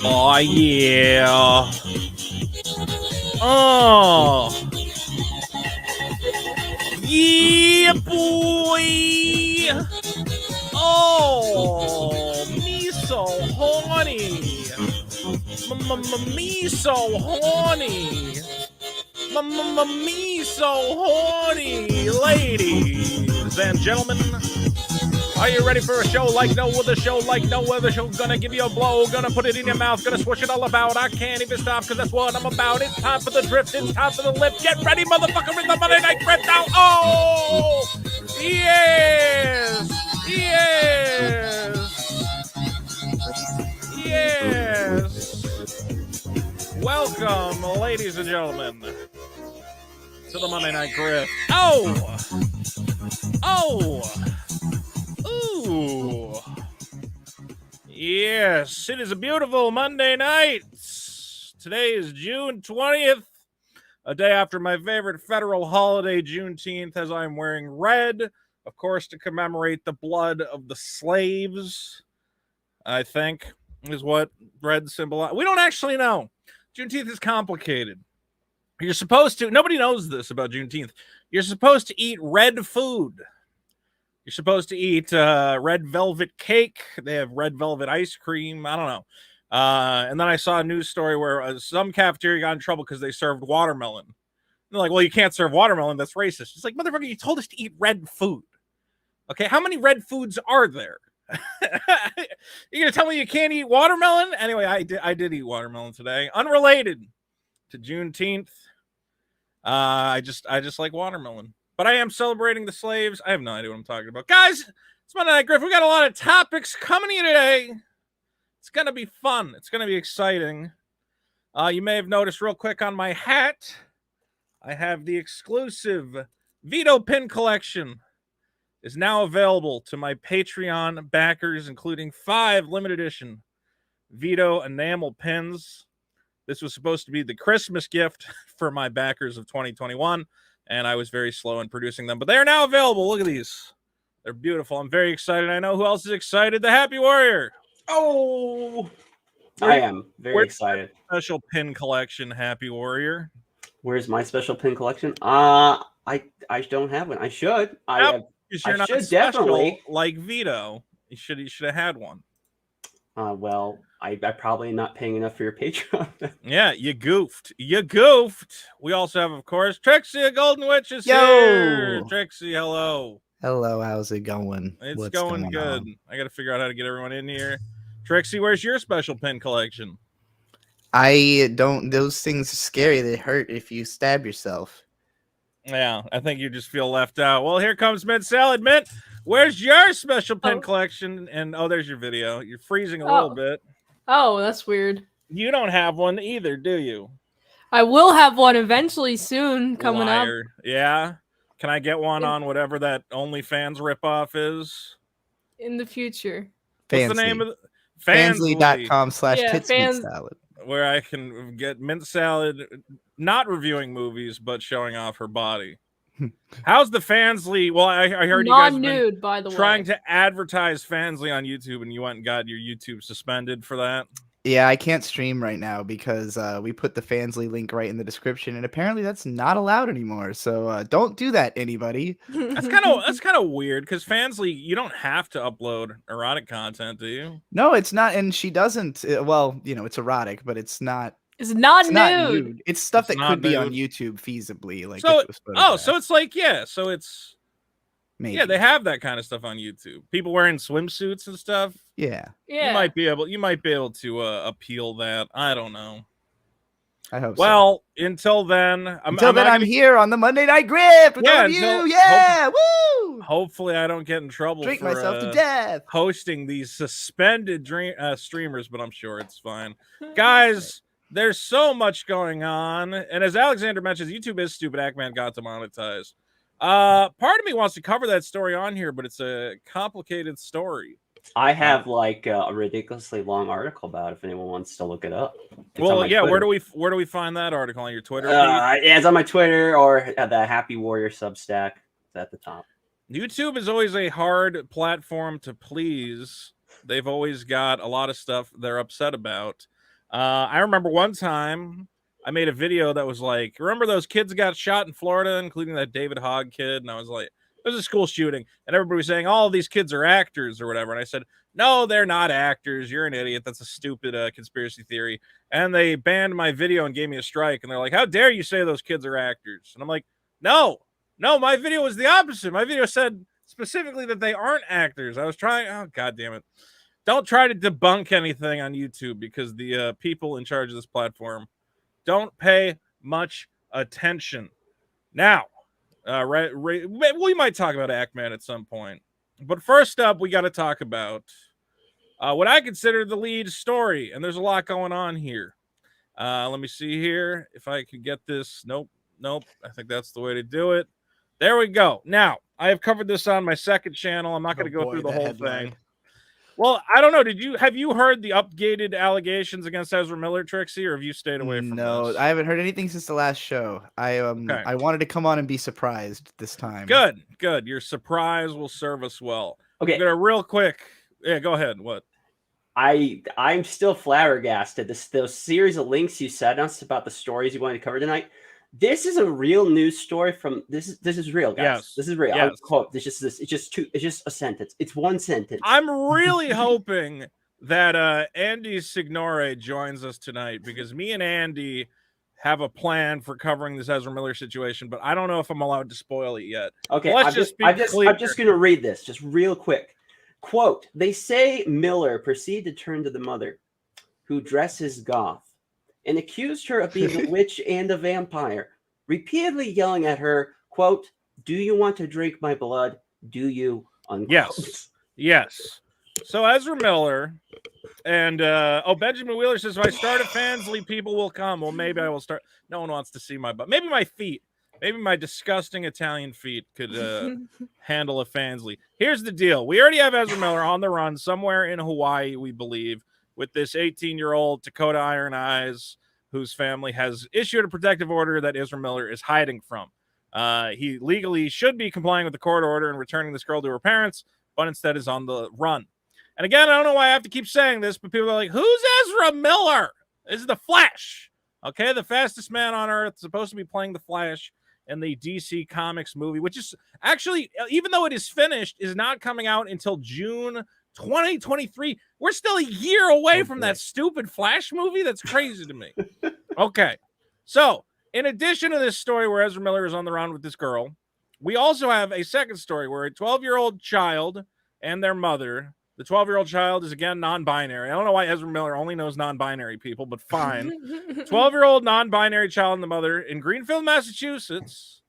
Oh, yeah. Oh. Yeah, boy. Oh, me so horny. Me so horny. Me so horny. Ladies and gentlemen, are you ready for a show like no other show, like no other show? Gonna give you a blow, gonna put it in your mouth, gonna swish it all about. I can't even stop, because that's what I'm about. It's time for the drift, it's time for the lift. Get ready, motherfucker, with the Monday Night Grift now. Oh, yes, yes, yes. Welcome, ladies and gentlemen, to the Monday Night Grift. Oh, ooh. Yes, it is a beautiful Monday night. Today is June 20th, a day after my favorite federal holiday, Juneteenth, as I'm wearing red, of course, to commemorate the blood of the slaves, I think, is what red symbolizes. We don't actually know. Juneteenth is complicated. You're supposed to, nobody knows this about Juneteenth. You're supposed to eat red food. You're supposed to eat red velvet cake. They have red velvet ice cream. I don't know. And then I saw a news story where some cafeteria got in trouble because they served watermelon. And they're like, well, you can't serve watermelon. That's racist. It's like, motherfucker, you told us to eat red food. Okay, how many red foods are there? You're going to tell me you can't eat watermelon? Anyway, I did eat watermelon today. Unrelated to Juneteenth. I just like watermelon. But I am celebrating the slaves. I have no idea what I'm talking about. Guys, it's Monday Night Grift. We got a lot of topics coming to you today. It's going to be fun. It's going to be exciting. You may have noticed real quick on my hat, I have the exclusive Vito pin collection. Is now available to my Patreon backers, including 5 limited edition Vito enamel pins. This was supposed to be the Christmas gift for my backers of 2021. And I was very slow in producing them, but they are now available. Look at these. They're beautiful. I'm very excited. I know who else is excited. The Happy Warrior. Oh, I am very excited. Special pin collection, Happy Warrior. Where's my special pin collection? I don't have one. I should. I should definitely. Like Vito. You should have had one. Well, I probably not paying enough for your Patreon. Yeah, you goofed. We also have, of course, Trixie, a Golden Witch is here. Trixie, hello. Hello, how's it going? What's going good. I got to figure out how to get everyone in here. Trixie, where's your special pin collection? I don't. Those things are scary. They hurt if you stab yourself. Yeah, I think you just feel left out. Well, here comes Mint Salad. Mint, where's your special pin collection? And there's your video. You're freezing a little bit. Oh, that's weird. You don't have one either, do you? I will have one eventually soon coming up. Yeah? Can I get one on whatever that OnlyFans ripoff is? In the future. What's the name of it? Fansly.com/titsmeatsalad. Where I can get Mint Salad not reviewing movies, but showing off her body. How's the Fansly? Well, I heard you guys non-nude, by the way, trying to advertise Fansly on YouTube, and you went and got your YouTube suspended for that. Yeah, I can't stream right now because we put the Fansly link right in the description, and apparently that's not allowed anymore. So don't do that, anybody. That's kind of weird because Fansly, you don't have to upload erotic content, do you? No, it's not, and she doesn't. Well, it's erotic, but it's not. It's not nude. It's stuff that could be on YouTube feasibly. Like so it's like maybe. Yeah, they have that kind of stuff on YouTube. People wearing swimsuits and stuff. Yeah. You might be able to appeal that. I don't know. I hope so. Until then, I'm here on the Monday Night Grift with all of you. Yeah, woo! Hopefully, I don't get in trouble. Drink myself to death. Hosting these suspended streamers, but I'm sure it's fine, guys. There's so much going on, and as Alexander mentions, YouTube is stupid. Ackman got demonetized. Part of me wants to cover that story on here, but it's a complicated story. I have like a ridiculously long article about it if anyone wants to look it up. Well, yeah, Twitter. Where do we find that article? On your Twitter? Yeah, it's on my Twitter or the Happy Warrior Substack. It's at the top. YouTube is always a hard platform to please. They've always got a lot of stuff they're upset about. I remember one time I made a video that was like, remember those kids got shot in Florida, including that David Hogg kid? And I was like, it was a school shooting. And everybody was saying, all these kids are actors or whatever. And I said, no, they're not actors. You're an idiot. That's a stupid conspiracy theory. And they banned my video and gave me a strike. And they're like, how dare you say those kids are actors? And I'm like, no, my video was the opposite. My video said specifically that they aren't actors. I was trying. Oh, God damn it. Don't try to debunk anything on YouTube because the people in charge of this platform don't pay much attention. Now, we might talk about Ackman at some point. But first up, we got to talk about what I consider the lead story. And there's a lot going on here. Let me see here if I could get this. Nope. I think that's the way to do it. There we go. Now, I have covered this on my second channel. I'm not going to go through the whole thing. Well, I don't know. Have you heard the updated allegations against Ezra Miller, Trixie, or have you stayed away from this? I haven't heard anything since the last show. I wanted to come on and be surprised this time. Good. Your surprise will serve us well. Okay. I'm gonna real quick. Yeah, go ahead. What? I'm still flabbergasted. Those series of links you sent us about the stories you wanted to cover tonight. This is a real news story from this is real, guys. Yes. This is real. Yes. Quote. It's just a sentence. It's one sentence. I'm really hoping that Andy Signore joins us tonight because me and Andy have a plan for covering this Ezra Miller situation, but I don't know if I'm allowed to spoil it yet. Okay, I'm just going to read this just real quick. Quote, they say Miller proceeded to turn to the mother, who dresses goth, and accused her of being a witch and a vampire, repeatedly yelling at her, quote, do you want to drink my blood? Do you? Unquote. Yes. So Ezra Miller and Benjamin Wheeler says, if I start a Fansly, people will come. Well, maybe I will start. No one wants to see my butt. Maybe my feet. Maybe my disgusting Italian feet could handle a Fansly. Here's the deal. We already have Ezra Miller on the run somewhere in Hawaii, we believe, with this 18-year-old Dakota Iron Eyes, whose family has issued a protective order that Ezra Miller is hiding from. He legally should be complying with the court order and returning this girl to her parents, but instead is on the run. And again, I don't know why I have to keep saying this, but people are like, who's Ezra Miller? This is the Flash. Okay, the fastest man on earth, supposed to be playing the Flash in the DC Comics movie, which is actually, even though it is finished, is not coming out until June 2023. We're still a year away from that stupid Flash movie. That's crazy to me. Okay, so in addition to this story where Ezra Miller is on the run with this girl, we also have a second story where a 12-year-old child and their mother. The 12-year-old child is, again, non-binary. I don't know why Ezra Miller only knows non-binary people, but fine. 12-year-old non-binary child and the mother in Greenfield, Massachusetts.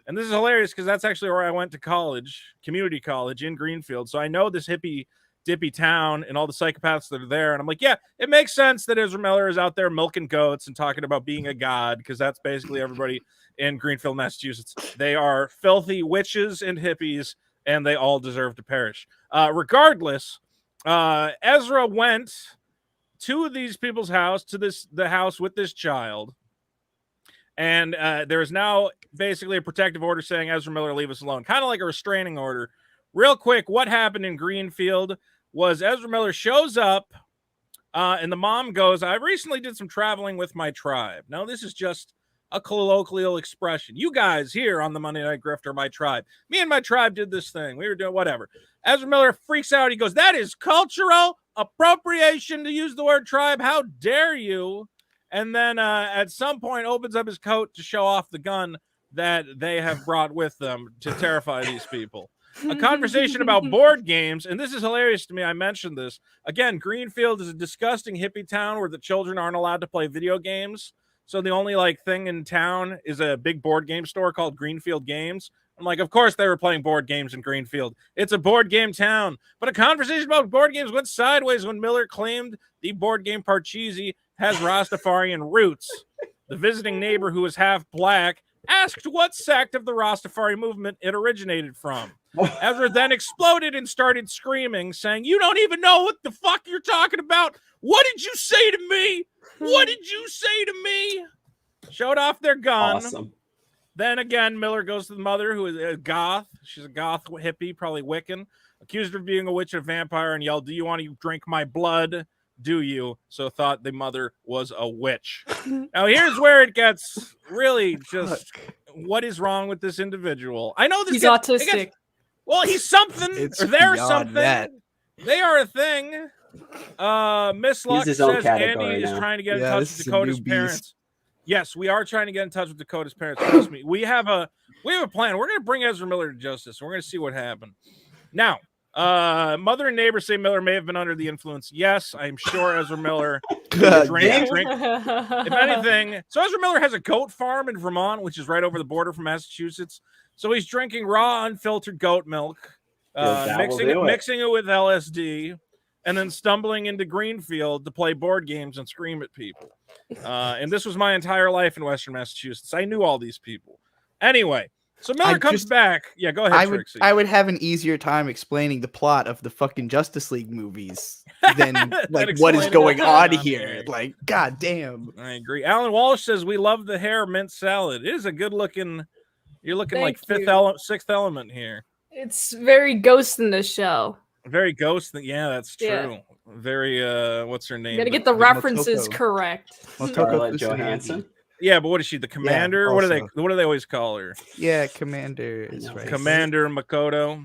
And this is hilarious because that's actually where I went to college, community college in Greenfield. So I know this hippy-dippy town and all the psychopaths that are there. And I'm like, yeah, it makes sense that Ezra Miller is out there milking goats and talking about being a god because that's basically everybody in Greenfield, Massachusetts. They are filthy witches and hippies, and they all deserve to perish. Regardless, Ezra went to these people's house, the house with this child, and there is now basically a protective order saying, Ezra Miller, leave us alone. Kind of like a restraining order. Real quick, what happened in Greenfield was Ezra Miller shows up, and the mom goes, I recently did some traveling with my tribe. Now, this is just a colloquial expression. You guys here on the Monday Night Grift are my tribe. Me and my tribe did this thing. We were doing whatever. Ezra Miller freaks out. He goes, that is cultural appropriation to use the word tribe. How dare you? And then at some point opens up his coat to show off the gun that they have brought with them to terrify these people. A conversation about board games, and this is hilarious to me. I mentioned this. Again, Greenfield is a disgusting hippie town where the children aren't allowed to play video games. So the only thing in town is a big board game store called Greenfield Games. I'm like, of course they were playing board games in Greenfield. It's a board game town. But a conversation about board games went sideways when Miller claimed the board game Parcheesi has Rastafarian roots. The visiting neighbor, who was half black, asked what sect of the Rastafari movement it originated from. Ezra then exploded and started screaming, saying, you don't even know what the fuck you're talking about. What did you say to me? What did you say to me? Showed off their gun. Awesome. Then again, Miller goes to the mother, who is a goth. She's a goth hippie, probably Wiccan. Accused her of being a witch and a vampire and yelled, do you want to drink my blood? do you? So thought the mother was a witch. Now here's where it gets really just what is wrong with this individual. I know this He's gets, autistic. well, he's something. It's Or they're beyond something. that. They are a thing. Miss Luck his own says Andy category is now. trying to get in Yeah, touch this with is a Dakota's new beast. parents. Yes, we are trying to get in touch with Dakota's parents. Trust me. We have a plan. We're going to bring Ezra Miller to justice. We're going to see what happened. Now, mother and neighbors say Miller may have been under the influence. Yes, I'm sure Ezra Miller God drink. damn. If anything, so Ezra Miller has a goat farm in Vermont, which is right over the border from Massachusetts. So he's drinking raw, unfiltered goat milk, mixing it with LSD, and then stumbling into Greenfield to play board games and scream at people. And this was my entire life in Western Massachusetts. I knew all these people. Anyway, so Miller comes back. Yeah, go ahead, Trixie. I would have an easier time explaining the plot of the fucking Justice League movies than like what is going on here. Like, god damn. I agree. Alan Walsh says we love the hair mint salad. It is a good looking. You're looking like Sixth Element here. It's very Ghost in the Shell. Very Ghost. Yeah, that's true. Yeah. Very. What's her name? You gotta get the references correct. Scarlett Johansson. Yeah, but what is she? The commander? Yeah, what do they always call her? Yeah, Commander is right. Commander Makoto.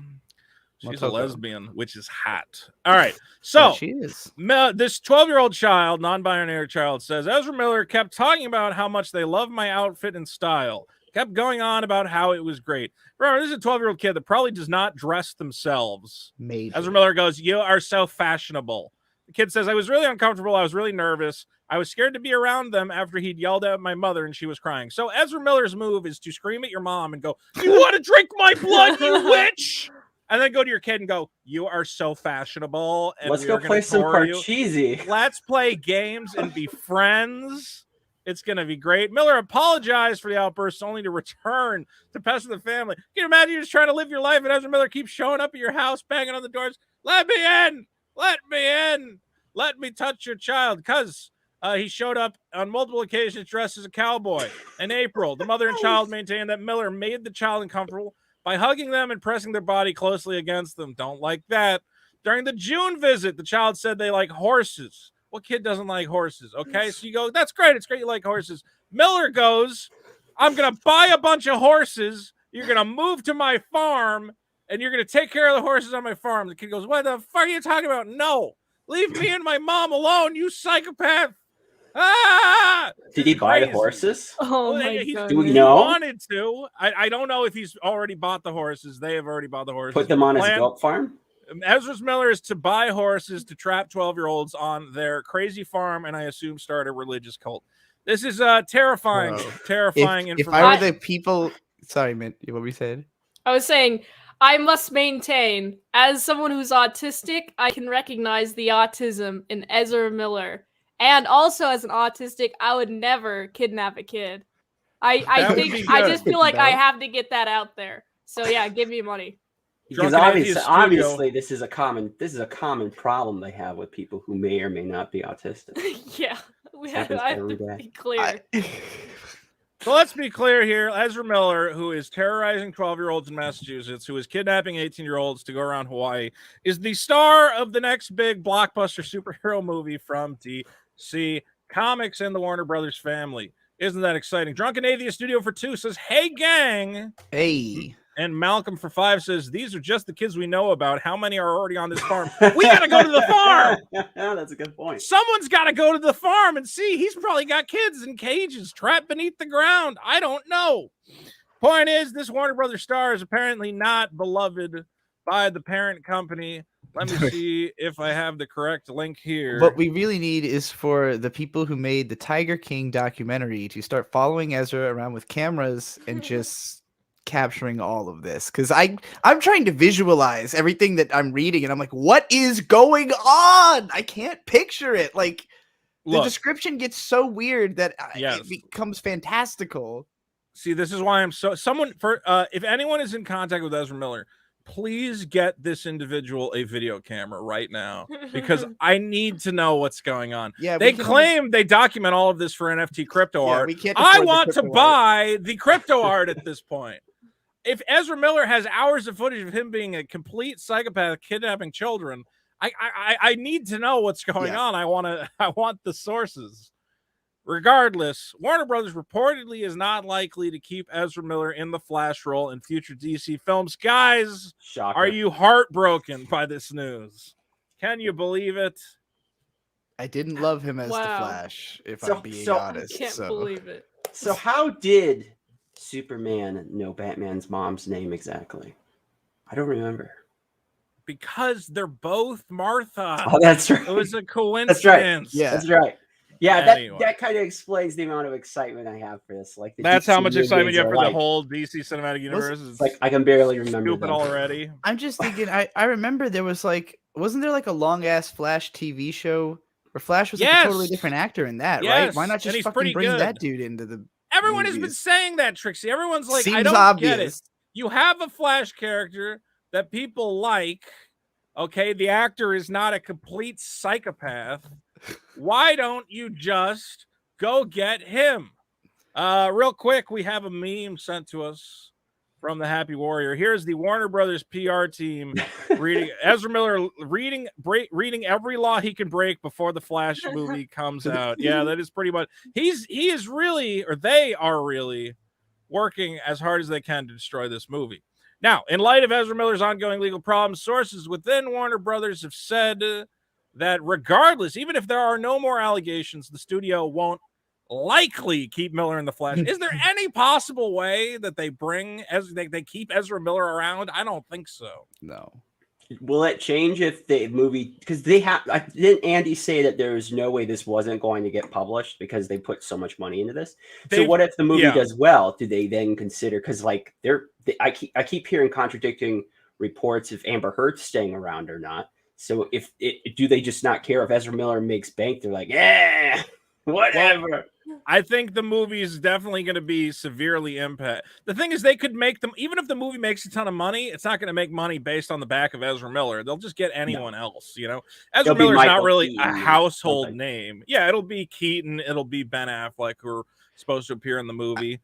She's Motoko. a lesbian, which is hot. All right. So Yeah, she is. this 12-year-old child, non-binary child, says Ezra Miller kept talking about how much they love my outfit and style. Kept going on about how it was great. Remember, this is a 12-year-old kid that probably does not dress themselves. Maybe. Ezra Miller goes, "You are so fashionable." The kid says, "I was really uncomfortable. I was really nervous. I was scared to be around them after he'd yelled at my mother and she was crying." So Ezra Miller's move is to scream at your mom and go, "You want to drink my blood, you witch?" And then go to your kid and go, "You are so fashionable." And let's go play some Parcheesi. Let's play games and be friends. It's going to be great. Miller apologized for the outburst only to return to pester the family. Can you imagine you're just trying to live your life and Ezra Miller keeps showing up at your house, banging on the doors? "Let me in! Let me in! Let me touch your child." Because he showed up on multiple occasions dressed as a cowboy. In April, the mother and child maintained that Miller made the child uncomfortable by hugging them and pressing their body closely against them. Don't like that. During the June visit, the child said they like horses. What kid doesn't like horses? Okay, so you go, "That's great. It's great you like horses." Miller goes, "I'm going to buy a bunch of horses. You're going to move to my farm, and you're going to take care of the horses on my farm." The kid goes, "What the fuck are you talking about?" "No, leave me and my mom alone, you psychopath." Ah! Did he buy the horses? Oh my god! Do we He know? wanted to. I don't know if he's already bought the horses. They have already bought the horses. Put them on his goat farm? Ezra Miller is to buy horses to trap 12-year-olds on their crazy farm, and I assume start a religious cult. This is terrifying, terrifying If information. I were the people, sorry, Mint, what were you saying? I was saying, I must maintain, as someone who's autistic, I can recognize the autism in Ezra Miller. And also, as an autistic, I would never kidnap a kid. I just feel like I have to get that out there. So yeah, give me money. Because obviously this is a common problem they have with people who may or may not be autistic. Yeah, I have to be clear. So let's be clear here. Ezra Miller, who is terrorizing 12-year-olds in Massachusetts, who is kidnapping 18-year-olds to go around Hawaii, is the star of the next big blockbuster superhero movie from DC Comics and the Warner Brothers family. Isn't that exciting? Drunken Atheist Studio for 2 says, "Hey, gang." Hey. And Malcolm for 5 says, "These are just the kids we know about. How many are already on this farm?" We got to go to the farm. That's a good point. Someone's got to go to the farm and see. He's probably got kids in cages trapped beneath the ground. I don't know. Point is, this Warner Brothers star is apparently not beloved by the parent company. Let me see if I have the correct link here. What we really need is for the people who made the Tiger King documentary to start following Ezra around with cameras and just capturing all of this, because I'm trying to visualize everything that I'm reading and I'm like, what is going on? I can't picture it. Like, the description gets so weird that it becomes fantastical. See, this is why I'm so if anyone is in contact with Ezra Miller, please get this individual a video camera right now, because I need to know what's going on. Yeah, they claim they document all of this for NFT crypto art. I want to buy the crypto art at this point. If Ezra Miller has hours of footage of him being a complete psychopath kidnapping children, I need to know what's going on. I want the sources. Regardless, Warner Brothers reportedly is not likely to keep Ezra Miller in the Flash role in future DC films. Guys, Shocker. are you heartbroken by this news? Can you believe it? I didn't love him as the Wow. Flash, if So- I'm being so- honest. I can't so. believe it. So how did Superman know Batman's mom's name exactly? I don't remember. Because they're both Martha. Oh, that's right. It was a coincidence. That's right. Yeah. That's right. Yeah, Anyway. that kind of explains the amount of excitement I have for this. Like, the That's DC how much excitement you have movies for are the whole DC cinematic universe. It's like I can barely remember stupid them. already. I'm just thinking, I remember there was like, wasn't there like a long ass Flash TV show where Flash was like a totally Yes. different actor in that, right? Yes, Why not and just he's fucking pretty bring that good. dude into the Everyone has been movies? saying that, Trixie. Everyone's like, I Seems don't obvious. get it. You have a Flash character that people like. Okay, the actor is not a complete psychopath. Why don't you just go get him? Real quick, we have a meme sent to us from the Happy Warrior. Here's the Warner Brothers PR team reading Ezra Miller reading every law he can break before the Flash movie comes out. Yeah, that is pretty much. He is really, or they are really, working as hard as they can to destroy this movie. Now, in light of Ezra Miller's ongoing legal problems, sources within Warner Brothers have said that regardless, even if there are no more allegations, the studio won't likely keep Miller in the Flash. Is there any possible way that they they keep Ezra Miller around? I don't think so. No. Will it change if the movie, because didn't Andy say that there was no way this wasn't going to get published because they put so much money into this? So what if the movie does well? Do they then consider, because like I keep hearing contradicting reports if Amber Heard's staying around or not. So do they just not care if Ezra Miller makes bank? They're like, yeah, whatever. Well, I think the movie is definitely going to be severely impacted. The thing is, they could make them, even if the movie makes a ton of money, it's not going to make money based on the back of Ezra Miller. They'll just get anyone else, you know? Ezra Miller's not really a household name. Yeah, it'll be Keaton, it'll be Ben Affleck, who are supposed to appear in the movie.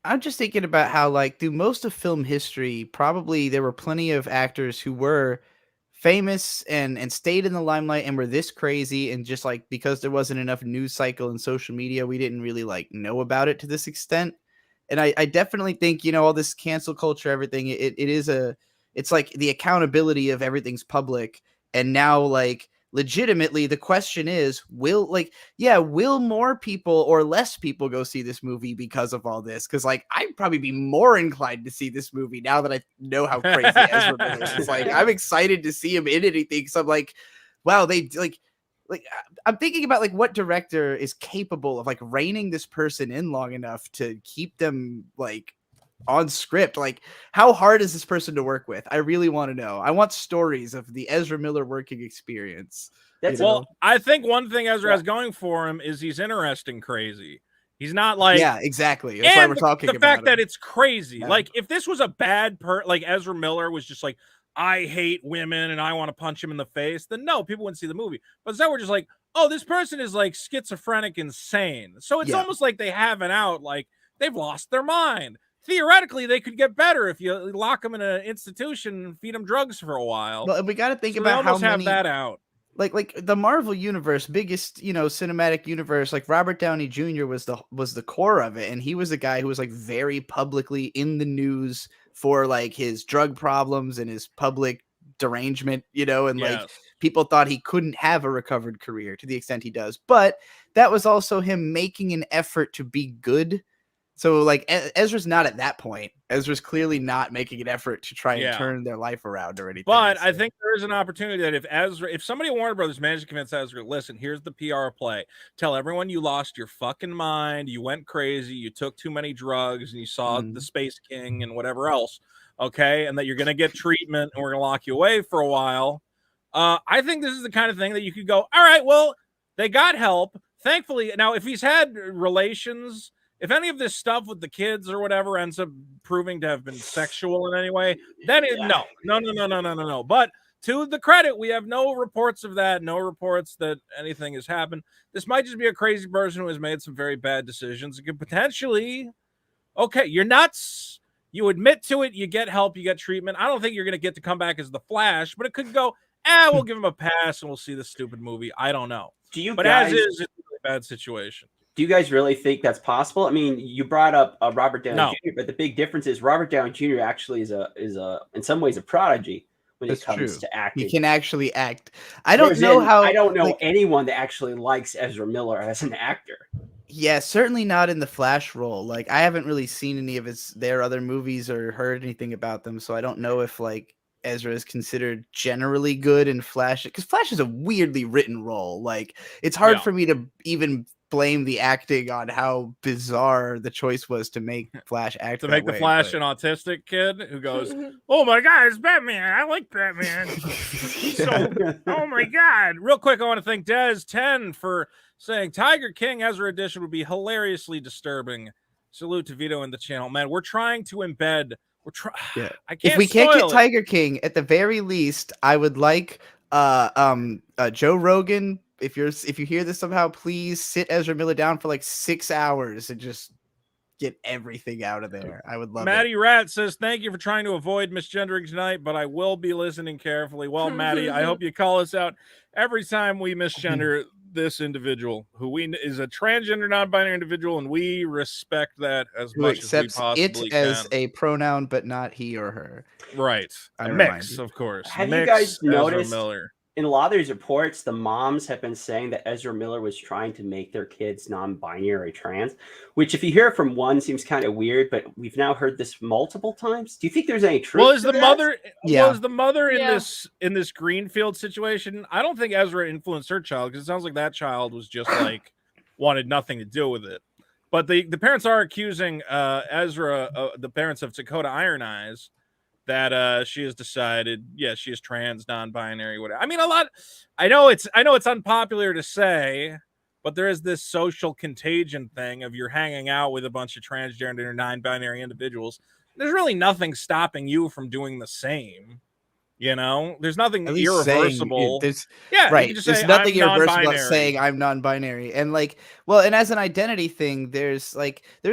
I'm just thinking about how, like, through most of film history, probably there were plenty of actors who were famous and stayed in the limelight and were this crazy, and just like because there wasn't enough news cycle and social media, we didn't really like know about it to this extent. And I definitely think, you know, all this cancel culture, everything, it's like the accountability of everything's public. And now, like, legitimately the question is, will more people or less people go see this movie because of all this? Because like I'd probably be more inclined to see this movie now that I know how crazy Ezra Miller is. Like, I'm excited to see him in anything. So I'm like, wow, they like I'm thinking about like what director is capable of like reining this person in long enough to keep them like on script. Like, how hard is this person to work with? I really want to know. I want stories of the Ezra Miller working experience. I think one thing Ezra has going for him is he's interesting crazy. He's not like, yeah, exactly. That's why we're talking about the fact that him. it's crazy. Yeah. Like, if this was a bad like Ezra Miller was just like, I hate women and I want to punch him in the face, then no, people wouldn't see the movie. But instead we're just like, oh, this person is like schizophrenic insane. So it's almost like they have an out, like they've lost their mind. Theoretically, they could get better if you lock them in an institution and feed them drugs for a while. Well, we got to think So about they how almost many have that out. like the Marvel universe, biggest, you know, cinematic universe. Like Robert Downey Jr. was the core of it, and he was a guy who was like very publicly in the news for like his drug problems and his public derangement, you know, and like people thought he couldn't have a recovered career to the extent he does. But that was also him making an effort to be good. So like Ezra's not at that point. Ezra's clearly not making an effort to try and turn their life around or anything. But I think there is an opportunity that if somebody at Warner Brothers managed to convince Ezra, listen, here's the PR play. Tell everyone you lost your fucking mind, you went crazy, you took too many drugs, and you saw the Space King and whatever else. Okay, and that you're gonna get treatment and we're gonna lock you away for a while. I think this is the kind of thing that you could go, all right, well, they got help. Thankfully, now if he's had relations, if any of this stuff with the kids or whatever ends up proving to have been sexual in any way, then no. But to the credit, we have no reports of that, no reports that anything has happened. This might just be a crazy person who has made some very bad decisions. It could potentially, okay, you're nuts. You admit to it, you get help, you get treatment. I don't think you're going to get to come back as the Flash, but it could go we'll give him a pass and we'll see the stupid movie. I don't know. But guys, as is, it's a really bad situation. do you guys really think that's possible? I mean, you brought up Robert Downey Jr., but the big difference is Robert Downey Jr. actually is a in some ways a prodigy when it comes to acting. He can actually act. I don't know anyone that actually likes Ezra Miller as an actor. Yeah, certainly not in the Flash role. Like, I haven't really seen any of their other movies or heard anything about them, so I don't know if like Ezra is considered generally good in Flash, because Flash is a weirdly written role. Like, it's hard for me to even blame the acting on how bizarre the choice was to make Flash act to make the Flash an autistic kid who goes, "Oh my God, it's Batman! I like Batman." Oh my God! Real quick, I want to thank Des10 for saying Tiger King Ezra edition would be hilariously disturbing. Salute to Vito in the channel, man. We're trying to embed. Yeah. I can't. If we can't get Tiger King, at the very least, I would like Joe Rogan. If you hear this somehow, please sit Ezra Miller down for like 6 hours and just get everything out of there. I would love Maddie it. Rat says, thank you for trying to avoid misgendering tonight, but I will be listening carefully. Well, Maddie, I hope you call us out every time we misgender this individual, who is a transgender non-binary individual, and we respect that as much as we possibly can. As a pronoun, but not he or her. Right. A mix, of course. Have you guys noticed in a lot of these reports, the moms have been saying that Ezra Miller was trying to make their kids non-binary or trans, which if you hear it from one seems kind of weird, but we've now heard this multiple times. Do you think there's any truth? Well, is the mother in this Greenfield situation? I don't think Ezra influenced her child, because it sounds like that child was just like wanted nothing to do with it. But the parents are accusing Ezra, the parents of Dakota Iron Eyes, that she has decided, she is trans, non-binary, whatever. I mean, I know it's unpopular to say, but there is this social contagion thing of you're hanging out with a bunch of transgender, non-binary individuals. There's really nothing stopping you from doing the same. You know, there's nothing irreversible. There's nothing irreversible about saying I'm non-binary. And and as an identity thing, there's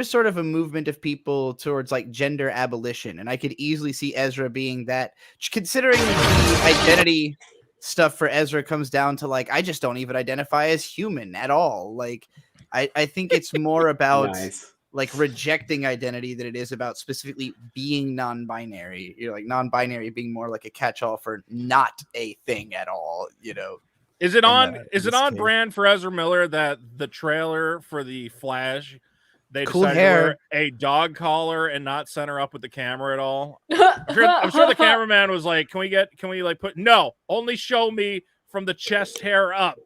sort of a movement of people towards like gender abolition. And I could easily see Ezra being that, considering the identity stuff for Ezra comes down to I just don't even identify as human at all. I think it's more about rejecting identity than it is about specifically being non-binary. You're non-binary being more like a catch-all for not a thing at all, Is it on brand for Ezra Miller that the trailer for the Flash, they decided to wear a dog collar and not center up with the camera at all? I'm sure the cameraman was like, can we no, only show me from the chest hair up.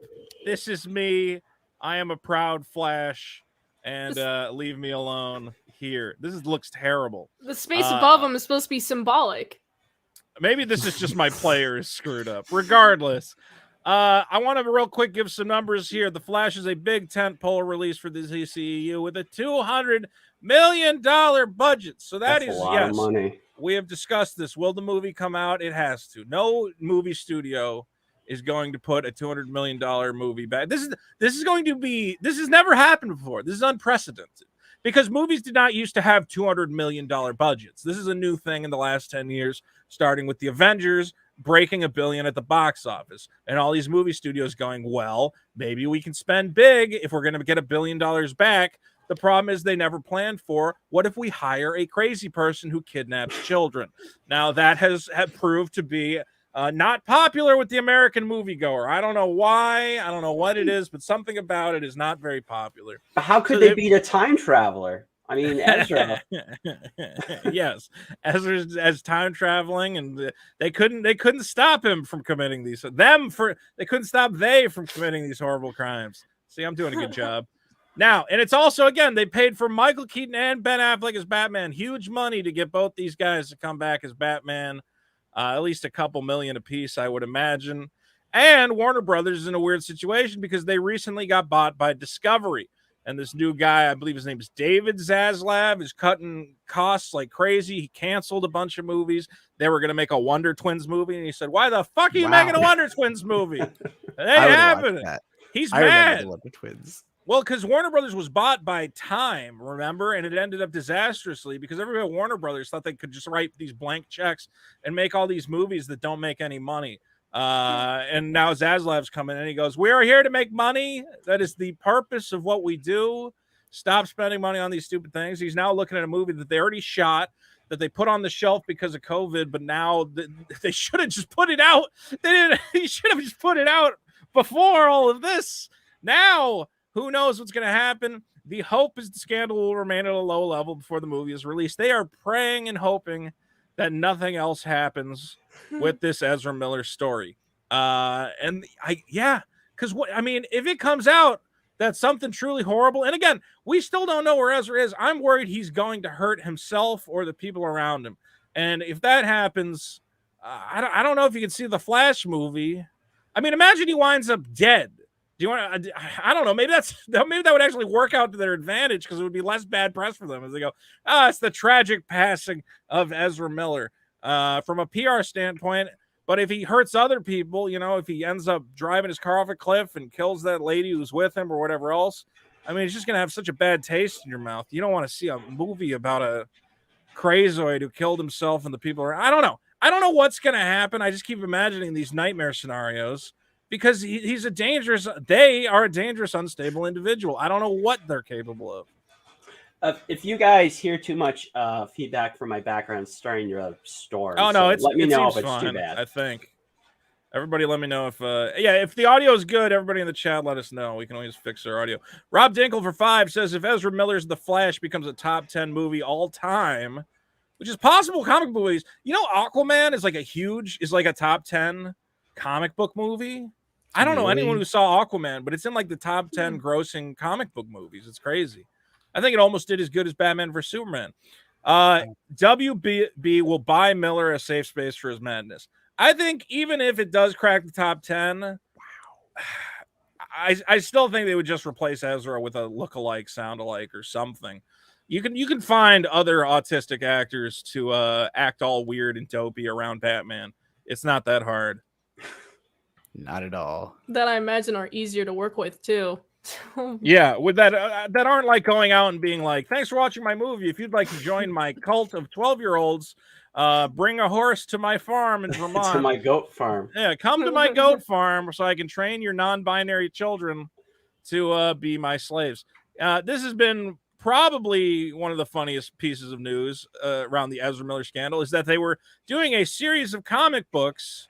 This is me. I am a proud Flash. And leave me alone here. Looks terrible. The space above him is supposed to be symbolic. Maybe this is just my players screwed up. Regardless, I want to real quick give some numbers here. The Flash is a big tentpole release for the DCEU with a $200 million budget. So that's a lot of money. We have discussed this. Will the movie come out? It has to. No movie studio is going to put a $200 million movie back. This has never happened before. This is unprecedented because movies did not used to have $200 million budgets. This is a new thing in the last 10 years, starting with the Avengers breaking $1 billion at the box office and all these movie studios going, well, maybe we can spend big if we're going to get $1 billion back. The problem is they never planned for, what if we hire a crazy person who kidnaps children? Now that has proved to be not popular with the American moviegoer. I don't know why. I don't know what it is, but something about it is not very popular. How could they beat a time traveler? I mean, Ezra. Yes, Ezra's as time traveling, and they couldn't stop him from committing these. They couldn't stop from committing these horrible crimes. See, I'm doing a good job. Now, and it's also, again, they paid for Michael Keaton and Ben Affleck as Batman. Huge money to get both these guys to come back as Batman. At least a couple million apiece, I would imagine. And Warner Brothers is in a weird situation because they recently got bought by Discovery. And this new guy, I believe his name is David Zaslav, is cutting costs like crazy. He canceled a bunch of movies. They were going to make a Wonder Twins movie. And he said, why the fuck are you making a Wonder Twins movie? It ain't happening. He's mad. The Wonder Twins. Well, because Warner Brothers was bought by Time, remember? And it ended up disastrously because everybody at Warner Brothers thought they could just write these blank checks and make all these movies that don't make any money. And now Zaslav's coming in and he goes, "We are here to make money. That is the purpose of what we do. Stop spending money on these stupid things." He's now looking at a movie that they already shot, that they put on the shelf because of COVID, but now they should have just put it out. They didn't. He should have just put it out before all of this. Now, who knows what's going to happen? The hope is the scandal will remain at a low level before the movie is released. They are praying and hoping that nothing else happens with this Ezra Miller story. Because if it comes out that something truly horrible, and again, we still don't know where Ezra is. I'm worried he's going to hurt himself or the people around him. And if that happens, I don't know if you can see the Flash movie. I mean, imagine he winds up dead. Do you want to? I don't know. Maybe that would actually work out to their advantage because it would be less bad press for them as they go, it's the tragic passing of Ezra Miller from a PR standpoint. But if he hurts other people, if he ends up driving his car off a cliff and kills that lady who's with him or whatever else, I mean, it's just going to have such a bad taste in your mouth. You don't want to see a movie about a crazoid who killed himself and the people around. I don't know. I don't know what's going to happen. I just keep imagining these nightmare scenarios because they are a dangerous, unstable individual. I don't know what they're capable of. If you guys hear too much feedback from my background, it's starting to storm. Oh no, let me know if it's fine, too bad. I think everybody, let me know if the audio is good. Everybody in the chat, let us know. We can always fix our audio. Rob Dinkle for 5 says if Ezra Miller's The Flash becomes a top 10 movie all time, which is possible, comic book movies. Aquaman is like a top 10 comic book movie. I don't know anyone who saw Aquaman, but it's in like the top 10 grossing comic book movies. It's crazy. I think it almost did as good as Batman vs Superman. WB will buy Miller a safe space for his madness. I think even if it does crack the top 10, I still think they would just replace Ezra with a look-alike, sound-alike, or something. You can find other autistic actors to act all weird and dopey around Batman. It's not that hard. Not at all. That I imagine are easier to work with too. Yeah, with that aren't like going out and being like, "Thanks for watching my movie. If you'd like to join my cult of 12-year-olds, bring a horse to my farm in Vermont." To my goat farm. Yeah, come to my goat farm so I can train your non-binary children to be my slaves. This has been probably one of the funniest pieces of news around the Ezra Miller scandal is that they were doing a series of comic books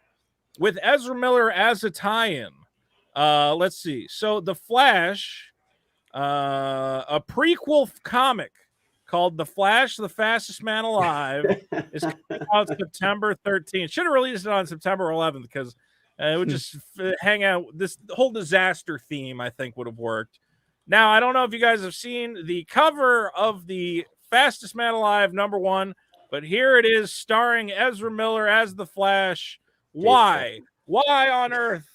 with Ezra Miller as a tie-in. Let's see. So The Flash, a prequel comic called The Flash, the Fastest Man Alive, is coming out September 13th. Should have released it on September 11th because it would just hang out. This whole disaster theme, I think, would have worked. Now, I don't know if you guys have seen the cover of The Fastest Man Alive #1, but here it is starring Ezra Miller as The Flash. Why? Why on earth?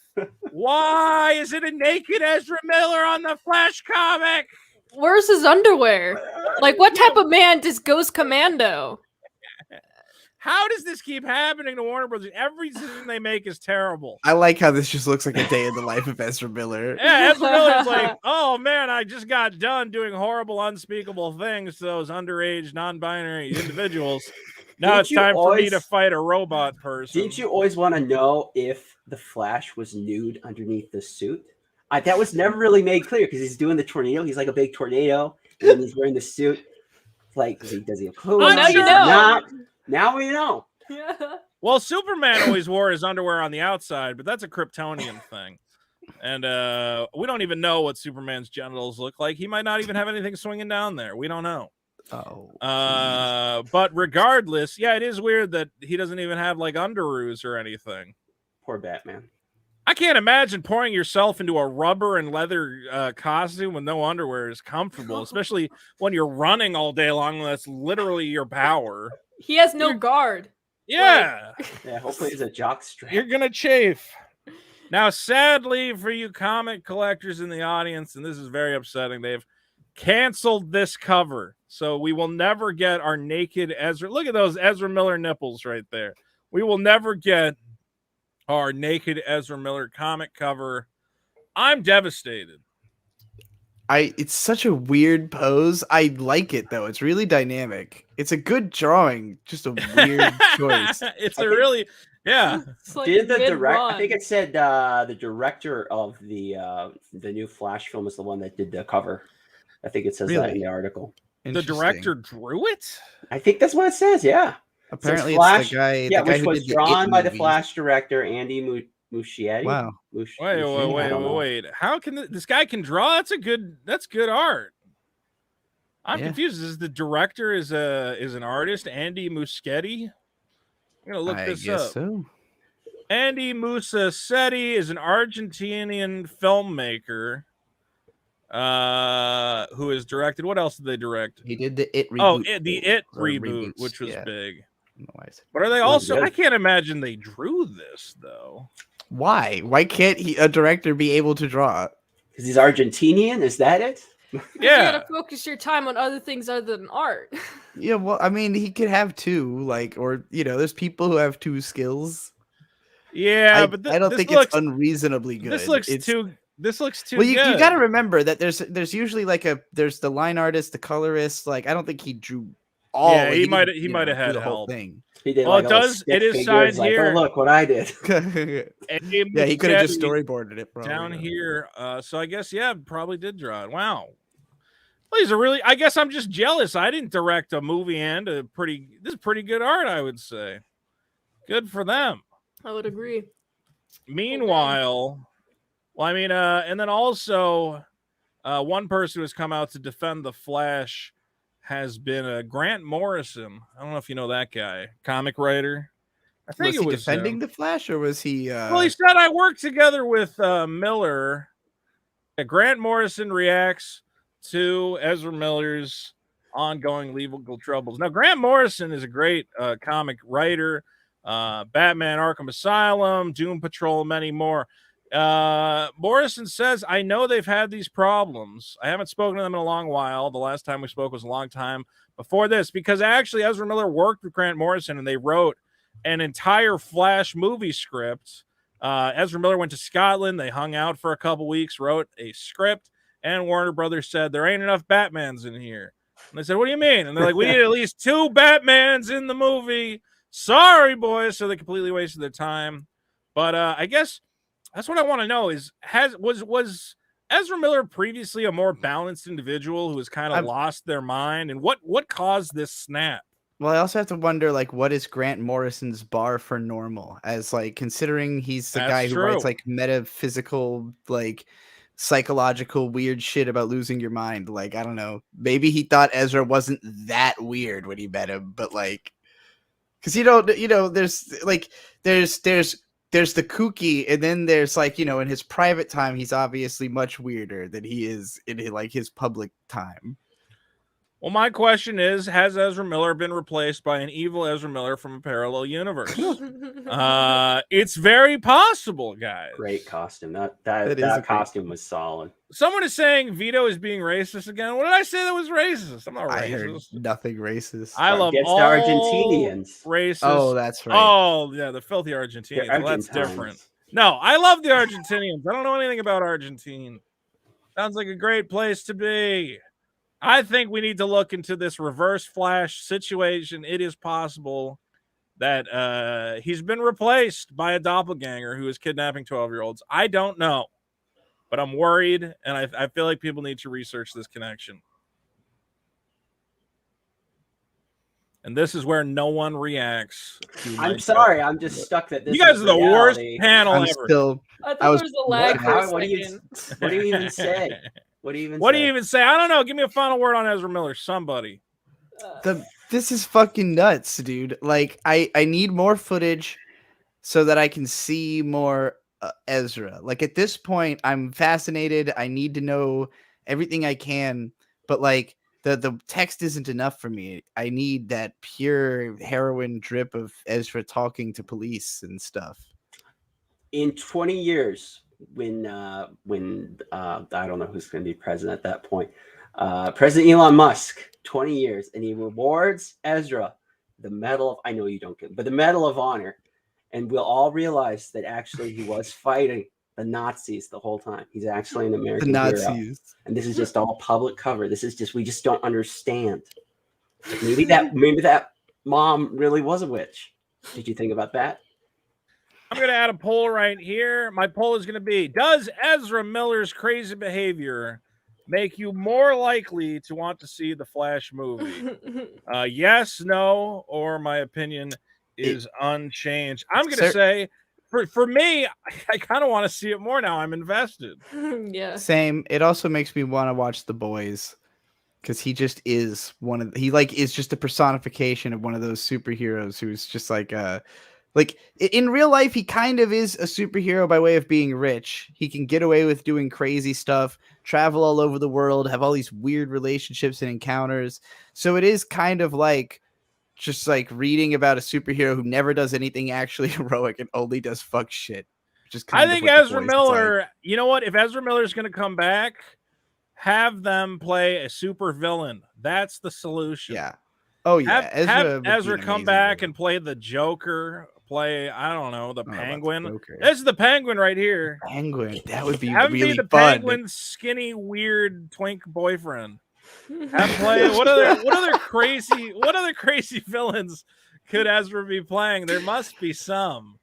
Why is it a naked Ezra Miller on the Flash comic? Where's his underwear? Like, what type of man just goes commando? How does this keep happening to Warner Brothers? Every decision they make is terrible. I like how this just looks like a day in the life of Ezra Miller. Yeah, Ezra Miller's like, "Oh man, I just got done doing horrible, unspeakable things to those underage, non-binary individuals. Now it's time for me to fight a robot person." Didn't you always want to know if the Flash was nude underneath the suit? That was never really made clear because he's doing the tornado. He's like a big tornado, and he's wearing the suit. Like, does he have clothes? Oh, now you know. Now we know. Yeah. Well, Superman always wore his underwear on the outside, but that's a Kryptonian thing. And we don't even know what Superman's genitals look like. He might not even have anything swinging down there. We don't know. But regardless, yeah, it is weird that he doesn't even have like underoos or anything. Poor Batman. I can't imagine pouring yourself into a rubber and leather costume with no underwear is comfortable, especially when you're running all day long. That's literally your power. He has no guard. Yeah. Yeah, hopefully it's a jock strap. You're going to chafe. Now, sadly for you comic collectors in the audience, and this is very upsetting, they've canceled this cover. So we will never get our naked Ezra. Look at those Ezra Miller nipples right there. We will never get our naked Ezra Miller comic cover. I'm devastated. It's such a weird pose. I like it though. It's really dynamic. It's a good drawing. Just a weird choice. It's I a think- really, yeah. It's like Did the direct? mid-run. I think it said the director of the new Flash film is the one that did the cover. I think it says that in Really? the article. The Interesting. director drew it. I think that's what it says. Yeah. Apparently, Flash- it's the guy. Yeah, the guy which who was did the drawn It by the movies. Flash director Andy Muschietti. Wow. Wait. How can this guy can draw? That's good art. I'm Yeah. confused. Is the director is an artist, Andy Muschietti? I'm gonna look I this guess up. so. Andy Muschietti is an Argentinian filmmaker who has directed. What else did they direct? He did the It reboot. The It or reboot, reboots, which was yeah. big. I don't know why I said- But are they Well, also? good. I can't imagine they drew this though. Why? Why can't a director be able to draw? Because he's Argentinian. Is that it? You Yeah, gotta focus your time on other things other than art. Yeah, well, I mean, he could have two, like, or there's people who have two skills. yeah, I, but I don't this think looks, it's unreasonably good. This looks It's- too. This looks too. Well, you good. got to remember that there's usually there's the line artist, the colorist. Like, I don't think he drew all. Yeah, like, he might- didn't, he might have do had the whole help. thing. He did. Well, like it a little does- stick it is figure. signed It's like, here. oh, look what I did. Andy Yeah, he could have just Muschietti storyboarded it. Probably. down here. So I guess probably did draw it. Wow. Well, he's a really. I guess I'm just jealous. I didn't direct a movie and this is pretty good art. I would say, good for them. I would agree. Meanwhile, well, I mean, and then also, one person who has come out to defend the Flash has been Grant Morrison. I don't know if you know that guy, comic writer. I think Was it he was defending him. the Flash, or was he? Well, he said I worked together with Miller. Grant Morrison reacts to Ezra Miller's ongoing legal troubles. Now, Grant Morrison is a great comic writer. Batman Arkham Asylum, Doom Patrol, many more. Morrison says, I know they've had these problems. I haven't spoken to them in a long while. The last time we spoke was a long time before this, because actually Ezra Miller worked with Grant Morrison and they wrote an entire Flash movie script. Ezra Miller went to Scotland. They hung out for a couple weeks, wrote a script, and Warner Brothers said, there ain't enough Batmans in here. And they said, what do you mean? And they're like, we need at least 2 Batmans in the movie. Sorry, boys. So they completely wasted their time. But I guess that's what I want to know is, was Ezra Miller previously a more balanced individual who has kind of lost their mind? And what caused this snap? Well, I also have to wonder, like, what is Grant Morrison's bar for normal? As, like, considering he's the That's guy who writes, true. like, metaphysical, like, psychological weird shit about losing your mind. Like, I don't know. Maybe he thought Ezra wasn't that weird when he met him, but, like, because there's the kooky, and then there's, like, in his private time, he's obviously much weirder than he is in, like, his public time. Well, my question is, has Ezra Miller been replaced by an evil Ezra Miller from a parallel universe? It's very possible, guys. Great costume. That is a That great costume was solid. Someone is saying Vito is being racist again. What did I say that was racist? I'm not I heard racist. nothing racist. I love Against all the Argentinians. racists. Oh, that's right. Oh, yeah, the filthy They're Argentinians. Well, that's Argentines. different. No, I love the Argentinians. I don't know anything about Argentina. Sounds like a great place to be. I think we need to look into this reverse Flash situation. It is possible that he's been replaced by a doppelganger who is kidnapping 12-year-olds. I don't know, but I'm worried, and I feel like people need to research this connection. And this is where no one reacts. to my I'm joke. sorry. I'm just stuck that this You guys is are the worst reality. panel I'm ever. still. I thought I was- there was a lag for a What do you? second. What do you even say? What do you even? What say? do you even say? I don't know. Give me a final word on Ezra Miller. Somebody. This is fucking nuts, dude. Like, I need more footage so that I can see more Ezra. Like, at this point, I'm fascinated. I need to know everything I can, but like the text isn't enough for me. I need that pure heroin drip of Ezra talking to police and stuff. In 20 years, when I don't know who's going to be president at that point, President Elon Musk, 20 years, and he rewards Ezra the Medal of, I know you don't get, but the Medal of Honor, and we'll all realize that actually he was fighting the Nazis the whole time. He's actually an The American hero. Nazis. And this is just all public cover. This is just, we just don't understand. Maybe that mom really was a witch. Did you think about that? I'm going to add a poll right here. My poll is going to be, does Ezra Miller's crazy behavior make you more likely to want to see the Flash movie? Yes, no, or my opinion is unchanged. I'm going to say, for me, I kind of want to see it more now. I'm invested. Yeah. Same. It also makes me want to watch The Boys, because he just is is just a personification of one of those superheroes who's just like in real life, he kind of is a superhero by way of being rich. He can get away with doing crazy stuff, travel all over the world, have all these weird relationships and encounters. So it is kind of like just like reading about a superhero who never does anything actually heroic and only does fuck shit. Just I think Ezra Miller, you know what? If Ezra Miller's going to come back, have them play a super villain. That's the solution. Yeah. Oh yeah. Have Ezra come back and play the Joker. Play, I don't know, the Penguin. This is the Penguin right here. Penguin. That would be have really him be the fun. Penguin's skinny, weird twink boyfriend. Have play. What other crazy villains could Ezra be playing? There must be some.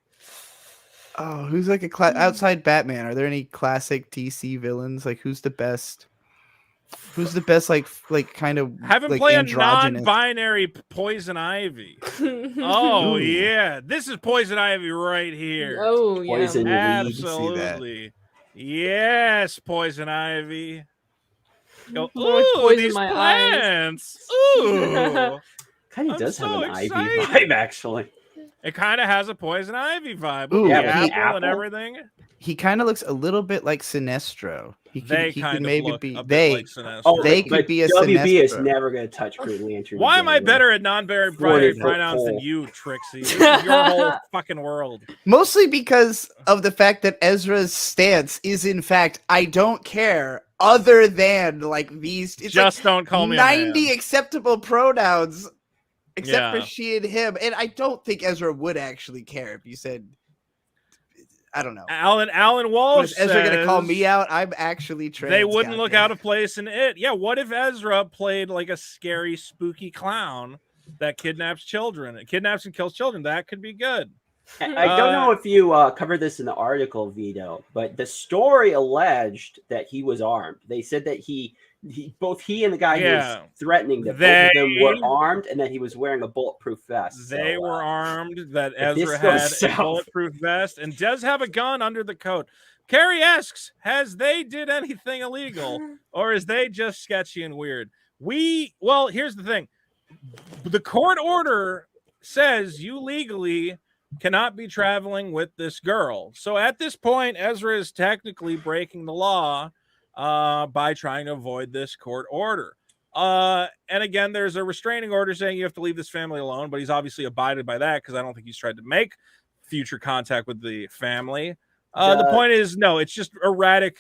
Oh, who's like outside Batman? Are there any classic DC villains? Like, who's the best? Who's the best? Like kind of have him like play androgynous? A non-binary Poison Ivy. Oh yeah, this is Poison Ivy right here. Oh yeah, Poison absolutely. Yes, Poison Ivy. Go, poison these my plants. Ooh. Kind of does have an excited. Ivy vibe, actually. It kind of has a Poison Ivy vibe. Ooh, The yeah, apple and everything. He kind of looks a little bit like Sinestro. He could maybe look be a bit they. like Sinestro. Oh, they could be a WB is Sinestro. never going to touch Green Lantern. Why am I again, better at non-binary 40-foot pronouns than pole. you, Trixie? This is your whole fucking world. Mostly because of the fact that Ezra's stance is, in fact, I don't care. Other than like these, it's Just like don't call me 90 a man. acceptable pronouns, except Yeah. for she and him. And I don't think Ezra would actually care if you said, I don't know. Alan Walsh Is Ezra gonna call says me out? I'm actually trans. they wouldn't look goddamn. out of place in it. Yeah, what if Ezra played like a scary, spooky clown that kidnaps children? It kidnaps and kills children. That could be good. I don't know if you covered this in the article, Vito, but the story alleged that he was armed. They said that both he and the guy who was threatening that both of them were armed and that he was wearing a bulletproof vest. They were armed, that if this Ezra goes had south- a bulletproof vest and does have a gun under the coat. Carrie asks, has they did anything illegal or is they just sketchy and weird? Well, here's the thing. The court order says you legally cannot be traveling with this girl. So at this point, Ezra is technically breaking the law by trying to avoid this court order. And again, there's a restraining order saying you have to leave this family alone, but he's obviously abided by that because I don't think he's tried to make future contact with the family. The point is, no, it's just erratic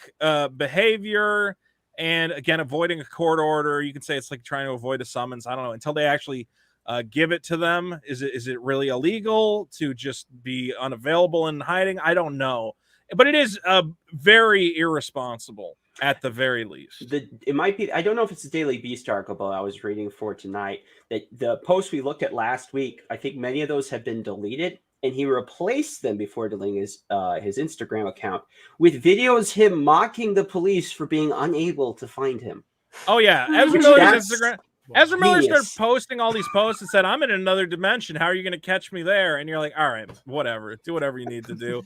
behavior. And again, avoiding a court order, you can say it's like trying to avoid a summons. I don't know, until they actually give it to them. Is it really illegal to just be unavailable and hiding? I don't know. But it is very irresponsible at the very least. It might be, I don't know if it's the Daily Beast article I was reading for tonight, that the posts we looked at last week, I think many of those have been deleted, and he replaced them before deleting his Instagram account with videos him mocking the police for being unable to find him. Oh yeah, Ezra Miller's Instagram. Ezra Miller started posting all these posts and said, I'm in another dimension. How are you going to catch me there? And you're like, all right, whatever. Do whatever you need to do.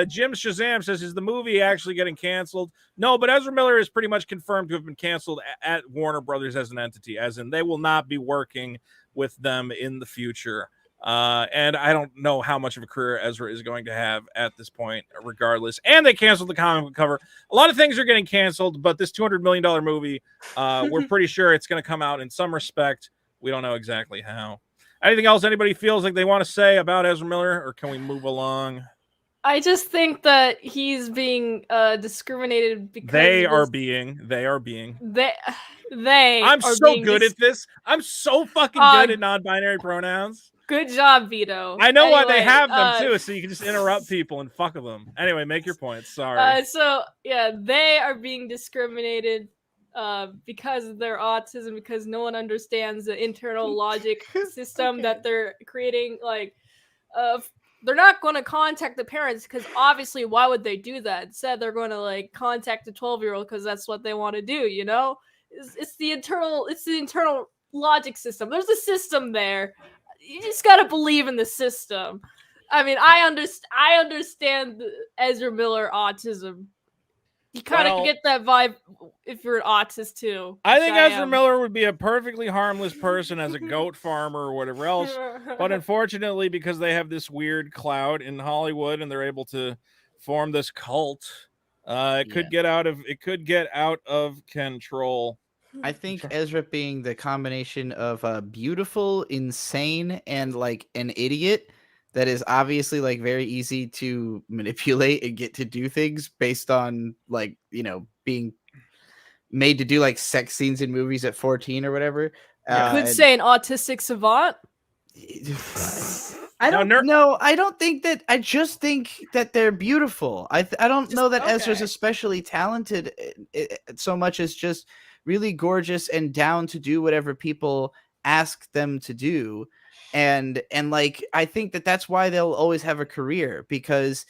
Jim Shazam says, is the movie actually getting canceled? No, but Ezra Miller is pretty much confirmed to have been canceled at Warner Brothers as an entity, as in they will not be working with them in the future. And I don't know how much of a career Ezra is going to have at this point, regardless. And they canceled the comic book cover. A lot of things are getting canceled, but this $200 million movie, we're pretty sure it's going to come out in some respect. We don't know exactly how. Anything else anybody feels like they want to say about Ezra Miller, or can we move along? I just think that he's being discriminated because They are being. I'm so good at this. I'm so fucking good at non-binary pronouns. Good job, Vito. I know why they Anyway, have them too, so you can just interrupt people and fuck with them. Anyway, make your points. Sorry. So yeah, they are being discriminated because of their autism, because no one understands the internal logic system that they're creating. Like, they're not going to contact the parents because obviously, why would they do that? Instead, they're going to like contact the 12-year-old because that's what they want to do. You know, it's the internal logic system. There's a system there. You just gotta believe in the system. I mean, I understand Ezra Miller autism. You kind of get that vibe if you're an autist too. I think Ezra Miller would be a perfectly harmless person as a goat farmer or whatever else. But unfortunately, because they have this weird clout in Hollywood and they're able to form this cult, it could get out of control. I think Ezra being the combination of beautiful, insane, and like an idiot that is obviously like very easy to manipulate and get to do things based on like, you know, being made to do like sex scenes in movies at 14 or whatever. Could say an autistic savant. I don't know. I don't think that. I just think that they're beautiful. I don't know that Ezra's especially talented so much as just really gorgeous and down to do whatever people ask them to do. And like, I think that that's why they'll always have a career, because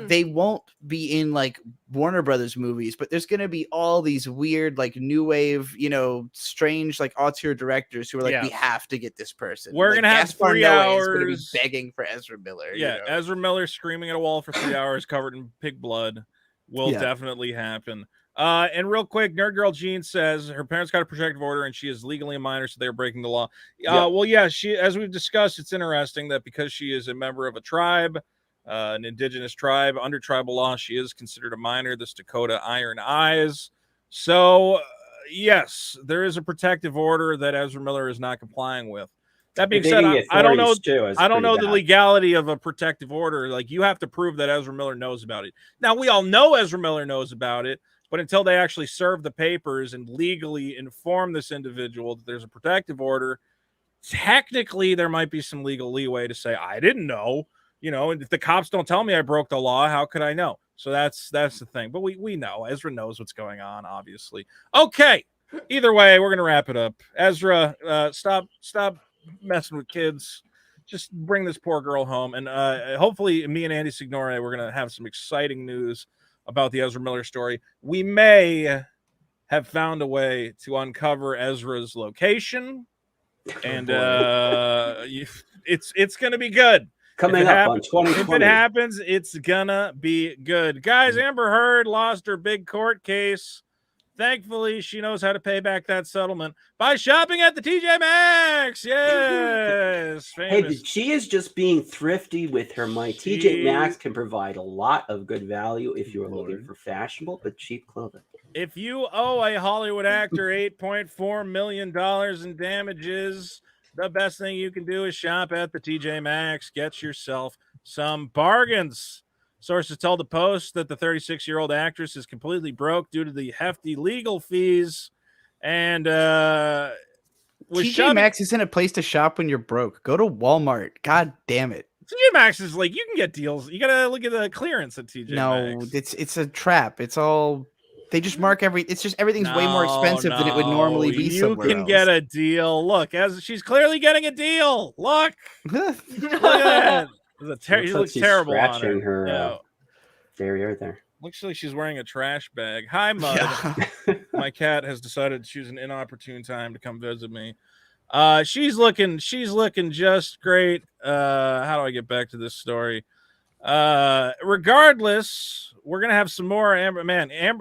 they won't be in like Warner Brothers movies, but there's going to be all these weird, like new wave, you know, strange, like auteur directors who are like, we have to get this person. We're like, going to have 3 hours. Going to be begging for Ezra Miller. Yeah. You know? Ezra Miller screaming at a wall for 3 hours covered in pig blood will definitely happen. And real quick, Nerd Girl Jean says her parents got a protective order and she is legally a minor, so they're breaking the law. Well, yeah, she, as we've discussed, it's interesting that because she is a member of a tribe, an indigenous tribe, under tribal law, she is considered a minor. This Dakota Iron Eyes. So, yes, there is a protective order that Ezra Miller is not complying with. That being said, I don't know. I don't know the legality of a protective order. Like, you have to prove that Ezra Miller knows about it. Now, we all know Ezra Miller knows about it. But until they actually serve the papers and legally inform this individual that there's a protective order, technically there might be some legal leeway to say, I didn't know. You know, and if the cops don't tell me I broke the law, how could I know? So that's the thing. But we know. Ezra knows what's going on, obviously. Okay. Either way, we're going to wrap it up. Ezra, stop messing with kids. Just bring this poor girl home. And hopefully me and Andy Signore, we're going to have some exciting news about the Ezra Miller story. We may have found a way to uncover Ezra's location, and it's going to be good. Coming up on 2020. If it happens, it's gonna be good. Guys, Amber Heard lost her big court case. Thankfully, she knows how to pay back that settlement by shopping at the TJ Maxx. Yes. Hey, she is just being thrifty with her money. TJ Maxx can provide a lot of good value if you are looking for fashionable but cheap clothing. If you owe a Hollywood actor $8.4 million in damages, the best thing you can do is shop at the TJ Maxx. Get yourself some bargains. Sources tell the Post that the 36-year-old actress is completely broke due to the hefty legal fees. And TJ Maxx isn't a place to shop when you're broke. Go to Walmart. God damn it. TJ Maxx is like, you can get deals. You got to look at the clearance at TJ Maxx. No, it's a trap. It's all... They just mark it's just everything's way more expensive than it would normally be somewhere else. You can get a deal. Look, as she's clearly getting a deal. Look. Look at that. He looks terrible scratching on her derriere there. Looks like she's wearing a trash bag. Hi, Mud. Yeah. My cat has decided to choose an inopportune time to come visit me. She's looking just great. How do I get back to this story? Regardless, we're gonna have some more Amber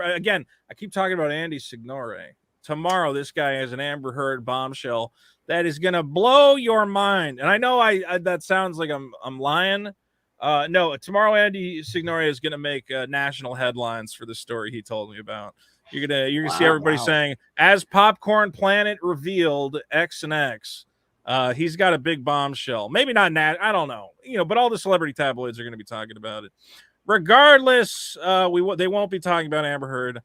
again. I keep talking about Andy Signore. Tomorrow, this guy has an Amber Heard bombshell that is gonna blow your mind. And I know I that sounds like I'm lying. No, tomorrow Andy Signore is gonna make national headlines for the story he told me about. You're gonna see everybody saying, as Popcorn Planet revealed X and X. He's got a big bombshell. Maybe not I don't know. But all the celebrity tabloids are going to be talking about it. Regardless, they won't be talking about Amber Heard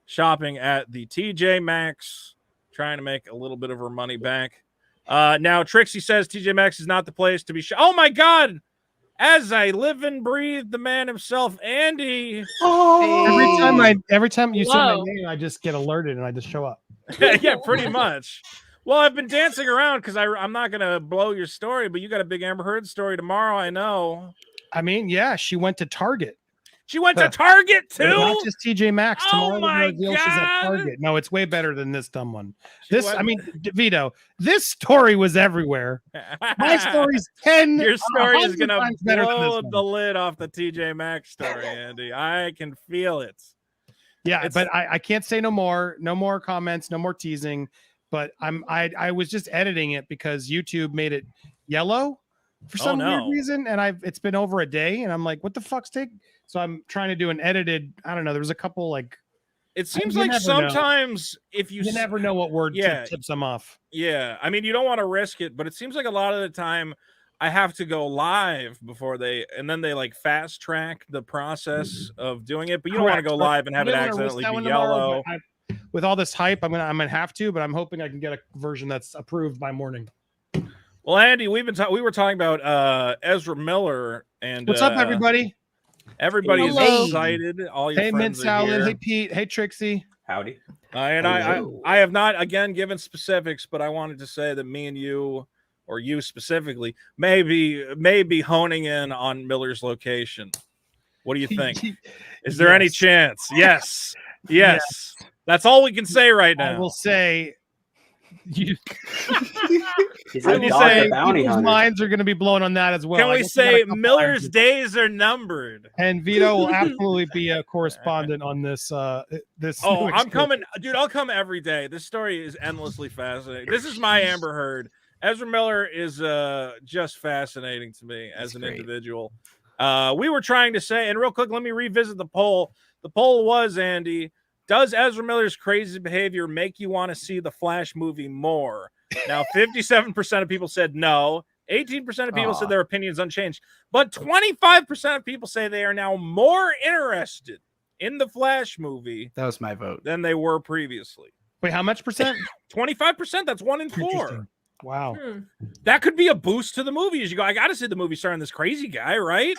shopping at the TJ Maxx, trying to make a little bit of her money back. Now Trixie says TJ Maxx is not the place to be. Oh my God! As I live and breathe, the man himself, Andy. Every time you say my Whoa. name, I just get alerted and I just show up. Yeah, pretty much. Well, I've been dancing around because I'm not gonna blow your story, but you got a big Amber Heard story tomorrow. I know. I mean, yeah, she went to Target. She went to Target too. Not just TJ Maxx. Oh Tomorrow my reveal she's at God. Target. No, it's way better than this dumb one. She I mean, Vito, this story was everywhere. My story's 10. Your story is 100 gonna times better than this blow one. the lid off the TJ Maxx story, Andy. I can feel it. Yeah, It's- but I can't say no more. No more comments. No more teasing. But I was just editing it because YouTube made it yellow for some weird reason, and it's been over a day, and I'm like, what the fuck's take? So I'm trying to do an edited. I don't know. There was a couple like. It seems you like never sometimes if You never know what word tips them off. Yeah, I mean, you don't want to risk it, but it seems like a lot of the time I have to go live before and then they like fast track the process of doing it. But you don't want to go live and have it accidentally be yellow. With all this hype, I'm gonna have to, but I'm hoping I can get a version that's approved by morning. Well, Andy, we were talking about Ezra Miller and What's up, everybody? Everybody's Hello. excited. All your Hey, Mint friends are Salad. here. Hey, Pete. Hey, Trixie. Howdy. And Hello. I have not again given specifics, but I wanted to say that me and you, or you specifically, maybe honing in on Miller's location. What do you think? Is there any Yes. chance? Yes. Yes. That's all we can say right now. I will say, He's Can like we Dog say the Bounty people's Hunter. minds are going to be blown on that as well. Can I we guess got a say couple Miller's irons. days are numbered? And Vito will absolutely be a correspondent on this. This. Oh, new I'm exclusive. coming, dude. I'll come every day. This story is endlessly fascinating. This is my Amber Heard. Ezra Miller is just fascinating to me as an individual. We were trying to say, and real quick, let me revisit the poll. The poll was, Andy, does Ezra Miller's crazy behavior make you want to see the Flash movie more? Now, 57% of people said no. 18% of people said their opinions unchanged. But 25% of people say they are now more interested in the Flash movie That was my vote. than they were previously. Wait, how much percent? 25%. That's 1 in 4. Interesting. Wow. That could be a boost to the movie as you go. I got to see the movie starring this crazy guy, right?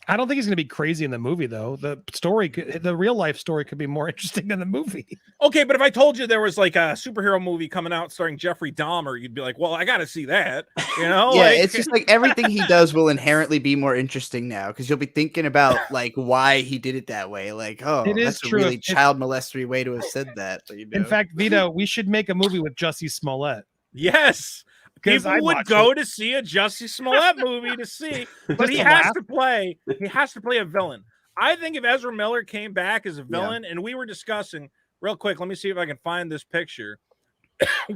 I don't think he's going to be crazy in the movie, though. The real life story could be more interesting than the movie. Okay, but if I told you there was like a superhero movie coming out starring Jeffrey Dahmer, you'd be like, well, I got to see that. You know? Yeah, Like- it's just like everything he does will inherently be more interesting now because you'll be thinking about like why he did it that way. Like, oh, It is that's true. a really If- child molestery way to have said that. But, you In know. fact, Vito, we should make a movie with Jussie Smollett. Yes. 'Cause People I'd would watch go it. to see a Jussie Smollett movie to see, but Just he to has laugh. to play. He has to play a villain. I think if Ezra Miller came back as a villain, and we were discussing real quick, let me see if I can find this picture.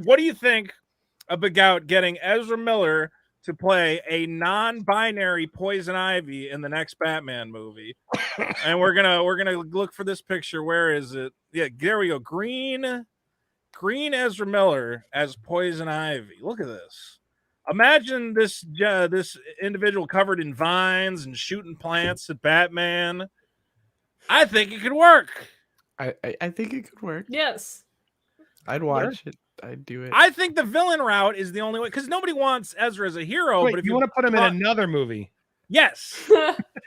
What do you think about getting Ezra Miller to play a non-binary Poison Ivy in the next Batman movie? And we're gonna look for this picture. Where is it? Yeah, there we go. Green Ezra Miller as Poison Ivy. Look at this. Imagine this this individual covered in vines and shooting plants at Batman. I think it could work. I think it could work. Yes. I'd watch it. I'd do it. I think the villain route is the only way because nobody wants Ezra as a hero. Wait, but if you want to put him in want- another movie? yes,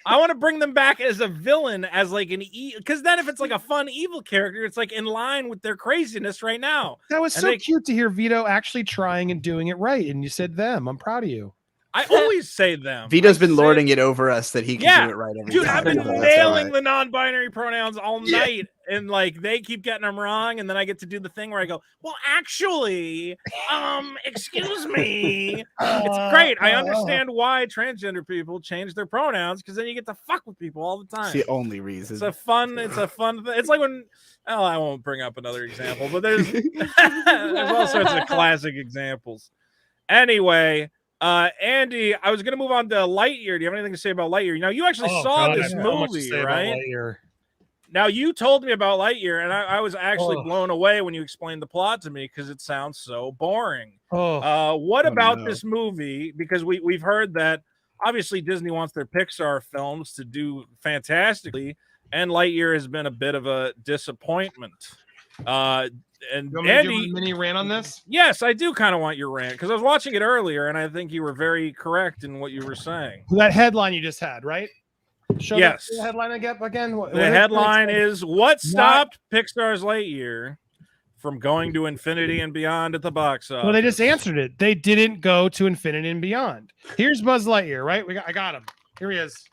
I want to bring them back as a villain, as like an because then if it's like a fun evil character, it's like in line with their craziness right now. That was And so they- cute to hear Vito actually trying and doing it right. And you said them. I'm proud of you. I always say them. Vito's I been say- lording it over us that he can Yeah. do it right every Dude, time. I've been so that's all nailing right. the non-binary pronouns all Yeah. night, and like they keep getting them wrong, and then I get to do the thing where I go, "Well, actually, excuse me." It's great. I understand why transgender people change their pronouns because then you get to fuck with people all the It's time. the only reason. It's a fun thing. It's like when I won't bring up another example, but there's there's all sorts of classic examples. Anyway. Andy, I was gonna move on to Lightyear. Do you have anything to say about Lightyear? Now you actually saw this movie, right? Now you told me about Lightyear, and I was actually blown away when you explained the plot to me because it sounds so boring. What about this movie? Because we've heard that obviously Disney wants their Pixar films to do fantastically, and Lightyear has been a bit of a disappointment. And You want me to do Andy, a mini rant on this? yes, I do kind of want your rant because I was watching it earlier, and I think you were very correct in what you were saying. That headline you just had, right? Show Yes. the headline again. The headline is "What stopped Pixar's Lightyear from going to infinity and beyond at the box office?" Well, they just answered it. They didn't go to infinity and beyond. Here's Buzz Lightyear, right? I got him. Here he is.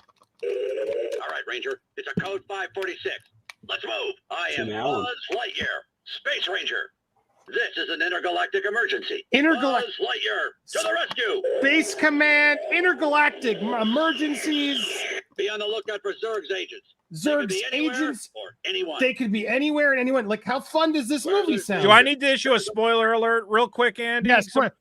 All right, Ranger. It's a code 546. Let's move. I am Buzz Lightyear, Space Ranger. This is an intergalactic emergency. Buzz Lightyear to the rescue. Space Command, intergalactic emergencies. Be on the lookout for Zurg's agents. Zurg's agents or anyone. They could be anywhere and anyone. Like, how fun does this movie sound? Do I need to issue a spoiler alert real quick, Andy? Yes, but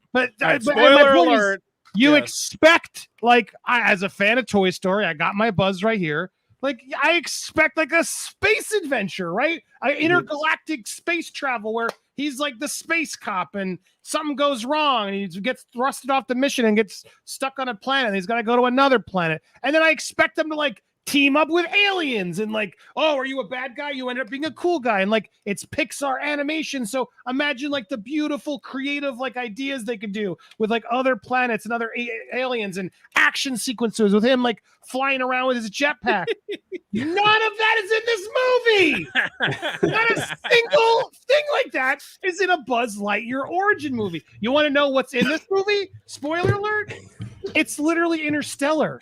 spoiler alert. You expect, like, as a fan of Toy Story, I got my Buzz right here. Like, I expect like a space adventure, right? Intergalactic space travel where he's like the space cop and something goes wrong and he gets thrusted off the mission and gets stuck on a planet and he's got to go to another planet. And then I expect them to like team up with aliens and like, oh, are you a bad guy? You end up being a cool guy. And like, it's Pixar animation. So imagine like the beautiful, creative like ideas they could do with like other planets and other aliens and action sequences with him like flying around with his jetpack. None of that is in this movie. Not a single thing like that is in a Buzz Lightyear origin movie. You want to know what's in this movie? Spoiler alert. It's literally Interstellar.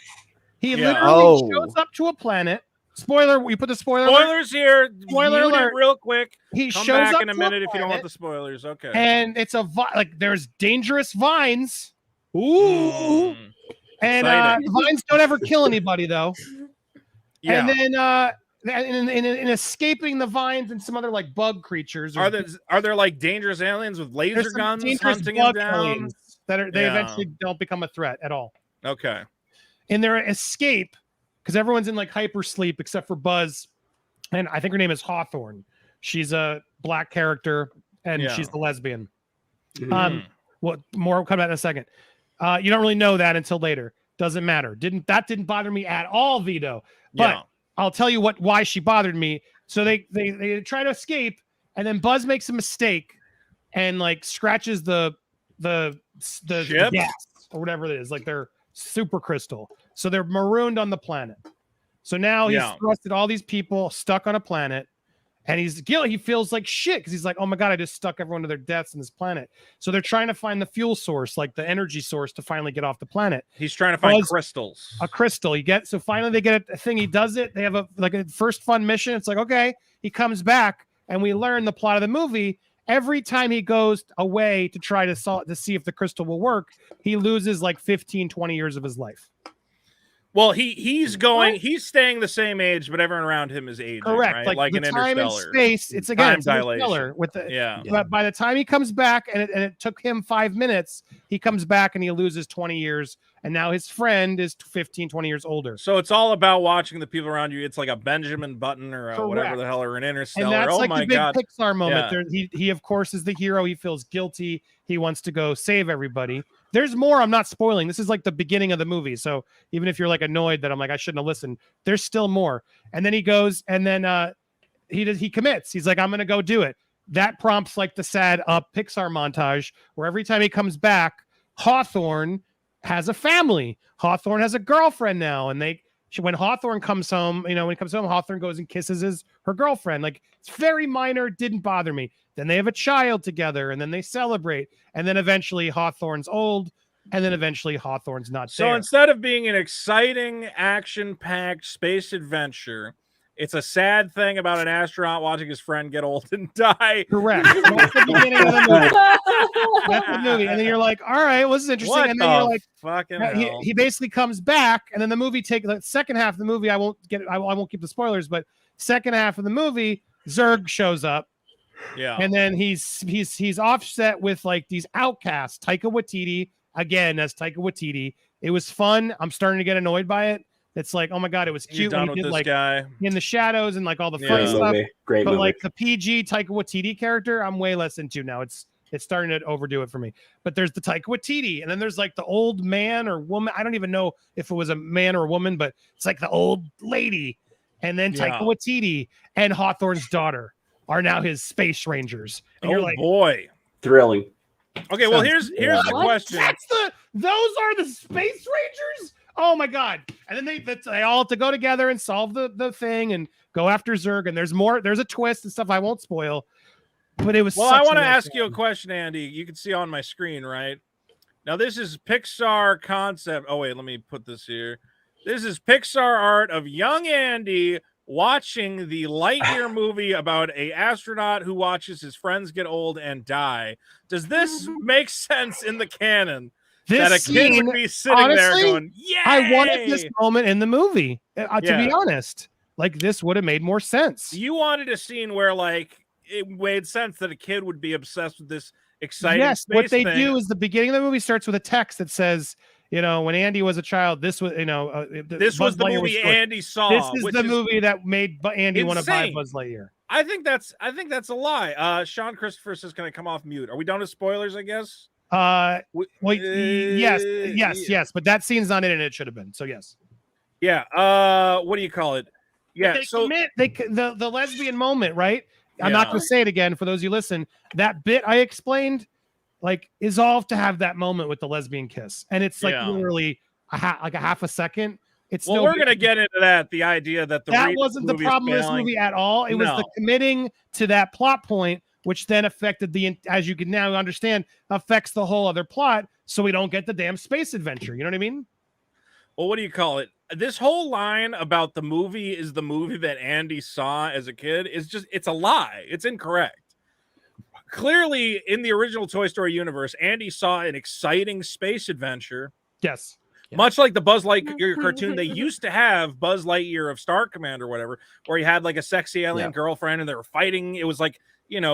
He literally shows up to a planet. Spoiler, you put the spoiler spoilers here. Spoiler alert. Real quick. He Come shows back up in a to minute a if you don't want planet, the spoilers. Okay. And it's like there's dangerous vines. Ooh. And vines don't ever kill anybody though. Yeah. And then in escaping the vines and some other like bug creatures. Are there like dangerous aliens with laser guns hunting him down? That they eventually don't become a threat at all. Okay. In their escape, because everyone's in like hypersleep except for Buzz, and I think her name is Hawthorne. She's a black character and she's a lesbian. What more will come out in a second. You don't really know that until later. Doesn't matter. Didn't bother me at all, Vito. But I'll tell you why she bothered me. So they try to escape, and then Buzz makes a mistake and like scratches the gas or whatever it is, like they're super crystal. So they're marooned on the planet. So now he's thrusted all these people stuck on a planet. And he's guilty. He feels like shit because he's like, oh my God, I just stuck everyone to their deaths on this planet. So they're trying to find the fuel source, like the energy source to finally get off the planet. He's trying to find crystals. A crystal. So finally they get a thing. He does it. They have a first fun mission. It's like, okay, he comes back and we learn the plot of the movie. Every time he goes away to try to see if the crystal will work, he loses like 15, 20 years of his life. Well, he's staying the same age, but everyone around him is aging. Correct. Right? Like in time and Interstellar. space. It's again dilation. With But by the time he comes back, and it took him 5 minutes, he comes back and he loses 20 years. And now his friend is 15, 20 years older. So it's all about watching the people around you. It's like a Benjamin Button or whatever the hell, or an Interstellar. And that's oh like my the big God. Pixar moment. Yeah. He of course is the hero. He feels guilty. He wants to go save everybody. There's more. I'm not spoiling. This is like the beginning of the movie. So even if you're like annoyed that I'm like, I shouldn't have listened, there's still more. And then he goes and then he commits. He's like, I'm going to go do it. That prompts like the sad Pixar montage where every time he comes back, Hawthorne has a family. Hawthorne has a girlfriend now. And when Hawthorne comes home, Hawthorne goes and kisses her girlfriend. Like, it's very minor. Didn't bother me. Then they have a child together and then they celebrate. And then eventually Hawthorne's old. And then eventually Hawthorne's not there. So instead of being an exciting, action-packed space adventure, it's a sad thing about an astronaut watching his friend get old and die. Correct. That's the beginning of the movie. That's the movie. And then you're like, all right, well, this is interesting. What and then you're like, fucking he basically comes back, and then the movie the second half of the movie, I won't keep the spoilers, but second half of the movie, Zurg shows up. Yeah. And then he's offset with like these outcasts. Taika Waititi, again, as Taika Waititi. It was fun. I'm starting to get annoyed by it. It's like, oh my God, it was cute when he did like guy in the shadows and like all the funny stuff. Great movie. Like the PG Taika Waititi character, I'm way less into now. It's starting to overdo it for me. But there's the Taika Waititi, and then there's like the old man or woman. I don't even know if it was a man or a woman, but it's like the old lady, and then Taika Waititi and Hawthorne's daughter. are now his space rangers. And Oh you're like, boy. Thrilling. Okay, well here's the What? question. those are the space rangers. Oh my god! And then they all have to go together and solve the thing and go after Zurg. And there's more. There's a twist and stuff I won't spoil. But it was. Well, such I want to a ask you a question, Andy. You can see on my screen, right? Now this is Pixar concept. Oh wait, let me put this here. This is Pixar art of young Andy watching the Lightyear movie about a astronaut who watches his friends get old and die. Does this make sense in the canon? That a kid would be sitting there going, "Yeah, I wanted this moment in the movie." To be honest, like this would have made more sense. You wanted a scene where, like, it made sense that a kid would be obsessed with this exciting. Yes, what they thing. do is the beginning of the movie starts with a text that says, when Andy was a child, this was, this was the movie Andy saw. This is the movie that made Andy want to buy Buzz Lightyear. I think that's a lie. Sean Christopher says, "Can I come off mute?" Are we done with spoilers? I guess. Yes, but that scene's not in it. It should have been. So yes. Yeah. What do you call it? Yeah. The lesbian moment, right? I'm not going to say it again for those who listen. That bit I explained, is all to have that moment with the lesbian kiss, and it's literally a half a second. We're going to get into that. The idea that that wasn't the problem in this movie at all. It was the committing to that plot point, which then affected as you can now understand, affects the whole other plot. So we don't get the damn space adventure. You know what I mean? Well, what do you call it? This whole line about the movie is the movie that Andy saw as a kid it's a lie. It's incorrect. Clearly, in the original Toy Story universe, Andy saw an exciting space adventure. Yes. Much like the Buzz Lightyear cartoon, they used to have Buzz Lightyear of Star Command or whatever, where he had like a sexy alien girlfriend and they were fighting. It was like,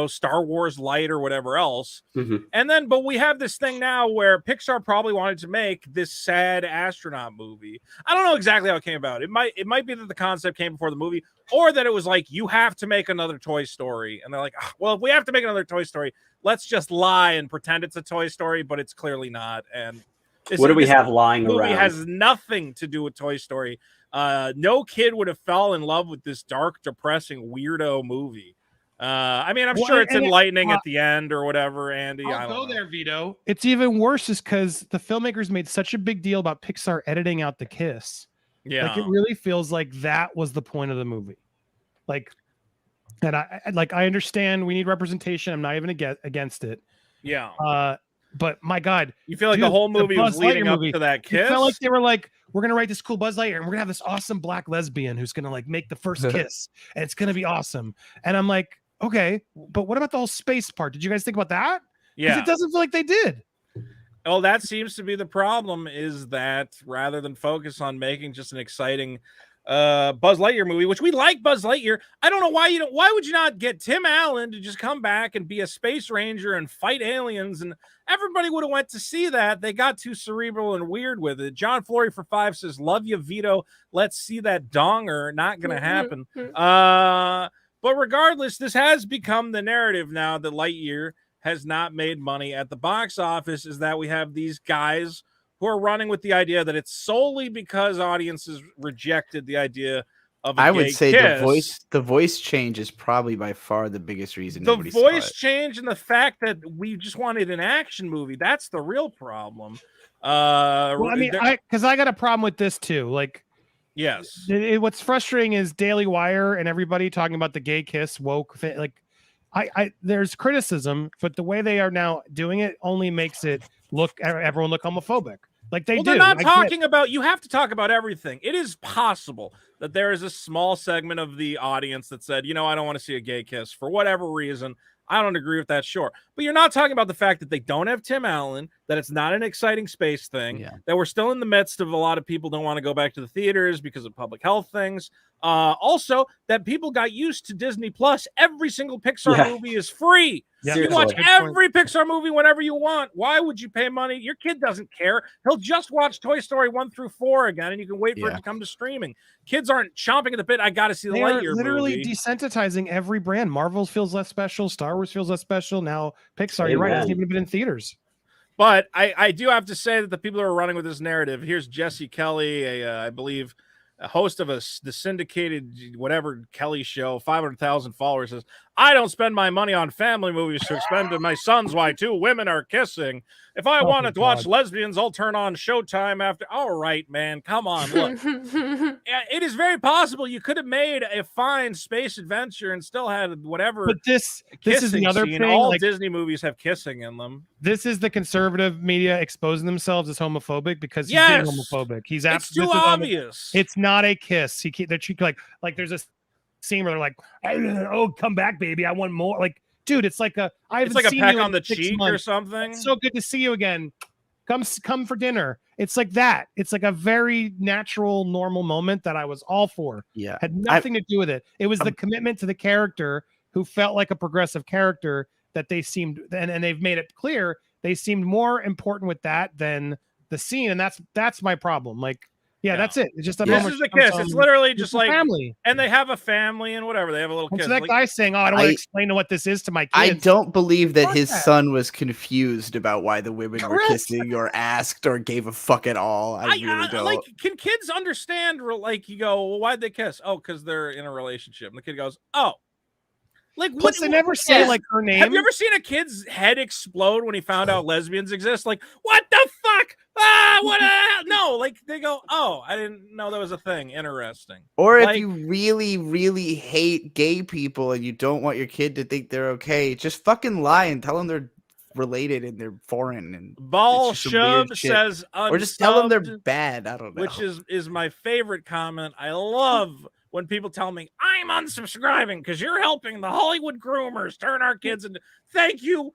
Star Wars Light or whatever else. Mm-hmm. And then, but we have this thing now where Pixar probably wanted to make this sad astronaut movie. I don't know exactly how it came about. It might be that the concept came before the movie, or that it was like, you have to make another Toy Story. And they're like, well, if we have to make another Toy Story, let's just lie and pretend it's a Toy Story, but it's clearly not. And what do we have lying movie around? Has nothing to do with Toy Story. No kid would have fell in love with this dark, depressing, weirdo movie. I'm sure it's enlightening at the end or whatever, Andy. I'll go there, Vito. It's even worse is because the filmmakers made such a big deal about Pixar editing out the kiss. Yeah. It really feels like that was the point of the movie. And I understand we need representation. I'm not even against it. Yeah. But my God, you feel like the whole movie was leading up to that kiss? It felt like they were like, we're going to write this cool Buzz Lightyear and we're going to have this awesome black lesbian who's going to make the first kiss and it's going to be awesome. And I'm like, okay, but what about the whole space part? Did you guys think about that? Yeah. It doesn't feel like they did. Well, that seems to be the problem, is that rather than focus on making just an exciting Buzz Lightyear movie, which we like Buzz Lightyear, I don't know why would you not get Tim Allen to just come back and be a space ranger and fight aliens, and everybody would have went to see that. They got too cerebral and weird with it. John Flory for 5 says, "Love you, Vito. Let's see that donger." Not gonna happen. But regardless, this has become the narrative now that Lightyear has not made money at the box office, is that we have these guys who are running with the idea that it's solely because audiences rejected the idea of a I would say kiss. the voice change is probably by far the biggest reason. The voice change and the fact that we just wanted an action movie, that's the real problem. Because I got a problem with this too. Yes. What's frustrating is Daily Wire and everybody talking about the gay kiss woke thing. There's criticism, but the way they are now doing it only makes everyone look homophobic. They're not talking about. You have to talk about everything. It is possible that there is a small segment of the audience that said, I don't want to see a gay kiss for whatever reason. I don't agree with that, sure. But you're not talking about the fact that they don't have Tim Allen, that it's not an exciting space thing, that we're still in the midst of a lot of people don't want to go back to the theaters because of public health things. Also, that people got used to Disney Plus. Every single Pixar movie is free. Yeah. You watch every Pixar movie whenever you want. Why would you pay money? Your kid doesn't care. He'll just watch Toy Story 1 through 4 again, and you can wait for it to come to streaming. Kids aren't chomping at the bit. I got to see the Lightyear literally movie. Desensitizing every brand. Marvel feels less special. Star Wars feels less special. Now Pixar, you're right, it hasn't even been in theaters. But I do have to say that the people who are running with this narrative, here's Jesse Kelly, I believe a host of the syndicated whatever Kelly show, 500,000 followers, says, I don't spend my money on family movies to expend to my sons why two women are kissing. If I wanted to watch lesbians, I'll turn on Showtime after. All right, man, come on. Look, it is very possible you could have made a fine space adventure and still had whatever. But this is the other scene. thing. All Disney movies have kissing in them. This is the conservative media exposing themselves as homophobic because he's being homophobic. He's absolutely obvious. It's not a kiss. They're like there's a scene where they're like, "Oh, come back, baby, I want more." Like, dude, it's like a it's like a peck on the cheek or something. It's so good to see you again. Come for dinner. It's like that. It's like a very natural, normal moment that I was all for. Yeah, had nothing to do with it. It was the commitment to the character who felt like a progressive character that they seemed, and they've made it clear they seemed more important with that than the scene, and that's my problem. Like, that's it. It's just a this moment. Is the kiss. It's literally just like family, and they have a family and whatever. They have a little kiss. So that guy's saying, "Oh, I don't want to explain what this is to my kids." I don't believe that his son was confused about why the women were kissing, or asked, or gave a fuck at all. I really don't. Like, can kids understand? Like, you go, well, why'd they kiss? Oh, because they're in a relationship. And the kid goes, oh. Like, plus they never say like her name. Have you ever seen a kid's head explode when he found out lesbians exist? Like, what the fuck? Ah, what? No, like they go, oh, I didn't know that was a thing. Interesting. Or like, if you really, really hate gay people and you don't want your kid to think they're okay, just fucking lie and tell them they're related and they're foreign. And Ball Shub says, or just tell them they're bad. I don't know. Which is my favorite comment. I love when people tell me I'm unsubscribing because you're helping the Hollywood groomers turn our kids into. Thank you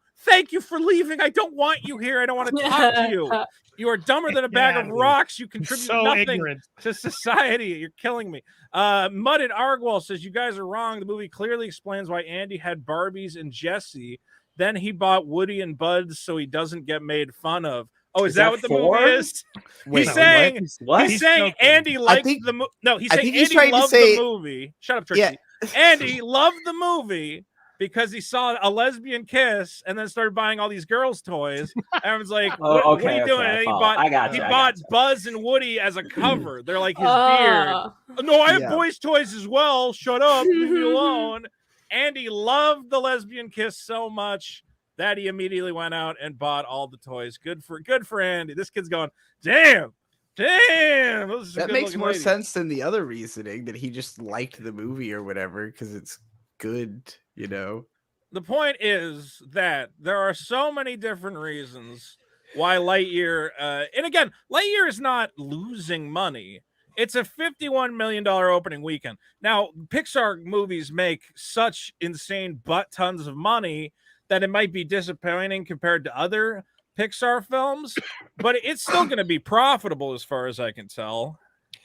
for leaving. I don't want you here. I don't want to talk to you. You are dumber than a bag of rocks. You contribute nothing to society. You're killing me. Mudded Argwal says, you guys are wrong. The movie clearly explains why Andy had Barbies and Jesse. Then he bought Woody and Buzz so he doesn't get made fun of. Oh, is that what the movie is? He's saying Andy liked the movie. No, he's saying Andy loved the movie. Shut up, Trixie. Yeah. Andy loved the movie because he saw a lesbian kiss and then started buying all these girls' toys. Everyone's like, what are you doing? And he bought Buzz and Woody as a cover. They're like his beard. No, I have boys' toys as well. Shut up. Leave me alone. Andy loved the lesbian kiss so much that he immediately went out and bought all the toys. Good for Andy. This kid's going, damn. That makes more sense than the other reasoning that he just liked the movie or whatever because it's good, you know. The point is that there are so many different reasons why Lightyear, and again, Lightyear is not losing money. It's a $51 million opening weekend. Now, Pixar movies make such insane butt tons of money that it might be disappointing compared to other Pixar films, but it's still going to be profitable as far as I can tell.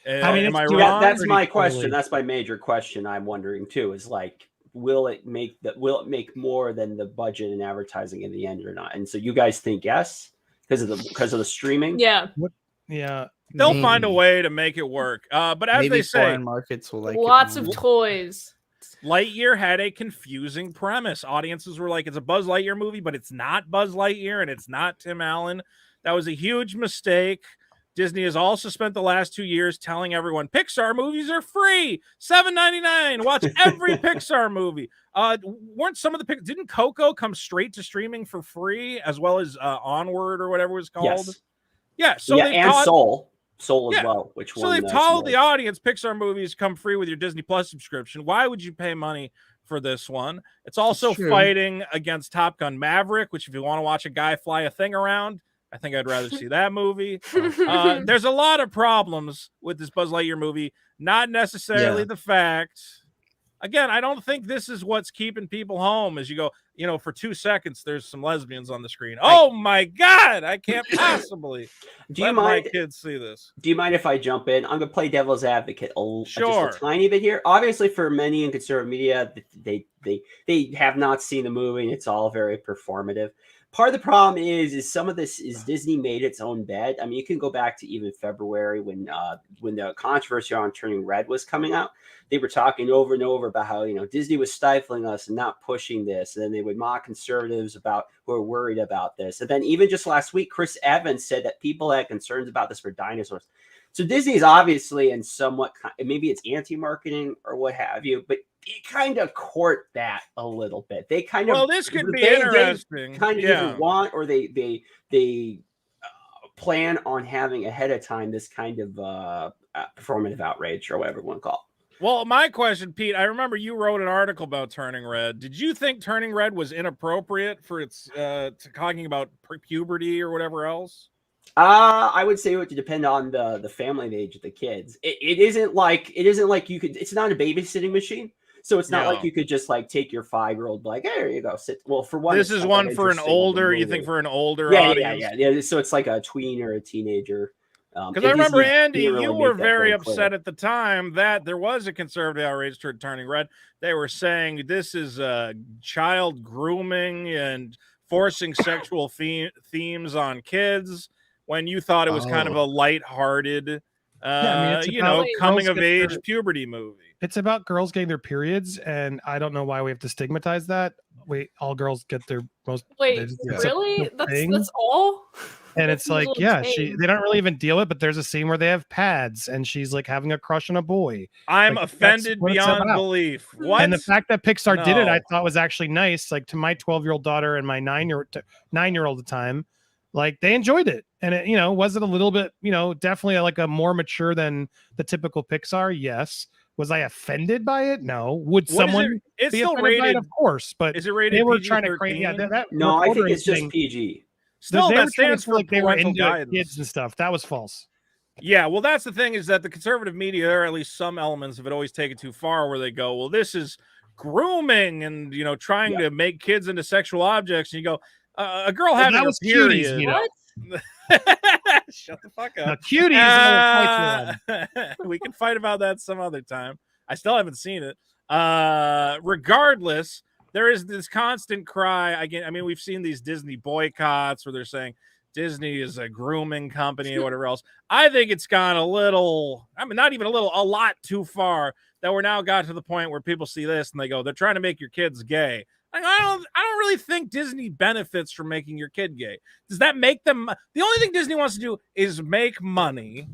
I mean, am I wrong? That's my question. That's my major question. I'm wondering too. Is like, will it make more than the budget and advertising in the end or not? And so you guys think yes because of the streaming? Yeah. Yeah. They'll find a way to make it work. But as they say, foreign markets will like lots of toys. Lightyear had a confusing premise. Audiences were like, it's a Buzz Lightyear movie, but it's not Buzz Lightyear and it's not Tim Allen. That was a huge mistake. Disney has also spent the last 2 years telling everyone Pixar movies are free, $7.99. Watch every Pixar movie. Weren't some of didn't Coco come straight to streaming for free as well as Onward or whatever it was called? Yes. Yeah. So and Soul as well. So they've told the audience Pixar movies come free with your Disney Plus subscription. Why would you pay money for this one? It's also fighting against Top Gun Maverick, which if you want to watch a guy fly a thing around, I think I'd rather see that movie. There's a lot of problems with this Buzz Lightyear movie. Not necessarily the fact. Again, I don't think this is what's keeping people home as you go, for 2 seconds, there's some lesbians on the screen. Oh my God, I can't possibly let my kids see this. Do you mind if I jump in? I'm going to play devil's advocate just a tiny bit here. Obviously, for many in conservative media, they have not seen the movie and it's all very performative. part of the problem is some of this is Disney made its own bed. I mean, you can go back to even February when the controversy on Turning Red was coming out. They were talking over and over about how Disney was stifling us and not pushing this, and then they would mock conservatives who are worried about this. And then even just last week, Chris Evans said that people had concerns about this for dinosaurs. So Disney is obviously in somewhat, maybe it's anti-marketing or what have you, but they kind of court that a little bit. They kind of this could be interesting. They kind of either want or they plan on having ahead of time this kind of performative outrage or whatever you want to call it. Well, my question, Pete, I remember you wrote an article about Turning Red. Did you think Turning Red was inappropriate for its talking about puberty or whatever else? I would say it would depend on the family age of the kids. It isn't like you could. It's not a babysitting machine, so it's not like you could just like take your 5-year-old, like, hey, there you go, sit. Well, for one, this is one for an older. You think for an older audience? Yeah. So it's like a tween or a teenager. Because I remember, Andy, you were very upset at the time that there was a conservative outrage toward Turning Red. They were saying this is child grooming and forcing sexual themes on kids, when you thought it was kind of a lighthearted, coming of age puberty movie. It's about girls getting their periods, and I don't know why we have to stigmatize that. All girls get their most. Wait, really? That's all? And it's like, they don't really even deal it, but there's a scene where they have pads, and she's like having a crush on a boy. I'm offended beyond belief. What? And the fact that Pixar did it, I thought was actually nice. Like to my 12-year-old daughter and my 9-year-old at the time, like they enjoyed it. And it, was it a little bit, definitely like a more mature than the typical Pixar? Yes. Was I offended by it? No. Would someone it's be still offended rated? by it? Of course, but is it rated? They were PG-13? trying to create. Yeah, no, I think it's just PG. Still, that stands for like they were into guidance. Kids and stuff. That was false. Yeah, well, that's the thing, is that the conservative media, or at least some elements of it, always take it too far, where they go, well, this is grooming and trying to make kids into sexual objects, and you go, a girl having a period. What? Shut the fuck up. Now, cuties. We can fight about that some other time. I still haven't seen it. Regardless, there is this constant cry again. I mean, we've seen these Disney boycotts where they're saying Disney is a grooming company or whatever else. I think it's gone a little, not even a little, a lot too far, that we're now got to the point where people see this and they go, they're trying to make your kids gay. Like, I don't really think Disney benefits from making your kid gay. Does that make them? The only thing Disney wants to do is make money.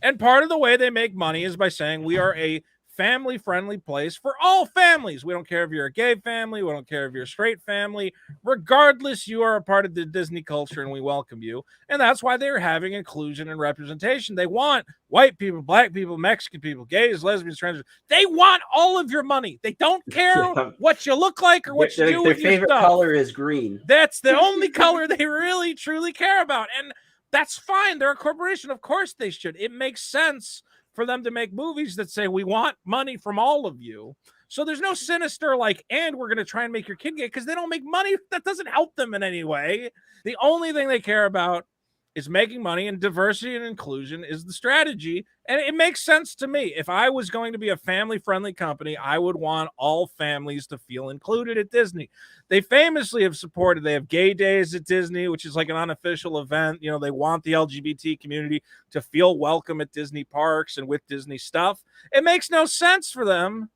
And part of the way they make money is by saying we are a family-friendly place for all families. We don't care if you're a gay family. We don't care if you're a straight family. Regardless, you are a part of the Disney culture and we welcome you. And that's why they're having inclusion and representation. They want white people, black people, Mexican people, gays, lesbians, transgender. They want all of your money. They don't care what you look like or what you do with your stuff. Their favorite color is green. That's the only color they really, truly care about. And that's fine. They're a corporation. Of course they should. It makes sense for them to make movies that say we want money from all of you. So there's no sinister and we're going to try and make your kid gay, because they don't make money. That doesn't help them in any way. The only thing they care about is making money, and diversity and inclusion is the strategy. And it makes sense to me. If I was going to be a family-friendly company, I would want all families to feel included at Disney. They famously have supported, they have gay days at Disney, which is like an unofficial event. They want the LGBT community to feel welcome at Disney parks and with Disney stuff. It makes no sense for them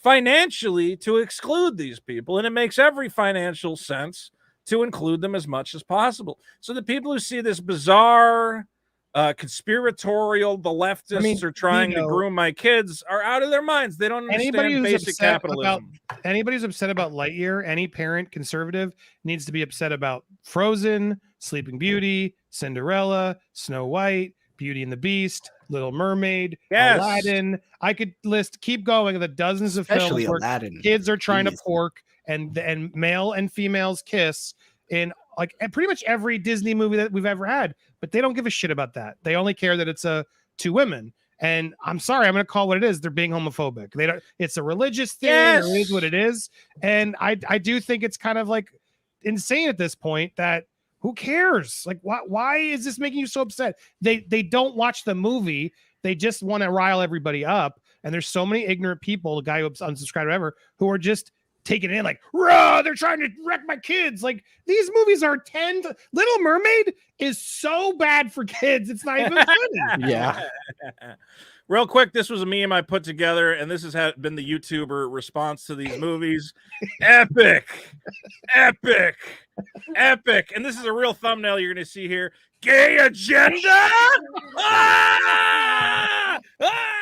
financially to exclude these people, and it makes every financial sense to include them as much as possible. So the people who see this bizarre, conspiratorial, the leftists are trying to groom my kids, are out of their minds. They don't understand basic capitalism. Anybody who's upset about Lightyear, any parent conservative, needs to be upset about Frozen, Sleeping Beauty, Cinderella, Snow White, Beauty and the Beast, Little Mermaid, Aladdin. I could keep going, the dozens of films where kids are trying to pork and male and females kiss in pretty much every Disney movie that we've ever had, but they don't give a shit about that. They only care that it's two women. And I'm sorry, I'm going to call what it is. They're being homophobic. They don't. It's a religious thing. Yes. It is what it is. And I do think it's kind of insane at this point that who cares? Why is this making you so upset? They don't watch the movie. They just want to rile everybody up. And there's so many ignorant people, the guy who unsubscribed or whatever, who are just taking it in like, "Rah, they're trying to wreck my kids." Like, these movies are Little Mermaid is so bad for kids. It's not even funny. Yeah. Real quick, this was a meme I put together, and this has been the YouTuber response to these movies. Epic. Epic. Epic. And this is a real thumbnail you're going to see here. Gay agenda? Ah! Ah!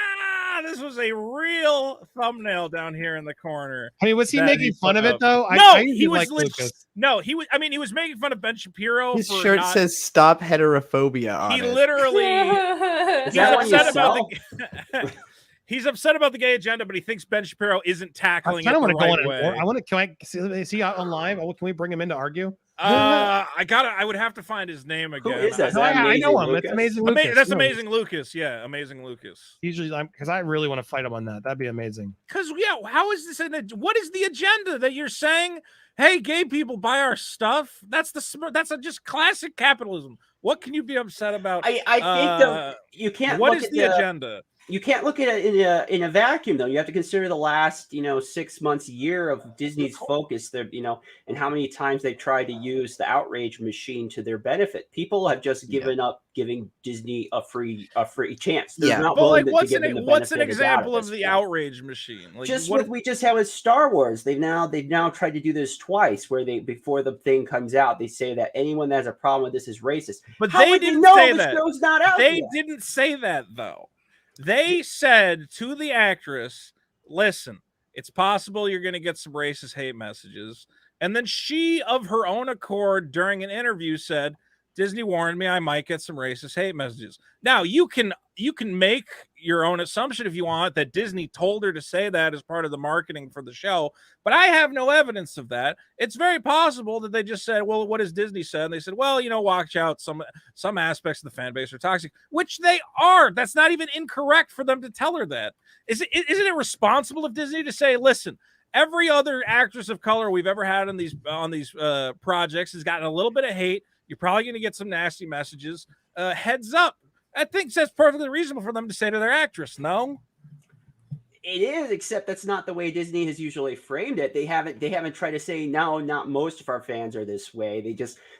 This was a real thumbnail down here in the corner. I mean, was he making fun of it though? No, he was Lucas. No, he was. I mean, he was making fun of Ben Shapiro. His shirt says "Stop Heterophobia" on he it. literally. Is that one yourself? He's upset about the gay agenda, but he thinks Ben Shapiro isn't tackling it the right way. I want to. Can I see on live? Can we bring him in to argue? I would have to find his name again. Who is that? I know him. That's Amazing Lucas. That's Amazing Lucas. Yeah, Amazing Lucas. Usually, because I really want to fight him on that. That'd be amazing. Because how is this? What is the agenda that you're saying? Hey, gay people, buy our stuff. That's just classic capitalism. What can you be upset about? I think you can't. What is the agenda? You can't look at it in a vacuum, though. You have to consider the last, 6 months, year of Disney's focus. There, and how many times they tried to use the outrage machine to their benefit. People have just given up giving Disney a free chance. They're not willing to give them the what's an benefit example of the point. outrage machine? Like, we just have with Star Wars. They've now tried to do this twice, where before the thing comes out, they say that anyone that has a problem with this is racist. But how they didn't say that. Show's not out they yet? didn't say that though. They said to the actress, listen, it's possible you're going to get some racist hate messages. And then she, of her own accord, during an interview said, Disney warned me I might get some racist hate messages. Now, you can make your own assumption if you want that Disney told her to say that as part of the marketing for the show, but I have no evidence of that. It's very possible that they just said, well, what has Disney said? And they said, well, watch out. Some aspects of the fan base are toxic, which they are. That's not even incorrect for them to tell her that. Isn't it responsible of Disney to say, listen, every other actress of color we've ever had on these projects has gotten a little bit of hate. You're probably going to get some nasty messages. Heads up. I think that's perfectly reasonable for them to say to their actress, no? It is, except that's not the way Disney has usually framed it. They haven't tried to say, no, not most of our fans are this way.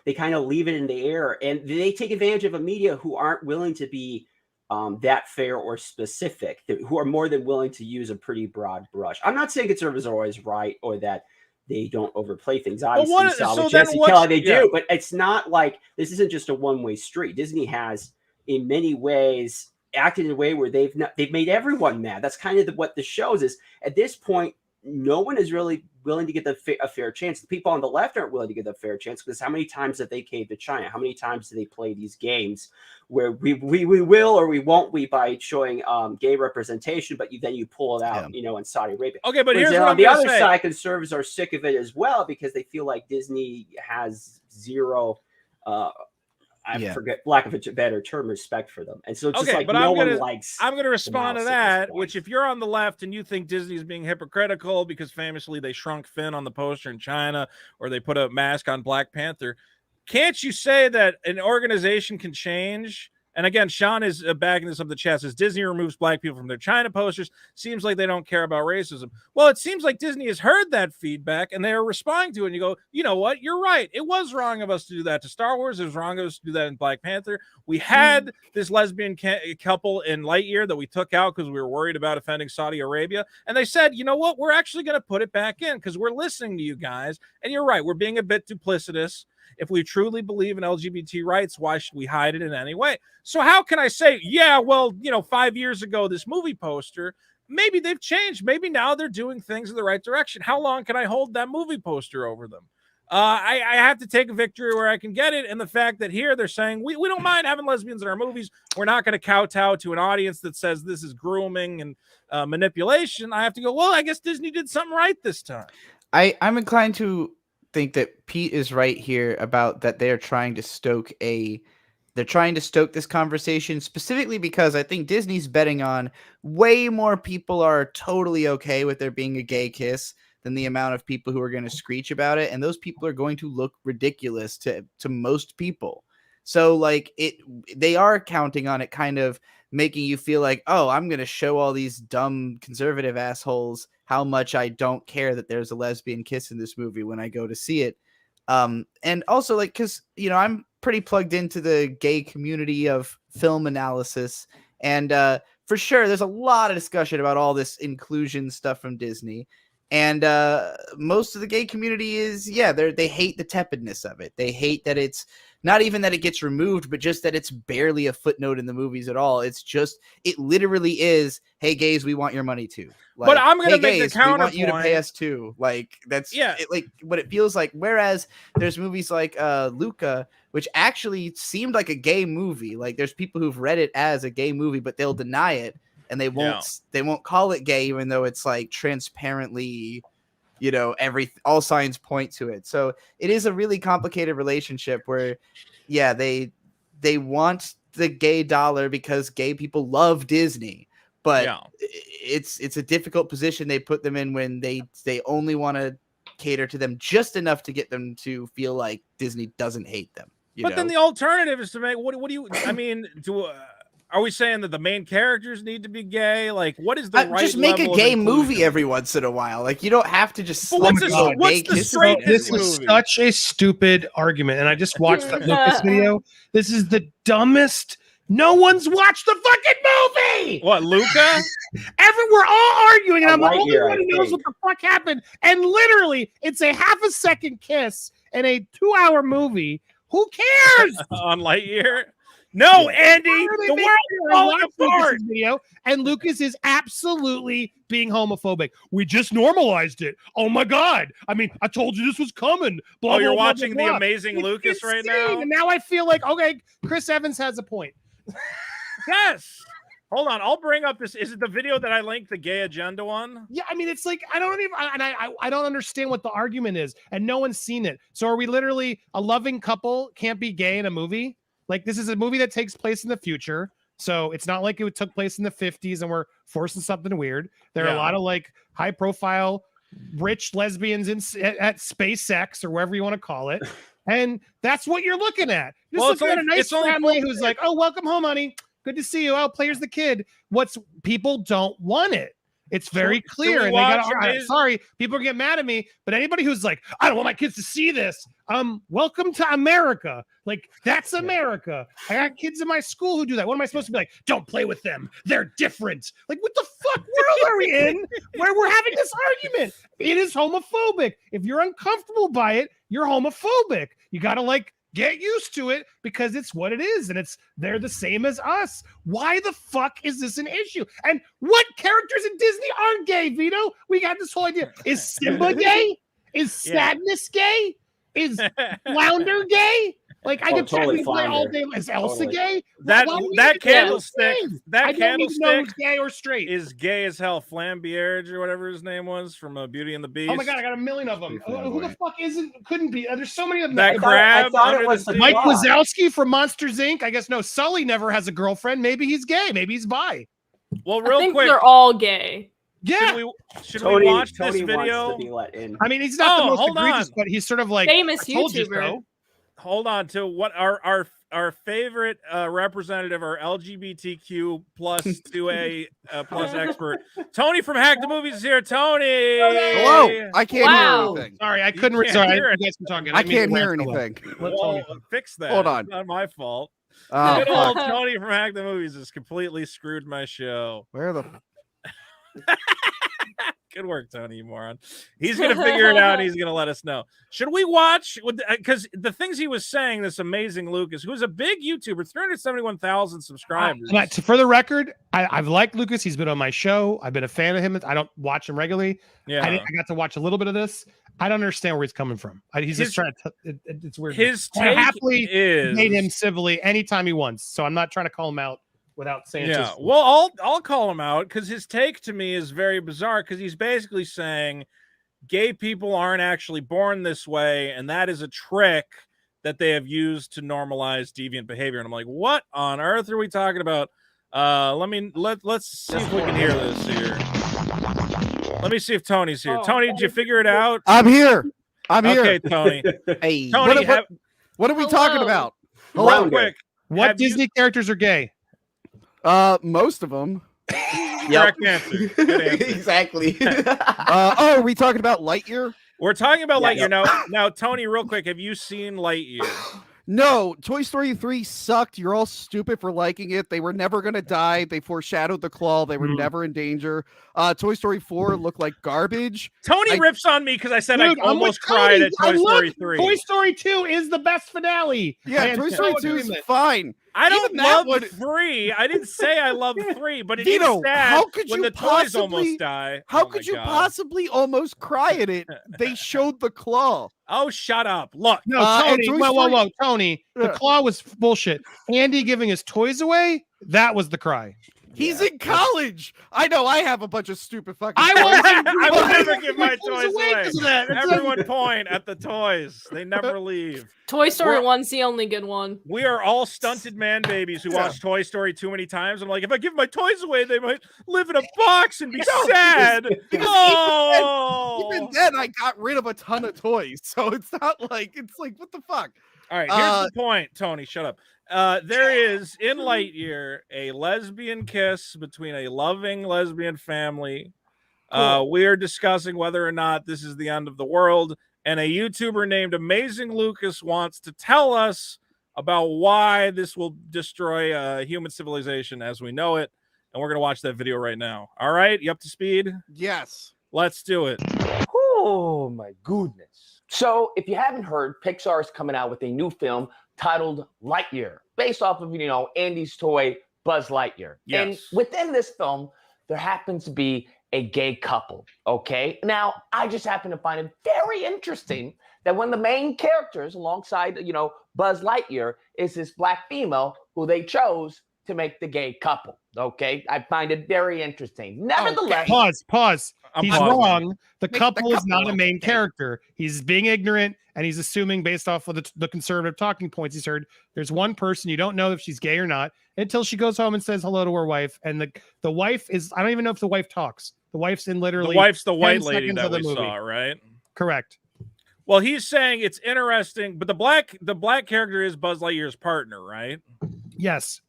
They kind of leave it in the air, and they take advantage of a media who aren't willing to be that fair or specific, who are more than willing to use a pretty broad brush. I'm not saying conservatives are always right or that they don't overplay things. Obviously, Jesse Kelly, they do, but it's not like this isn't just a one-way street. Disney has, in many ways, acted in a way where they've made everyone mad. That's kind of what the shows is. At this point, no one is really willing to get a fair chance. The people on the left aren't willing to get a fair chance because how many times have they caved to China? How many times do they play these games where we will or we won't by showing gay representation, but then you pull it out, in Saudi Arabia. Okay, but here's what on I'm the other say. side, conservatives are sick of it as well because they feel like Disney has zero. Forget, lack of a better term, respect for them. And so it's just like but one likes. I'm going to respond to that, which if you're on the left and you think Disney is being hypocritical because famously they shrunk Finn on the poster in China or they put a mask on Black Panther, can't you say that an organization can change? And again, Sean is backing this up the chat. Says Disney removes black people from their China posters. Seems like they don't care about racism. Well, it seems like Disney has heard that feedback and they are responding to it. And you go, you know what? You're right. It was wrong of us to do that to Star Wars. It was wrong of us to do that in Black Panther. We had this lesbian couple in Lightyear that we took out because we were worried about offending Saudi Arabia. And they said, you know what? We're actually going to put it back in because we're listening to you guys. And you're right. We're being a bit duplicitous. If we truly believe in LGBT rights, why should we hide it in any way? So how can I say, 5 years ago, this movie poster, maybe they've changed. Maybe now they're doing things in the right direction. How long can I hold that movie poster over them? I have to take a victory where I can get it. And the fact that here they're saying, we don't mind having lesbians in our movies. We're not going to kowtow to an audience that says this is grooming and manipulation. I have to go, well, I guess Disney did something right this time. I'm inclined to think that Pete is right here about that they're trying to stoke this conversation specifically because I think Disney's betting on way more people are totally okay with there being a gay kiss than the amount of people who are going to screech about it, and those people are going to look ridiculous to most people. So they are counting on it kind of making you feel like, oh, I'm going to show all these dumb conservative assholes how much I don't care that there's a lesbian kiss in this movie when I go to see it. And also, like, because, you know, I'm pretty plugged into the gay community of film analysis. And for sure, there's a lot of discussion about all this inclusion stuff from Disney. And most of the gay community is, they hate the tepidness of it. They hate that it's not even that it gets removed, but just that it's barely a footnote in the movies at all. It's just, it literally is, hey, gays, we want your money too. Like, but I'm going to hey, make gays, the counterpoint. we want you to pay us too. Like, that's like what it feels like. Whereas there's movies like Luca, which actually seemed like a gay movie. Like, there's people who've read it as a gay movie, but they'll deny it. And they won't call it gay, even though it's like transparently, you know, all signs point to it. So it is a really complicated relationship where, they want the gay dollar because gay people love Disney, but it's a difficult position they put them in when they only want to cater to them just enough to get them to feel like Disney doesn't hate them. But then the alternative is to make what do you? I mean, are we saying that the main characters need to be gay? Like, what is the right just make a level gay of movie every once in a while? Like, you don't have to just. What's the straight This movie? is such a stupid argument, and I just watched that Lucas video. This is the dumbest. No one's watched the fucking movie. What, Luca? We're all arguing, and I'm the only Lightyear, one who knows what the fuck happened. And literally, it's a half a second kiss in a 2-hour movie. Who cares? On Lightyear? No, Andy, the world is falling apart. Video, and Lucas is absolutely being homophobic. We just normalized it. Oh my God. I mean, I told you this was coming. Blah, you're blah, watching blah, blah. The Amazing Lucas insane. right now? And now I feel like, okay, Chris Evans has a point. Yes. Hold on, I'll bring up this. Is it the video that I linked, the gay agenda one? Yeah, I mean, it's like I don't understand what the argument is, and no one's seen it. So are we literally a loving couple can't be gay in a movie? Like, this is a movie that takes place in the future, so it's not like it took place in the 50s and we're forcing something weird. There are a lot of like high-profile, rich lesbians at SpaceX or wherever you want to call it, and that's what you're looking at. You're looking at a nice family who's like, "Oh, welcome home, honey. Good to see you. Oh, player's the kid." People don't want it. It's very clear. And they got sorry, people are getting mad at me, but anybody who's like, I don't want my kids to see this. Welcome to America. Like, that's America. I got kids in my school who do that. What am I supposed to be like? Don't play with them. They're different. Like, what the fuck world are we in where we're having this argument? It is homophobic. If you're uncomfortable by it, you're homophobic. You got to like get used to it because it's what it is, and they're the same as us. Why the fuck is this an issue? And what characters in Disney aren't gay, Vito? We got this whole idea. Is Simba gay? Is Sadness gay? Is Flounder gay? Like, I could totally play all day. Is Elsa gay? That candlestick, gay or straight, is gay as hell. Flamberge or whatever his name was from Beauty and the Beast. Oh my God, I got a million of them. Who the fuck couldn't be? There's so many of them. That crab. I thought it was Mike Wazowski from Monsters Inc. I guess no. Sully never has a girlfriend. Maybe he's gay. Maybe he's bi. Well, real quick, they're all gay. Yeah. Should we watch this video? Wants to be let in. I mean, he's not the most egregious, but he's sort of like famous YouTuber. Hold on to what our favorite representative, our LGBTQ plus 2A plus expert, Tony from Hack the Movies is here. Tony, hello. I can't hear anything. Sorry, I couldn't. Sorry, you guys can talk. I can't hear anything. Well, fix that. Hold on. It's not my fault. Oh, Good old Tony from Hack the Movies has completely screwed my show. Where the? Good work, Tony, you moron. He's gonna figure it out. He's gonna let us know. Should we watch? Because the things he was saying, this amazing Lucas, who's a big YouTuber, 371,000 subscribers. For the record, I've liked Lucas. He's been on my show. I've been a fan of him. I don't watch him regularly. Yeah, I got to watch a little bit of this. I don't understand where he's coming from. He's just trying to. It's weird. His take I happily is made him civilly anytime he wants. So I'm not trying to call him out without saying. Yeah, well, I'll call him out because his take to me is very bizarre because he's basically saying gay people aren't actually born this way, and that is a trick that they have used to normalize deviant behavior. And I'm like, what on earth are we talking about? Let's see if we can hear this here. Let me see if Tony's here. Tony, did you figure it out? I'm here. Okay, Tony. Hey, Tony, what are we talking about? Real quick. What Disney characters are gay? Most of them. Correct answer. Good answer. Exactly. Are we talking about Lightyear? We're talking about Yeah. Lightyear now. Tony, real quick, have you seen Lightyear? No, Toy Story 3 sucked. You're all stupid for liking it. They were never going to die. They foreshadowed the claw. They were never in danger. Toy Story 4 looked like garbage. Tony rips on me because I said Dude, I almost cried at Toy Story 3. Toy Story 2 is the best finale. Yeah, Toy Story 2 is fine. I don't Even that love one- 3. I didn't say I love 3, but it Vito, is sad how could when you the toys possibly- almost die. How Oh my could you God. possibly almost cry at it? They showed the claw. Oh, shut up. Look. No, and Tony, Toy whoa, Story- Tony. The Yeah. claw was bullshit. Andy giving his toys away, that was the cry. He's in college. I know. I have a bunch of stupid fucking. I toys. wasn't- I would never wasn't give my giving toys away away. 'cause of that. It's Everyone point at the toys. They never leave. Toy Story We're- 1's the only good one. We are all stunted man babies who watch Toy Story too many times. I'm like, if I give my toys away, they might live in a box and be sad. because Oh. Even then, I got rid of a ton of toys, so it's not like it's like what the fuck. All right, here's the point, Tony. Shut up. There is in Lightyear a lesbian kiss between a loving lesbian family. We are discussing whether or not this is the end of the world, and a YouTuber named Amazing Lucas wants to tell us about why this will destroy human civilization as we know it. And we're gonna watch that video right now. All right, you up to speed? Yes. Let's do it. Oh my goodness. So if you haven't heard, Pixar is coming out with a new film titled Lightyear, based off of, Andy's toy, Buzz Lightyear. And Yes. within this film, there happens to be a gay couple, okay? Now, I just happen to find it very interesting that one of the main characters alongside, Buzz Lightyear is this black female who they chose to make the gay couple, okay? I find it very interesting. Nevertheless, Pause. I'm He's pausing. wrong. The the couple is not couple a main gay. character. He's being ignorant and he's assuming based off of the conservative talking points he's heard. There's one person you don't know if she's gay or not until she goes home and says hello to her wife. And the wife is, I don't even know if the wife talks. The wife's in literally The wife's the 10 white lady seconds that of the we movie. saw, right? Correct. Well, he's saying it's interesting, but the black character is Buzz Lightyear's partner, right? Yes,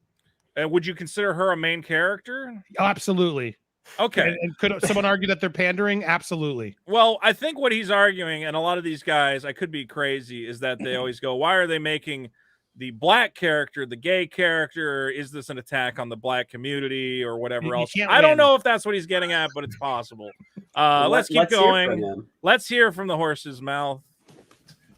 Would you consider her a main character? absolutely. Okay. And could someone argue that they're pandering? Absolutely. Well, I think what he's arguing, and a lot of these guys, I could be crazy, is that they always go, why are they making the black character the gay character? Is this an attack on the black community or whatever You else? can't I don't win. know if that's what he's getting at, but it's possible. Let's keep hear from going. them. Let's hear from the horse's mouth.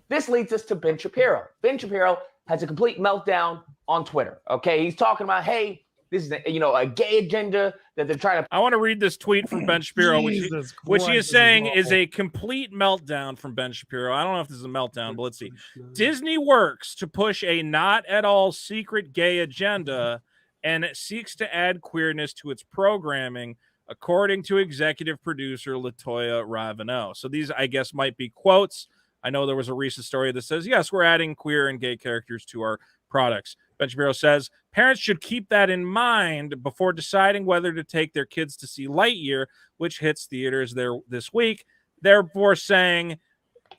this leads us to Ben Shapiro. Ben Shapiro has a complete meltdown on Twitter, okay? He's talking about, hey, this is a gay agenda that they're trying to. I want to read this tweet from Ben Shapiro, which he Jesus is Christ, saying this is awful. a complete meltdown from Ben Shapiro. I don't know if this is a meltdown, but let's see. Disney works to push a not at all secret gay agenda and it seeks to add queerness to its programming, according to executive producer Latoya Ravenel. So these, I guess, might be quotes. I know there was a recent story that says, yes, we're adding queer and gay characters to our products. Ben Shapiro says, parents should keep that in mind before deciding whether to take their kids to see Lightyear, which hits theaters there this week. Therefore saying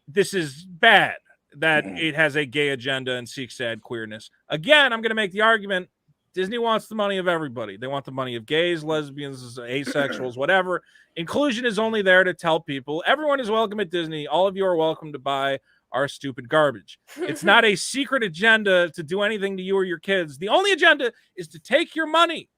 this is bad, that it has a gay agenda and seeks to add queerness. Again, I'm going to make the argument, Disney wants the money of everybody. They want the money of gays, lesbians, asexuals, whatever. Inclusion is only there to tell people everyone is welcome at Disney. All of you are welcome to buy our stupid garbage. It's not a secret agenda to do anything to you or your kids. The only agenda is to take your money.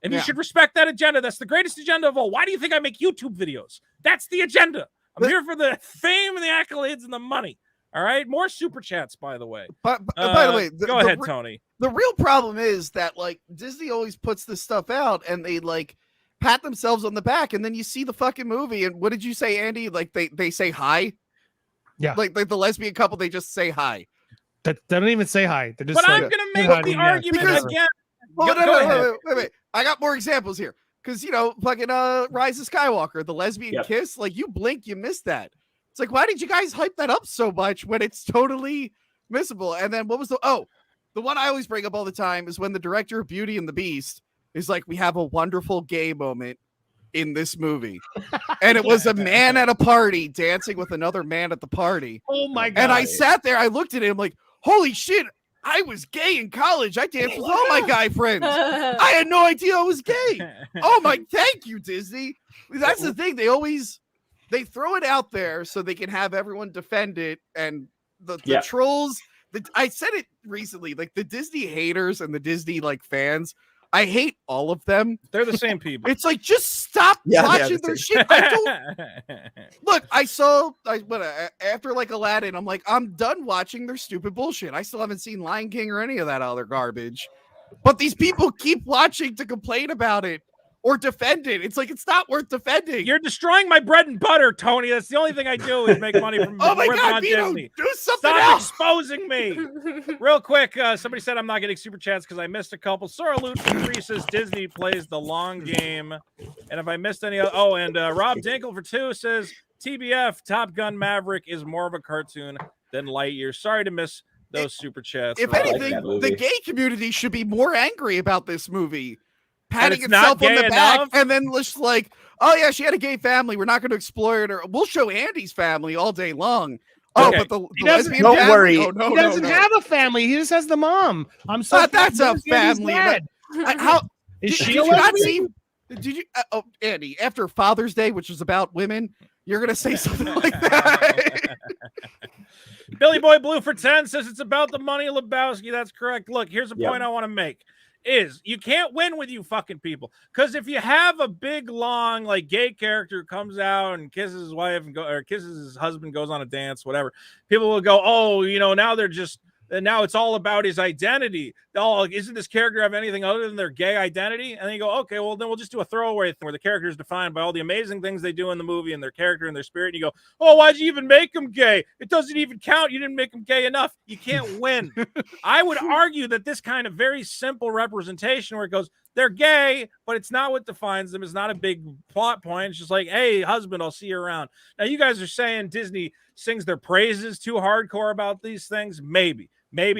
And you should respect that agenda. That's the greatest agenda of all. Why do you think I make YouTube videos? That's the agenda. I'm here for the fame and the accolades and the money. All right. More super chats, by the way. But by the way, go ahead, Tony. The real problem is that like Disney always puts this stuff out and they like pat themselves on the back, and then you see the fucking movie. And what did you say, Andy? Like they say hi. Yeah. Like the lesbian couple, they just say hi. They don't even say hi. They're just But I'm like, going to make "Hey, the honey, argument yes, again. Well, Go ahead. wait. I got more examples here. Because, fucking Rise of Skywalker, the lesbian Yep. kiss, like you blink, you miss that. It's like, why did you guys hype that up so much when it's totally missable? And then what was the one I always bring up all the time is when the director of Beauty and the Beast is like, we have a wonderful gay moment in this movie. And it was a man at a party dancing with another man at the party. Oh my God. And I sat there, I looked at him like, holy shit, I was gay in college. I danced with all my guy friends. I had no idea I was gay. Oh my, thank you, Disney. That's the thing. They throw it out there so they can have everyone defend it. And the trolls, I said it recently, like the Disney haters and the Disney like fans, I hate all of them. They're the same people. It's like, just stop watching their shit. Look, after like Aladdin, I'm like, I'm done watching their stupid bullshit. I still haven't seen Lion King or any of that other garbage. But these people keep watching to complain about it or defend it. It's like, it's not worth defending. You're destroying my bread and butter, Tony. That's the only thing I do is make money from oh my God, Vito, Disney. do something Stop else. exposing me. Real quick, somebody said I'm not getting super chats because I missed a couple. Sora Loot for 3 says Disney plays the long game. And if I missed any, and Rob Dinkle for 2 says TBF, Top Gun Maverick is more of a cartoon than Lightyear. Sorry to miss those super chats. If anything, the gay community should be more angry about this movie. Patting it's not itself on the back enough? and then just like, oh yeah, she had a gay family. We're not going to exploit her. We'll show Andy's family all day long. Oh, Okay. but the doesn't- lesbian Don't family? worry. Oh, no, He no, doesn't no. have a family. He just has the mom. I'm so That's a Andy's family. dad. How Is did she you a not lesbian? see? Did you? Oh, Andy, after Father's Day, which is about women, you're gonna say something like that. Billy Boy Blue for 10 says it's about the money, Lebowski. That's correct. Look, here's a point I want to make. Is you can't win with you fucking people, because if you have a big long like gay character who comes out and kisses his wife or kisses his husband, goes on a dance, whatever, people will go, oh, now it's all about his identity. Oh, isn't this character have anything other than their gay identity? And then you go, okay, well then we'll just do a throwaway thing where the character is defined by all the amazing things they do in the movie and their character and their spirit. And you go, oh, why'd you even make them gay? It doesn't even count. You didn't make them gay enough. You can't win. I would argue that this kind of very simple representation where it goes, they're gay, but it's not what defines them. It's not a big plot point. It's just like, hey, husband, I'll see you around. Now you guys are saying Disney sings their praises too hardcore about these things. Maybe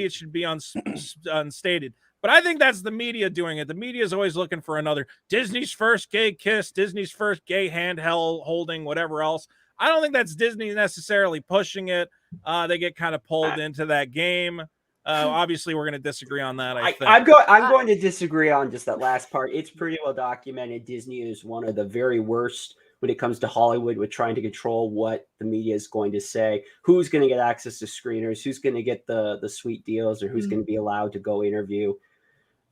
it should be unstated. But I think that's the media doing it. The media is always looking for another Disney's first gay kiss, Disney's first gay handheld holding, whatever else. I don't think that's Disney necessarily pushing it. They get kind of pulled into that game. Obviously, we're going to disagree on that. I think. I'm going to disagree on just that last part. It's pretty well documented. Disney is one of the very worst when it comes to Hollywood with trying to control what the media is going to say, who's going to get access to screeners, who's going to get the sweet deals, or who's going to be allowed to go interview.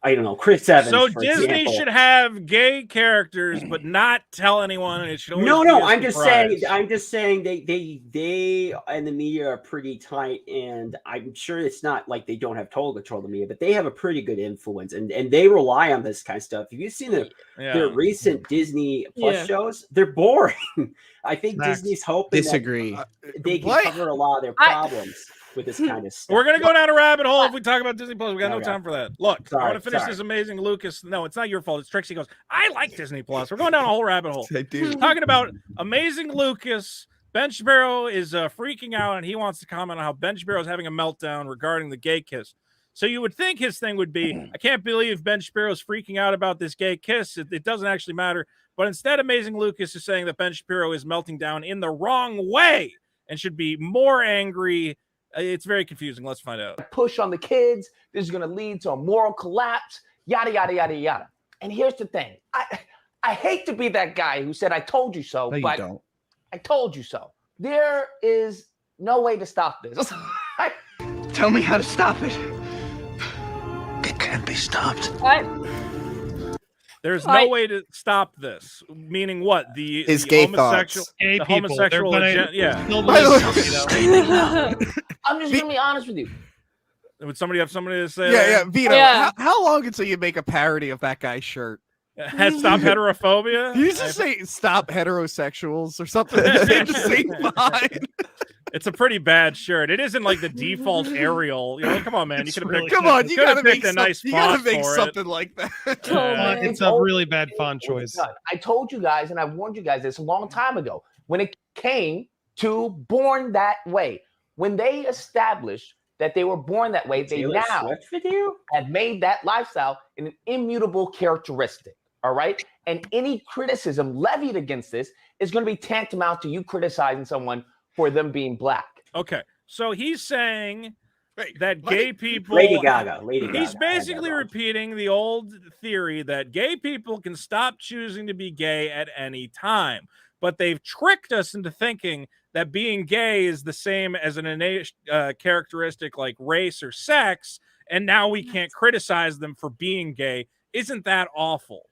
I don't know, Chris Evans. So for Disney example. should have gay characters, but not tell anyone. And it should always No. be a I'm surprise. just saying they and the media are pretty tight, and I'm sure it's not like they don't have total control of the media, but they have a pretty good influence, and they rely on this kind of stuff. If you've seen their recent Disney Plus shows, they're boring. I think Disney's hoping Disagree. that they can cover a lot of their problems with this kind of stuff. We're going to go down a rabbit hole if we talk about Disney Plus. We got no time for that. Look, I Sorry, want to finish this amazing Lucas. No, it's not your fault. It's Trixie goes, I like Disney Plus. We're going down a whole rabbit hole. I do. Talking about amazing Lucas. Ben Shapiro is freaking out, and he wants to comment on how Ben Shapiro is having a meltdown regarding the gay kiss. So you would think his thing would be, I can't believe Ben Shapiro is freaking out about this gay kiss. It doesn't actually matter. But instead, Amazing Lucas is saying that Ben Shapiro is melting down in the wrong way and should be more angry. It's very confusing. Let's find out. Push on the kids. This is going to lead to a moral collapse. Yada, yada, yada, yada. And here's the thing. I hate to be that guy who said, I told you so, No, you but don't. I told you so. There is no way to stop this. Tell me how to stop it. It can't be stopped. There's no way to stop this. Meaning what? His the gay homosexual, thoughts. Gay the people, homosexual they're agenda. Yeah. By the way, I'm just going to be honest with you. Would somebody have somebody to say? yeah, Vito. Yeah. How long until you make a parody of that guy's shirt? Stop heterophobia. You just say "stop heterosexuals" or something. They just seem fine. It's a pretty bad shirt. It isn't like the default Arial. Come on, man. You could have picked. Come on, you gotta make a nice you gotta font make for something like that. It's a really bad font choice. I told you guys, and I warned you guys this a long time ago, when it came to Born That Way. When they established that they were born that way, they Taylor now Swift video? have made that lifestyle an immutable characteristic. All right. And any criticism levied against this is going to be tantamount to you criticizing someone for them being black. Okay. So he's saying that gay people. Lady Gaga. He's basically repeating the old theory that gay people can stop choosing to be gay at any time, but they've tricked us into thinking that being gay is the same as an innate characteristic like race or sex, and now we can't criticize them for being gay. Isn't that awful?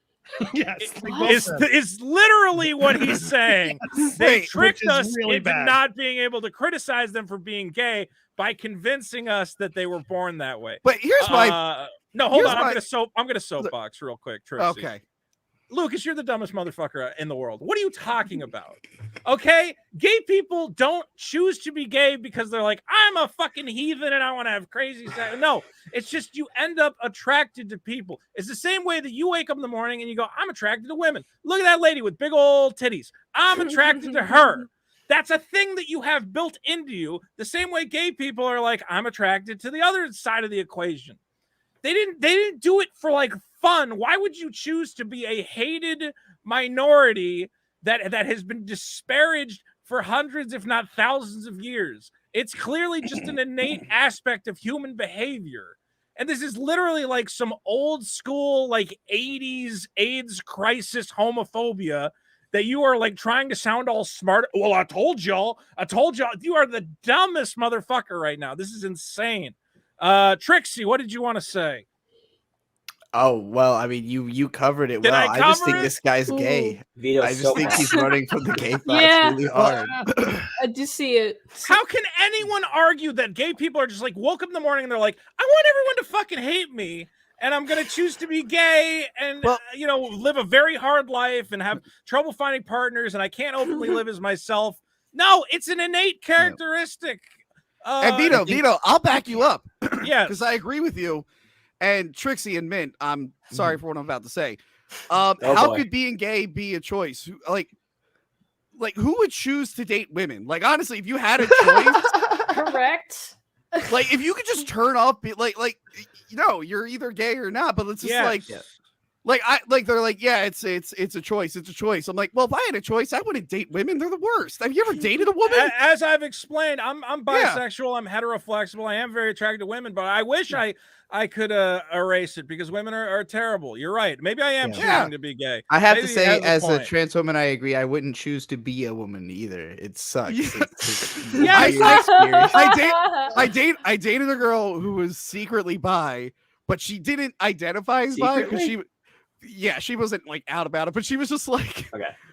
Yes, is literally what he's saying. Yes. They tricked us really into bad. not being able to criticize them for being gay by convincing us that they were born that way. But here's my no, hold here's on. my- I'm gonna soapbox real quick, Trixie. okay. Lucas, you're the dumbest motherfucker in the world. What are you talking about? Okay, gay people don't choose to be gay because they're like, I'm a fucking heathen and I want to have crazy sex. No, it's just you end up attracted to people. It's the same way that you wake up in the morning and you go, I'm attracted to women. Look at that lady with big old titties. I'm attracted to her. That's a thing that you have built into you. The same way gay people are like, I'm attracted to the other side of the equation. They didn't do it for like fun. Why would you choose to be a hated minority that has been disparaged for hundreds, if not thousands of years? It's clearly just an innate aspect of human behavior. And this is literally like some old school, like 80s AIDS crisis homophobia that you are like trying to sound all smart. Well, I told y'all. You are the dumbest motherfucker right now. This is insane. Trixie, what did you want to say? Oh, well, I mean, you covered it Did well. I I just cover think it? this guy's gay. Vito's I just so think bad. he's running from the gay thoughts Yeah. really hard. I do see it. How can anyone argue that gay people are just like woke up in the morning and they're like, I want everyone to fucking hate me and I'm going to choose to be gay and, live a very hard life and have trouble finding partners and I can't openly live as myself. No, it's an innate characteristic. And Vito, I'll back you up. Yeah. Because I agree with you. And Trixie and Mint, I'm sorry for what I'm about to say. How boy. could being gay be a choice? Like who would choose to date women? Like, honestly, if you had a choice, Correct. like if you could just turn off, you're either gay or not. But it's just they're like, yeah, it's a choice. It's a choice. I'm like, well, if I had a choice, I wouldn't date women. They're the worst. Have you ever dated a woman? As I've explained, I'm bisexual. I'm heteroflexible. I am very attracted to women, but I wish I could erase it because women are terrible. You're right. Maybe I am choosing to be gay. I have Maybe to he say, has as a point. trans woman, I agree. I wouldn't choose to be a woman either. It sucks. Yes. I dated a girl who was secretly bi, but she didn't identify as bi because she wasn't like out about it, but she was just like,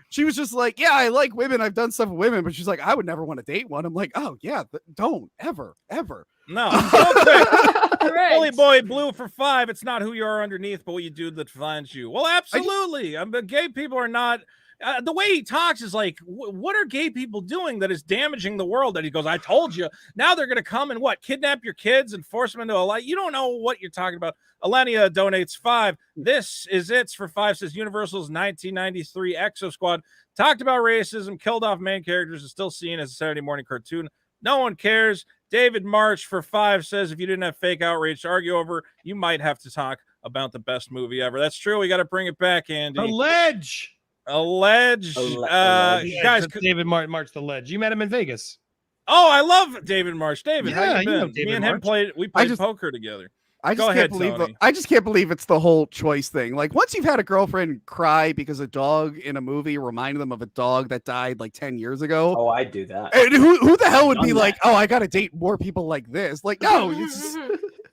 she was just like, yeah, I like women. I've done stuff with women, but she's like, I would never want to date one. I'm like, oh yeah, don't ever. No. Bully boy blue for 5. It's not who you are underneath, but what you do that defines you. Well, absolutely. Gay people are not. The way he talks is like, what are gay people doing that is damaging the world? That he goes, I told you. Now they're going to come and kidnap your kids and force them into a life. You don't know what you're talking about. Alenia donates 5. This is it's for 5. Says Universal's 1993 Exo Squad talked about racism, killed off main characters, and still seen as a Saturday morning cartoon. No one cares. David March for 5 says if you didn't have fake outrage to argue over, you might have to talk about the best movie ever. That's true. We got to bring it back, Andy. Alleged. Guys, David March the Ledge. You met him in Vegas. Oh, I love David March. David, how you you been? know David Me and him March. played poker together. I Go just ahead, can't believe Tony. I just can't believe it's the whole choice thing. Like once you've had a girlfriend cry because a dog in a movie reminded them of a dog that died like 10 years ago. Oh, I'd do that. And who the hell would be Done like, oh, I gotta date more people like this? Like, no, it's just,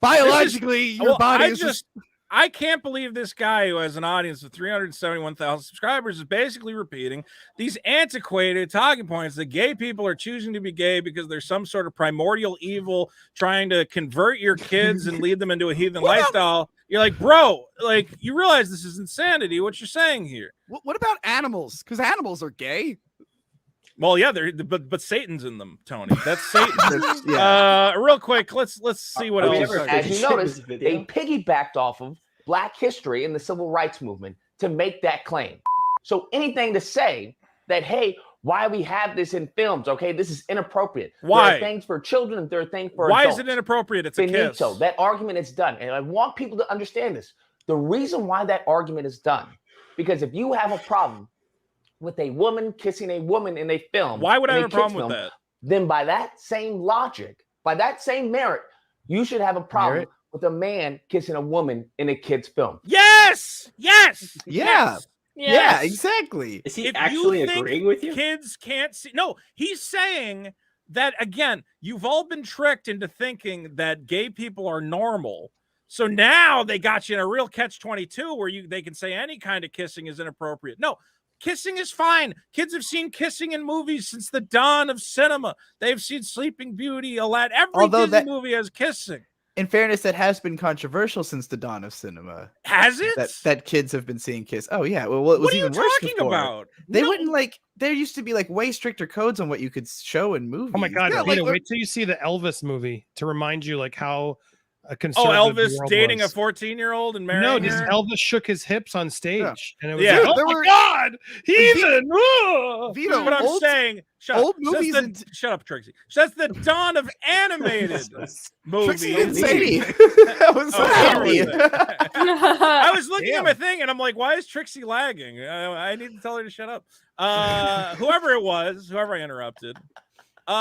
biologically your body is just I can't believe this guy who has an audience of 371,000 subscribers is basically repeating these antiquated talking points that gay people are choosing to be gay because there's some sort of primordial evil trying to convert your kids and lead them into a heathen lifestyle. You're like, bro, like you realize this is insanity. What you're saying here. What about animals? Because animals are gay. Well, yeah, but Satan's in them, Tony. That's Satan. Real quick, let's see what else. As you notice, they piggybacked off of Black history and the civil rights movement to make that claim. So anything to say that, hey, why we have this in films? Okay, this is inappropriate. Why? There are things for children and there are things for Why adults. is it inappropriate? It's a kiss. Finito. That argument is done, and I want people to understand this. The reason why that argument is done, because if you have a problem with a woman kissing a woman in a film, why would I have a kids problem film, with that? Then by that same logic, by that same merit, You should have a problem Merit? with a man kissing a woman in a kid's film. Yes. Yes. Yeah. Yeah. Yeah, exactly. Is he If actually you think agreeing with you? Kids can't see. No, he's saying that again. You've all been tricked into thinking that gay people are normal. So now they got you in a real catch-22 where they can say any kind of kissing is inappropriate. No, kissing is fine. Kids have seen kissing in movies since the dawn of cinema. They've seen Sleeping Beauty, Aladdin. Every Disney movie has kissing. In fairness, that has been controversial since the dawn of cinema. Has it? That kids have been seeing kiss. Oh yeah. Well, what was What are you even worse talking before. about? They No. wouldn't like. There used to be like way stricter codes on what you could show in movies. Oh my God, Yeah, Vito, like- wait till you see the Elvis movie to remind you like how Oh, conservative the Elvis world dating was. a 14-year-old and marrying No, just her? Elvis shook his hips on stage, and it was Yeah. like, Dude, oh there my were- God, heathen! Whoa! Vito, But I'm old- saying, shut old up. Since movies the- and- shut up, Trixie. That's the dawn of animated Trixie didn't movies. say Sadie. anything. That was Oh, Sadie. sorry. I was looking Damn. at my thing and I'm like, why is Trixie lagging? I need to tell her to shut up. Whoever it was, whoever I interrupted.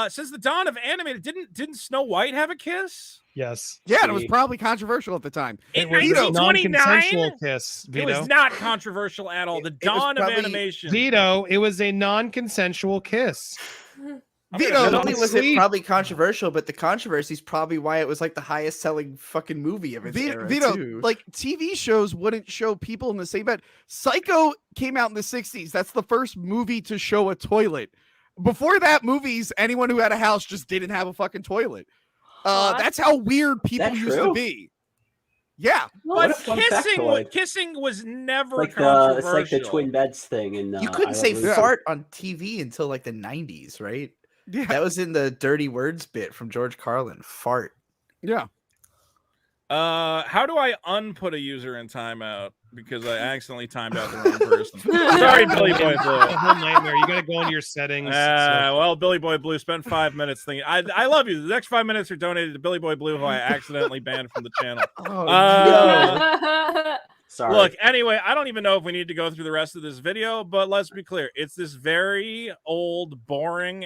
Since the dawn of animated, didn't Snow White have a kiss? Yes, Yeah, and it was probably controversial at the time. In it was a 1929? non-consensual kiss. It Vito, was not controversial at all. The It was dawn of probably- animation. Vito, it was a non-consensual kiss. Vito, Not Don't only was it sleep. probably controversial, but the controversy is probably why it was like the highest selling fucking movie of its era, Vito, too. like TV shows wouldn't show people in the same bed. Psycho came out in the 60s. That's the first movie to show a toilet. Before that, movies, anyone who had a house just didn't have a fucking toilet. What? That's how weird people That used to true? be. Yeah. What a But fun kissing factoid. was never It's controversial. like the twin beds thing. And you couldn't say Yeah. fart on TV until like the 90s, right? Yeah. That was in the Dirty Words bit from George Carlin. Fart. Yeah. How do I unput a user in timeout because I accidentally timed out the wrong person? Sorry, Billy Boy The Blue. whole nightmare. You got to go into your settings. Well, Billy Boy Blue spent 5 minutes thinking. I love you. The next 5 minutes are donated to Billy Boy Blue, who I accidentally banned from the channel. Oh, Sorry. Look, anyway, I don't even know if we need to go through the rest of this video, but let's be clear. It's this very old, boring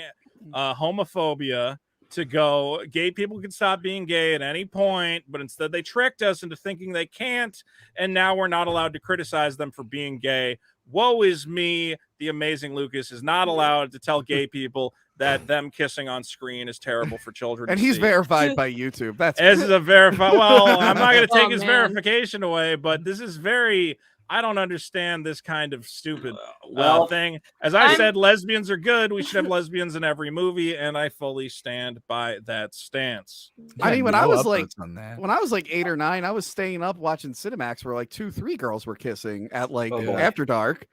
homophobia to go, gay people can stop being gay at any point, but instead they tricked us into thinking they can't, and now we're not allowed to criticize them for being gay. Woe is me. The amazing Lucas is not allowed to tell gay people that them kissing on screen is terrible for children. And to he's see. verified by YouTube. That's This is a verified. Well, I'm not going to take Oh, his man. verification away, but this is very. I don't understand this kind of stupid well, thing. As I said, lesbians are good. We should have lesbians in every movie, and I fully stand by that stance. I mean, when I was like, on that. when I was like 8 or 9, I was staying up watching Cinemax where like 2-3 girls were kissing at like Oh, boy. after dark.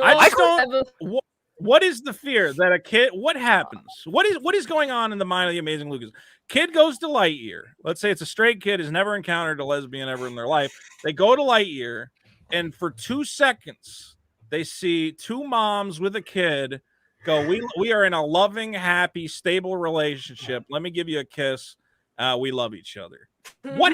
I just don't. What is the fear that a kid? What happens? What is going on in the mind of the amazing Lucas? Kid goes to Lightyear. Let's say it's a straight kid has never encountered a lesbian ever in their life. They go to Lightyear, and for 2 seconds, they see 2 moms with a kid go. We are in a loving, happy, stable relationship. Let me give you a kiss. We love each other. What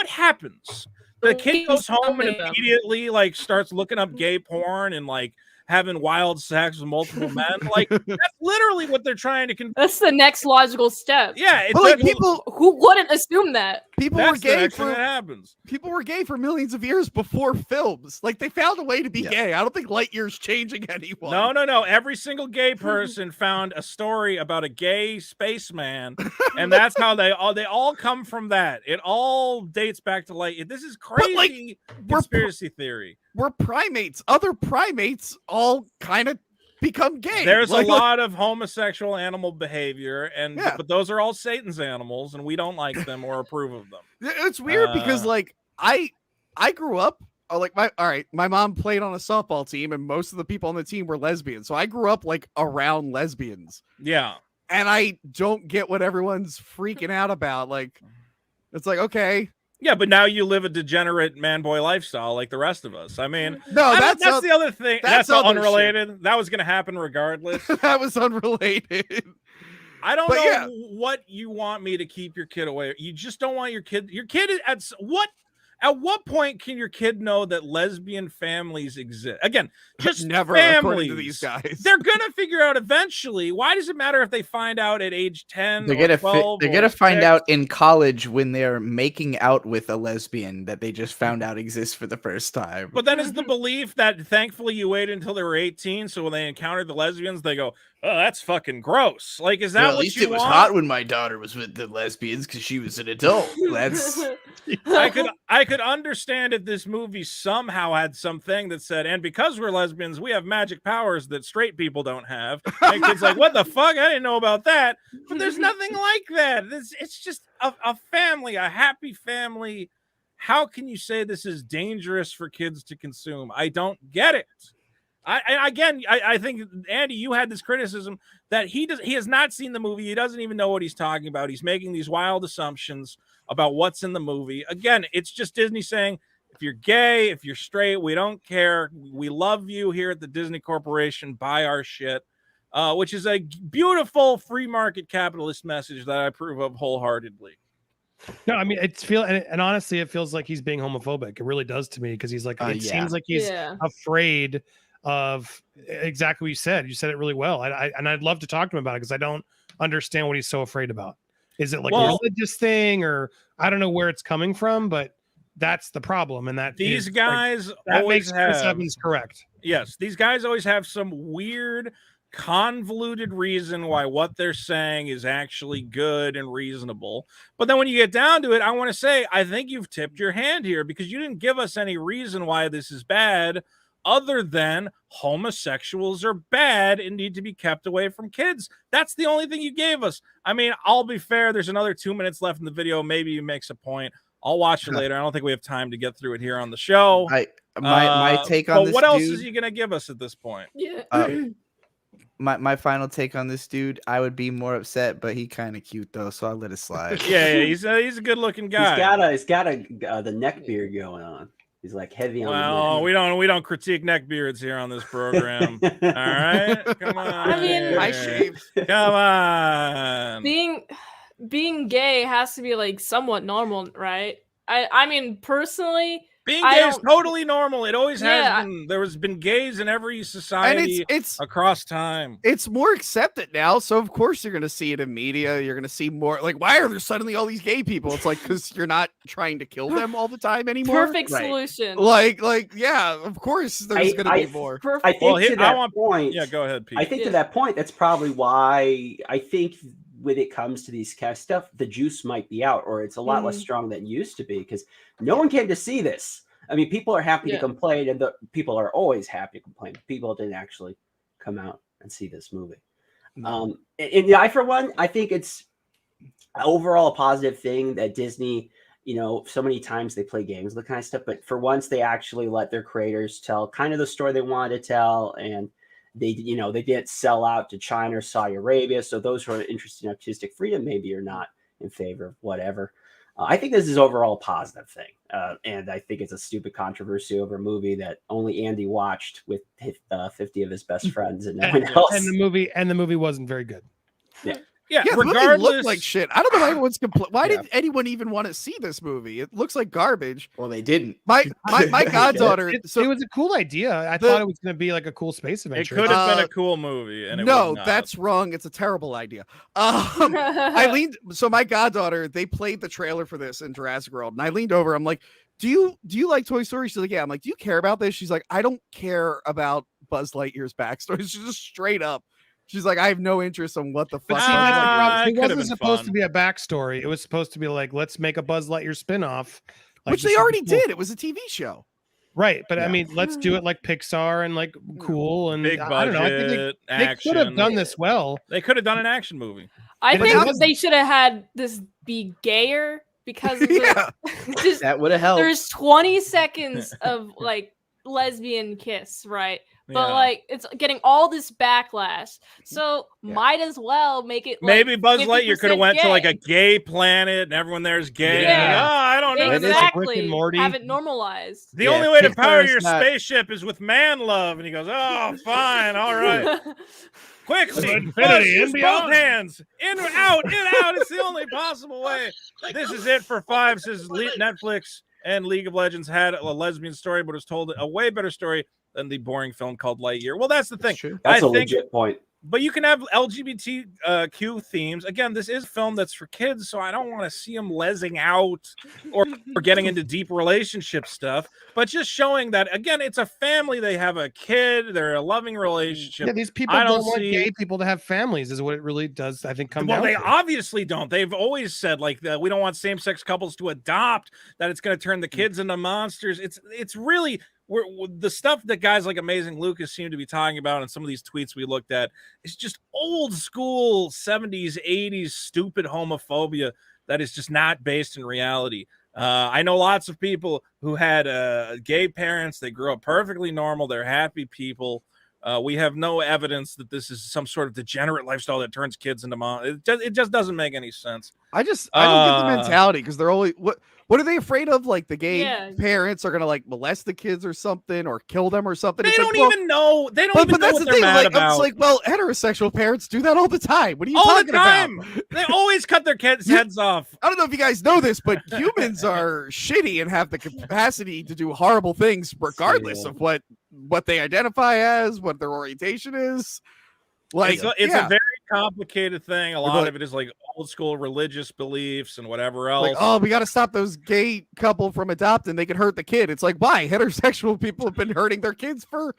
happens? The kid goes home and immediately like starts looking up gay porn and like having wild sex with multiple men. Like that's literally what they're trying to convey. That's the next logical step. Yeah, it's But like like, Who wouldn't assume that? people were that's the gay next thing that for happens. people were gay for millions of years before films. Like they found a way to be Yeah. gay. I don't think Lightyear's changing anyone. No. Every single gay person found a story about a gay spaceman, and that's how they all come from that. It all dates back to Lightyear. This is crazy we're conspiracy theory. We're primates. Other primates all kind of become gay. There's Like- a lot of homosexual animal behavior, and Yeah. but those are all Satan's animals, and we don't like them or approve of them. It's weird because like I grew up like my mom played on a softball team and most of the people on the team were lesbians. So I grew up like around lesbians. Yeah. And I don't get what everyone's freaking out about. Like it's like, okay. Yeah, but now you live a degenerate man-boy lifestyle like the rest of us. I mean, No, that's the other thing. That's other unrelated. That was going to happen regardless. that was unrelated. I don't But know yeah. what you want me to keep your kid away. You just don't want your kid. Your kid is at what? At what point can your kid know that lesbian families exist? Again, just Never, families. according to these guys. They're gonna figure out eventually. Why does it matter if they find out at age 10? They're or gonna 12 they're or gonna find 6? out in college when they're making out with a lesbian that they just found out exists for the first time. But then is the belief that thankfully you waited until they were 18, so when they encountered the lesbians, they go, "Oh, that's fucking gross." Like, is that Well, at what least you it was want? hot when my daughter was with the lesbians because she was an adult. That's I could understand if this movie somehow had something that said, and because we're lesbians, we have magic powers that straight people don't have. And kids like, what the fuck? I didn't know about that. But there's nothing like that. It's just a family, a happy family. How can you say this is dangerous for kids to consume? I don't get it. I think, Andy, you had this criticism that he has not seen the movie. He doesn't even know what he's talking about. He's making these wild assumptions about what's in the movie. Again, it's just Disney saying, if you're gay, if you're straight, we don't care. We love you here at the Disney Corporation. Buy our shit, which is a beautiful free market capitalist message that I approve of wholeheartedly. No, I mean and honestly, it feels like he's being homophobic. It really does to me because he's like, it seems like he's afraid of exactly what you said. You said it really well. I'd love to talk to him about it because I don't understand what he's so afraid about. Is it like a religious thing, or I don't know where it's coming from, but that's the problem. And that these guys that always makes Chris have Evans correct. Yes, these guys always have some weird, convoluted reason why what they're saying is actually good and reasonable. But then when you get down to it, I want to say, I think you've tipped your hand here because you didn't give us any reason why this is bad other than homosexuals are bad and need to be kept away from kids. That's the only thing you gave us. I mean, I'll be fair. There's another 2 minutes left in the video. Maybe he makes a point. I'll watch it later. I don't think we have time to get through it here on the show. My take on this. What else is he going to give us at this point? Yeah. My final take on this dude, I would be more upset, but he kind of cute though, so I'll let it slide. Yeah, he's a good looking guy. He's got the neck beard going on. He's like heavy on. Well, we don't critique neck beards here on this program. All right, come on. I mean, I shaved. Come on. Being gay has to be like somewhat normal, right? I mean, personally, being gay is totally normal. It always has been. There has been gays in every society it's across time. It's more accepted now, so of course you're going to see it in media. You're going to see more. Like, why are there suddenly all these gay people? It's like because you're not trying to kill them all the time anymore. Perfect solution. Like, yeah, of course there's going to be more. I think to that point. Yeah, go ahead, Pete. I think to that point, that's probably why I think when it comes to these kind of stuff, the juice might be out, or it's a lot less strong than it used to be because no one came to see this. I mean, people are happy to complain, and the people are always happy to complain. People didn't actually come out and see this movie. And I, for one, I think it's overall a positive thing that Disney, so many times they play games, the kind of stuff, but for once they actually let their creators tell kind of the story they wanted to tell, and they didn't sell out to China or Saudi Arabia. So those who are interested in artistic freedom maybe are not in favor of whatever. I think this is overall a positive thing. And I think it's a stupid controversy over a movie that only Andy watched with 50 of his best friends and no one else. And the movie wasn't very good. Yeah, the movie regardless, looked like shit. I don't know why everyone's complaining. Why did anyone even want to see this movie? It looks like garbage. Well, they didn't. My goddaughter. It was a cool idea. I thought it was going to be like a cool space adventure. It could have been a cool movie, and that's wrong. It's a terrible idea. So my goddaughter, they played the trailer for this in Jurassic World, and I leaned over. I'm like, "Do you like Toy Story?" She's like, "Yeah." I'm like, "Do you care about this?" She's like, "I don't care about Buzz Lightyear's backstory." She's just straight up. She's like, I have no interest in what the fuck. It wasn't supposed to be a backstory. It was supposed to be like, let's make a Buzz Lightyear spinoff. Which they already did. It was a TV show. Right. But I mean, let's do it like Pixar and like cool and big budget. I don't know. I think they could have done this well. They could have done an action movie. I think they should have had this be gayer because of that would have helped. There's 20 seconds of like lesbian kiss, right? But like it's getting all this backlash, so might as well make it. Maybe Buzz Lightyear could have went to like a gay planet, and everyone there's gay. Yeah, I don't know. Exactly. Have it normalized. The only way to power your spaceship is with man love, and he goes, "Oh, fine, all right." Quickly, use both hands. In or out, in out. It's the only possible way. This is it for 5, says Netflix. and League of Legends had a lesbian story, but it was told a way better story than the boring film called Lightyear. Well, that's the thing. That's I a think, legit point. but you can have LGBTQ themes. Again, this is a film that's for kids, so I don't want to see them lesing out or getting into deep relationship stuff. But just showing that, again, it's a family. They have a kid. They're a loving relationship. Yeah, these people don't want gay people to have families, is what it really does, I think, come down Well, they to. obviously don't. They've always said, like, we don't want same-sex couples to adopt, that it's going to turn the kids into monsters. It's really... the stuff that guys like Amazing Lucas seem to be talking about in some of these tweets we looked at is just old school 70s, 80s stupid homophobia that is just not based in reality. I know lots of people who had gay parents. They grew up perfectly normal. They're happy people. We have no evidence that this is some sort of degenerate lifestyle that turns kids into it just doesn't make any sense. I don't get the mentality because they're always what are they afraid of? Like the gay parents are gonna like molest the kids or something or kill them or something. They it's don't like, even know. They don't even know what they're mad about. It's like, well, heterosexual parents do that all the time. What are you all talking the time? about? They always cut their kids' heads off. I don't know if you guys know this, but humans are shitty and have the capacity to do horrible things regardless of what they identify as, what their orientation is. Like it's a very complicated thing. A lot of it is like old school religious beliefs and whatever else. Like, oh, we got to stop those gay couple from adopting. They could hurt the kid. It's like, why? Heterosexual people have been hurting their kids for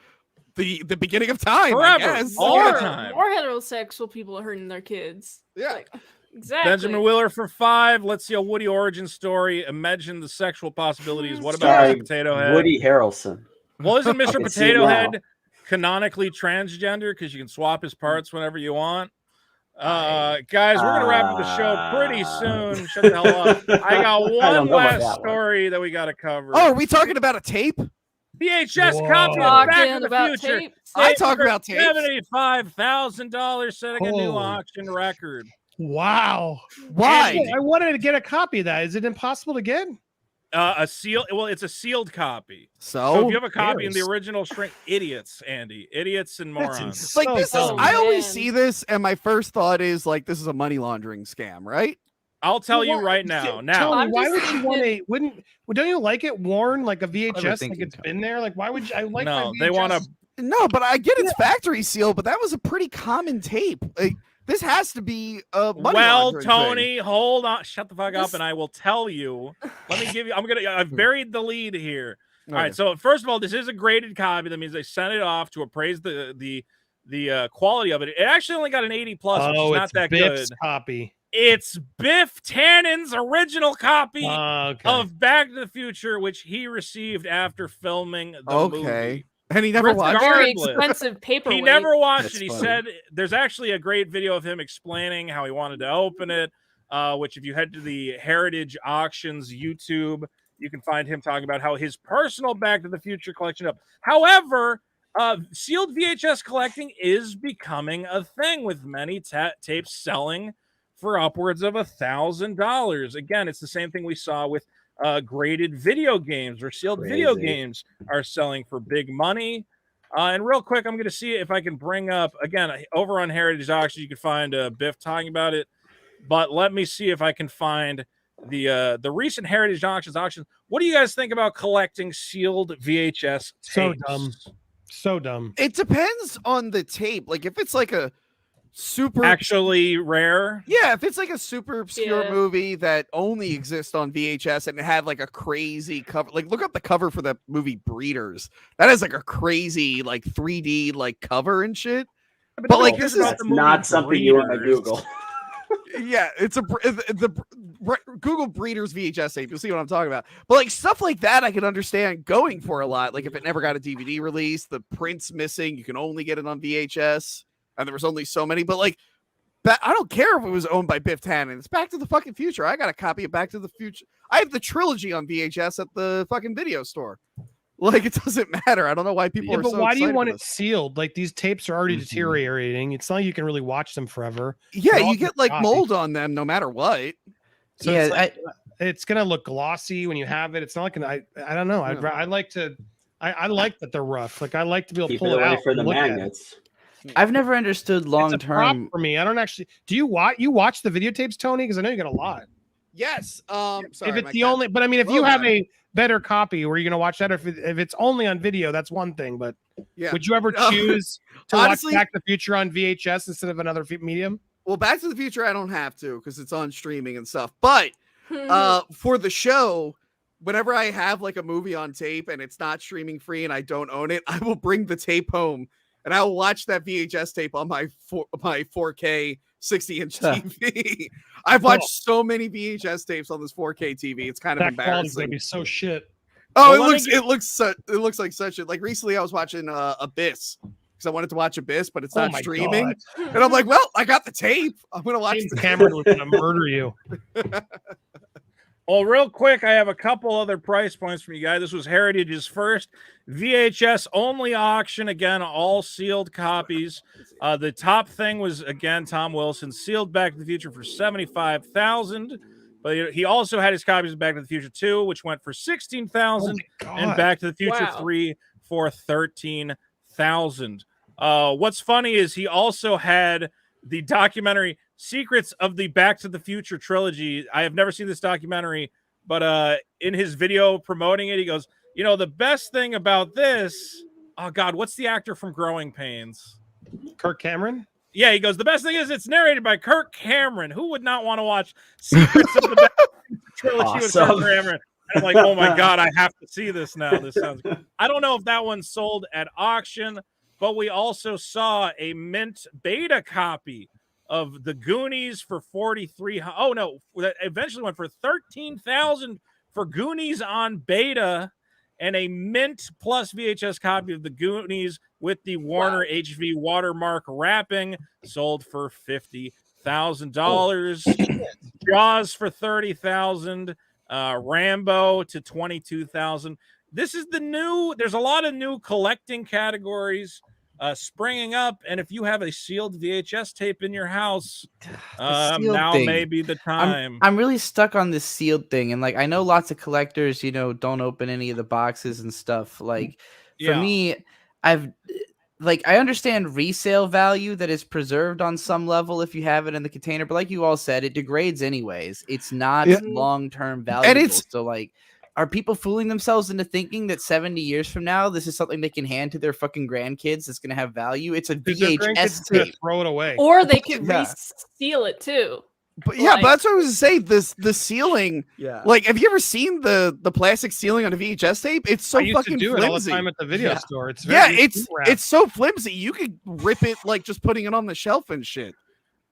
the beginning of time. Forever. I guess. All the time. Or heterosexual people are hurting their kids. Yeah. Like, exactly. Benjamin Wheeler for 5. Let's see a Woody origin story. Imagine the sexual possibilities. What about Mr. Potato Head? Woody Harrelson. Well, isn't Mr. I can see it Potato now. Head canonically transgender because you can swap his parts whenever you want? Guys, we're gonna wrap up the show pretty soon. Shut the hell up. I got one last story that we got to cover. Oh, are we talking about a tape? VHS copy of Back Talking to the about Future. tapes. I talk about tapes. $75,000 setting a new auction record. Wow. Why? I wanted to get a copy of that. Is it impossible to get? A seal. Well, it's a sealed copy. So if you have a copy in the original shrink, idiots, Andy, idiots and morons. Like this is, dumb. I always Man. see this, and my first thought is like, this is a money laundering scam, right? I'll tell you right now. Now, Tony, I'm why just would you want thinking- a? Don't you like it worn like a VHS? Like thinking, it's been there. Like why would you? I like. no, my they want VHS. to. No, but I get it's factory seal, but that was a pretty common tape. Like, this has to be a money Well, laundering thing. Tony, hold on. Shut the fuck up, and I will tell you. Let me give you. I've buried the lead here. All right. So first of all, this is a graded copy. That means they sent it off to appraise the quality of it. It actually only got an 80+, which is not it's that Biff's good. copy. It's Biff Tannen's original copy Okay. of Back to the Future, which he received after filming the movie. And he never watched it. Very Regardless, expensive paperweight. He never watched That's it. He funny. said there's actually a great video of him explaining how he wanted to open it, which if you head to the Heritage Auctions YouTube, you can find him talking about how his personal Back to the Future collection up. However, sealed VHS collecting is becoming a thing with many tapes selling for upwards of $1,000. Again, it's the same thing we saw with graded video games or sealed video games are selling for big money. And real quick, I'm going to see if I can bring up, again, over on Heritage Auctions, you can find Biff talking about it. But let me see if I can find the recent Heritage auctions. What do you guys think about collecting sealed VHS tapes? So dumb. So dumb. It depends on the tape. Like if it's like a super Actually rare. Yeah, if it's like a super obscure Yeah. movie that only exists on VHS and it had like a crazy cover, like look up the cover for the movie Breeders. That has like a crazy like 3D like cover and shit. But like this is That's not something you want to Google. yeah, it's Google Breeders VHS tape. You'll see what I'm talking about. But like stuff like that, I can understand going for a lot. Like if it never got a DVD release, the print's missing, you can only get it on VHS, and there was only so many. But like, I don't care if it was owned by Biff Tannen. It's Back to the fucking Future. I got a copy of Back to the Future. I have the trilogy on VHS at the fucking video store. Like it doesn't matter. I don't know why people Yeah, are but so why do you excited want for it this. sealed? Like these tapes are already deteriorating. It's not like you can really watch them forever. Yeah, They're all you get just like copies. mold on them no matter what. So Yeah, it's, like, it's gonna look glossy when you have it. It's not like I don't know. I like that they're rough. Like I like to be able to Keep pull it it away out for the and look at it. magnets. I've never understood long It's a prop term. for me. I don't actually. Do you watch the videotapes, Tony? Because I know you got a lot. Yes. Sorry, if it's my the cat- only, but I mean, if you Well have done. a better copy, were you going to watch that? Or if it's only on video, that's one thing. But Yeah. would you ever choose to honestly- watch Back to the Future on VHS instead of another medium? Well, Back to the Future, I don't have to because it's on streaming and stuff. But for the show, whenever I have like a movie on tape and it's not streaming free and I don't own it, I will bring the tape home and I will watch that VHS tape on my 4K 60-inch TV. I've watched so many VHS tapes on this 4K TV. It's kind of That quality's embarrassing. gonna be so shit. Oh, Well, it looks like such a like. Recently, I was watching Abyss because I wanted to watch Abyss, but it's Oh not my streaming. God. And I'm like, well, I got the tape. I'm gonna watch James the Cameron was gonna murder you. Well, real quick, I have a couple other price points from you guys. This was Heritage's first VHS only auction. Again, all sealed copies. The top thing was, again, Tom Wilson, sealed Back to the Future for $75,000. But he also had his copies of Back to the Future 2, which went for $16,000, and Back to the Future 3 for $13,000. What's funny is he also had the documentary Secrets of the Back to the Future trilogy. I have never seen this documentary, but in his video promoting it, he goes, you know, the best thing about this, oh God, what's the actor from Growing Pains? Kirk Cameron? Yeah, he goes, the best thing is it's narrated by Kirk Cameron. Who would not want to watch Secrets of the Back to the Future trilogy with Kirk Cameron? And I'm like, oh my God, I have to see this now. This sounds good. I don't know if that one sold at auction, but we also saw a mint beta copy of the Goonies for 43. Oh no, that eventually went for 13,000 for Goonies on beta, and a mint plus VHS copy of the Goonies with the Warner HV watermark wrapping sold for $50,000. Jaws for 30,000. Rambo to 22,000. This is the new. There's a lot of new collecting categories springing up, and if you have a sealed VHS tape in your house, now may be the time. I'm really stuck on this sealed thing, and like I know lots of collectors, you know, don't open any of the boxes and stuff. Like for me, I understand resale value that is preserved on some level if you have it in the container, but like you all said, it degrades anyways. It's not long-term valuable. And so like, are people fooling themselves into thinking that 70 years from now, this is something they can hand to their fucking grandkids that's going to have value? It's a VHS tape. Throw it away. Or they could reseal it too. But yeah, but that's what I was gonna say. The sealing, like, have you ever seen the plastic sealing on a VHS tape? It's so I used fucking to do flimsy. it all the time at the video store. It's very it's so flimsy. You could rip it like just putting it on the shelf and shit.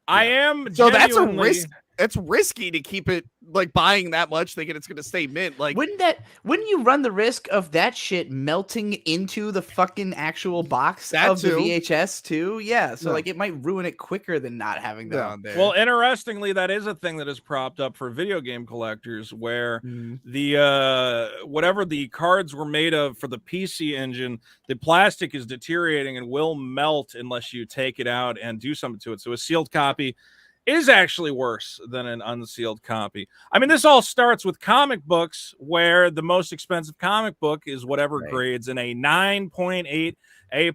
I am so that's a genuinely- risk. It's risky to keep it like buying that much thinking it's gonna stay mint. Like, wouldn't you run the risk of that shit melting into the fucking actual box of the VHS too? Yeah, so like it might ruin it quicker than not having that on there. Well, interestingly, that is a thing that is propped up for video game collectors, where the whatever the cards were made of for the PC engine, the plastic is deteriorating and will melt unless you take it out and do something to it. So a sealed copy is actually worse than an unsealed copy. I mean, this all starts with comic books, where the most expensive comic book is whatever grades in a 9.8 A++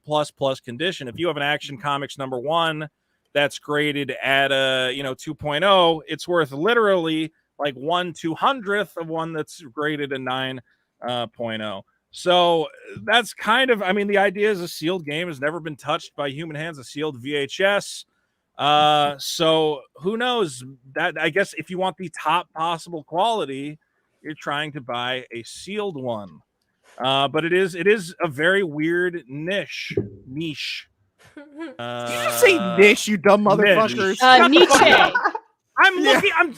condition. If you have an Action Comics #1 that's graded at a 2.0, it's worth literally like 1/200th of one that's graded a 9.0. So that's kind of, I mean, the idea is a sealed game has never been touched by human hands, a sealed VHS. So who knows? That, I guess, if you want the top possible quality, you're trying to buy a sealed one. But it is a very weird niche. did you just say niche, you dumb motherfuckers? Nietzsche. I'm looking. I'm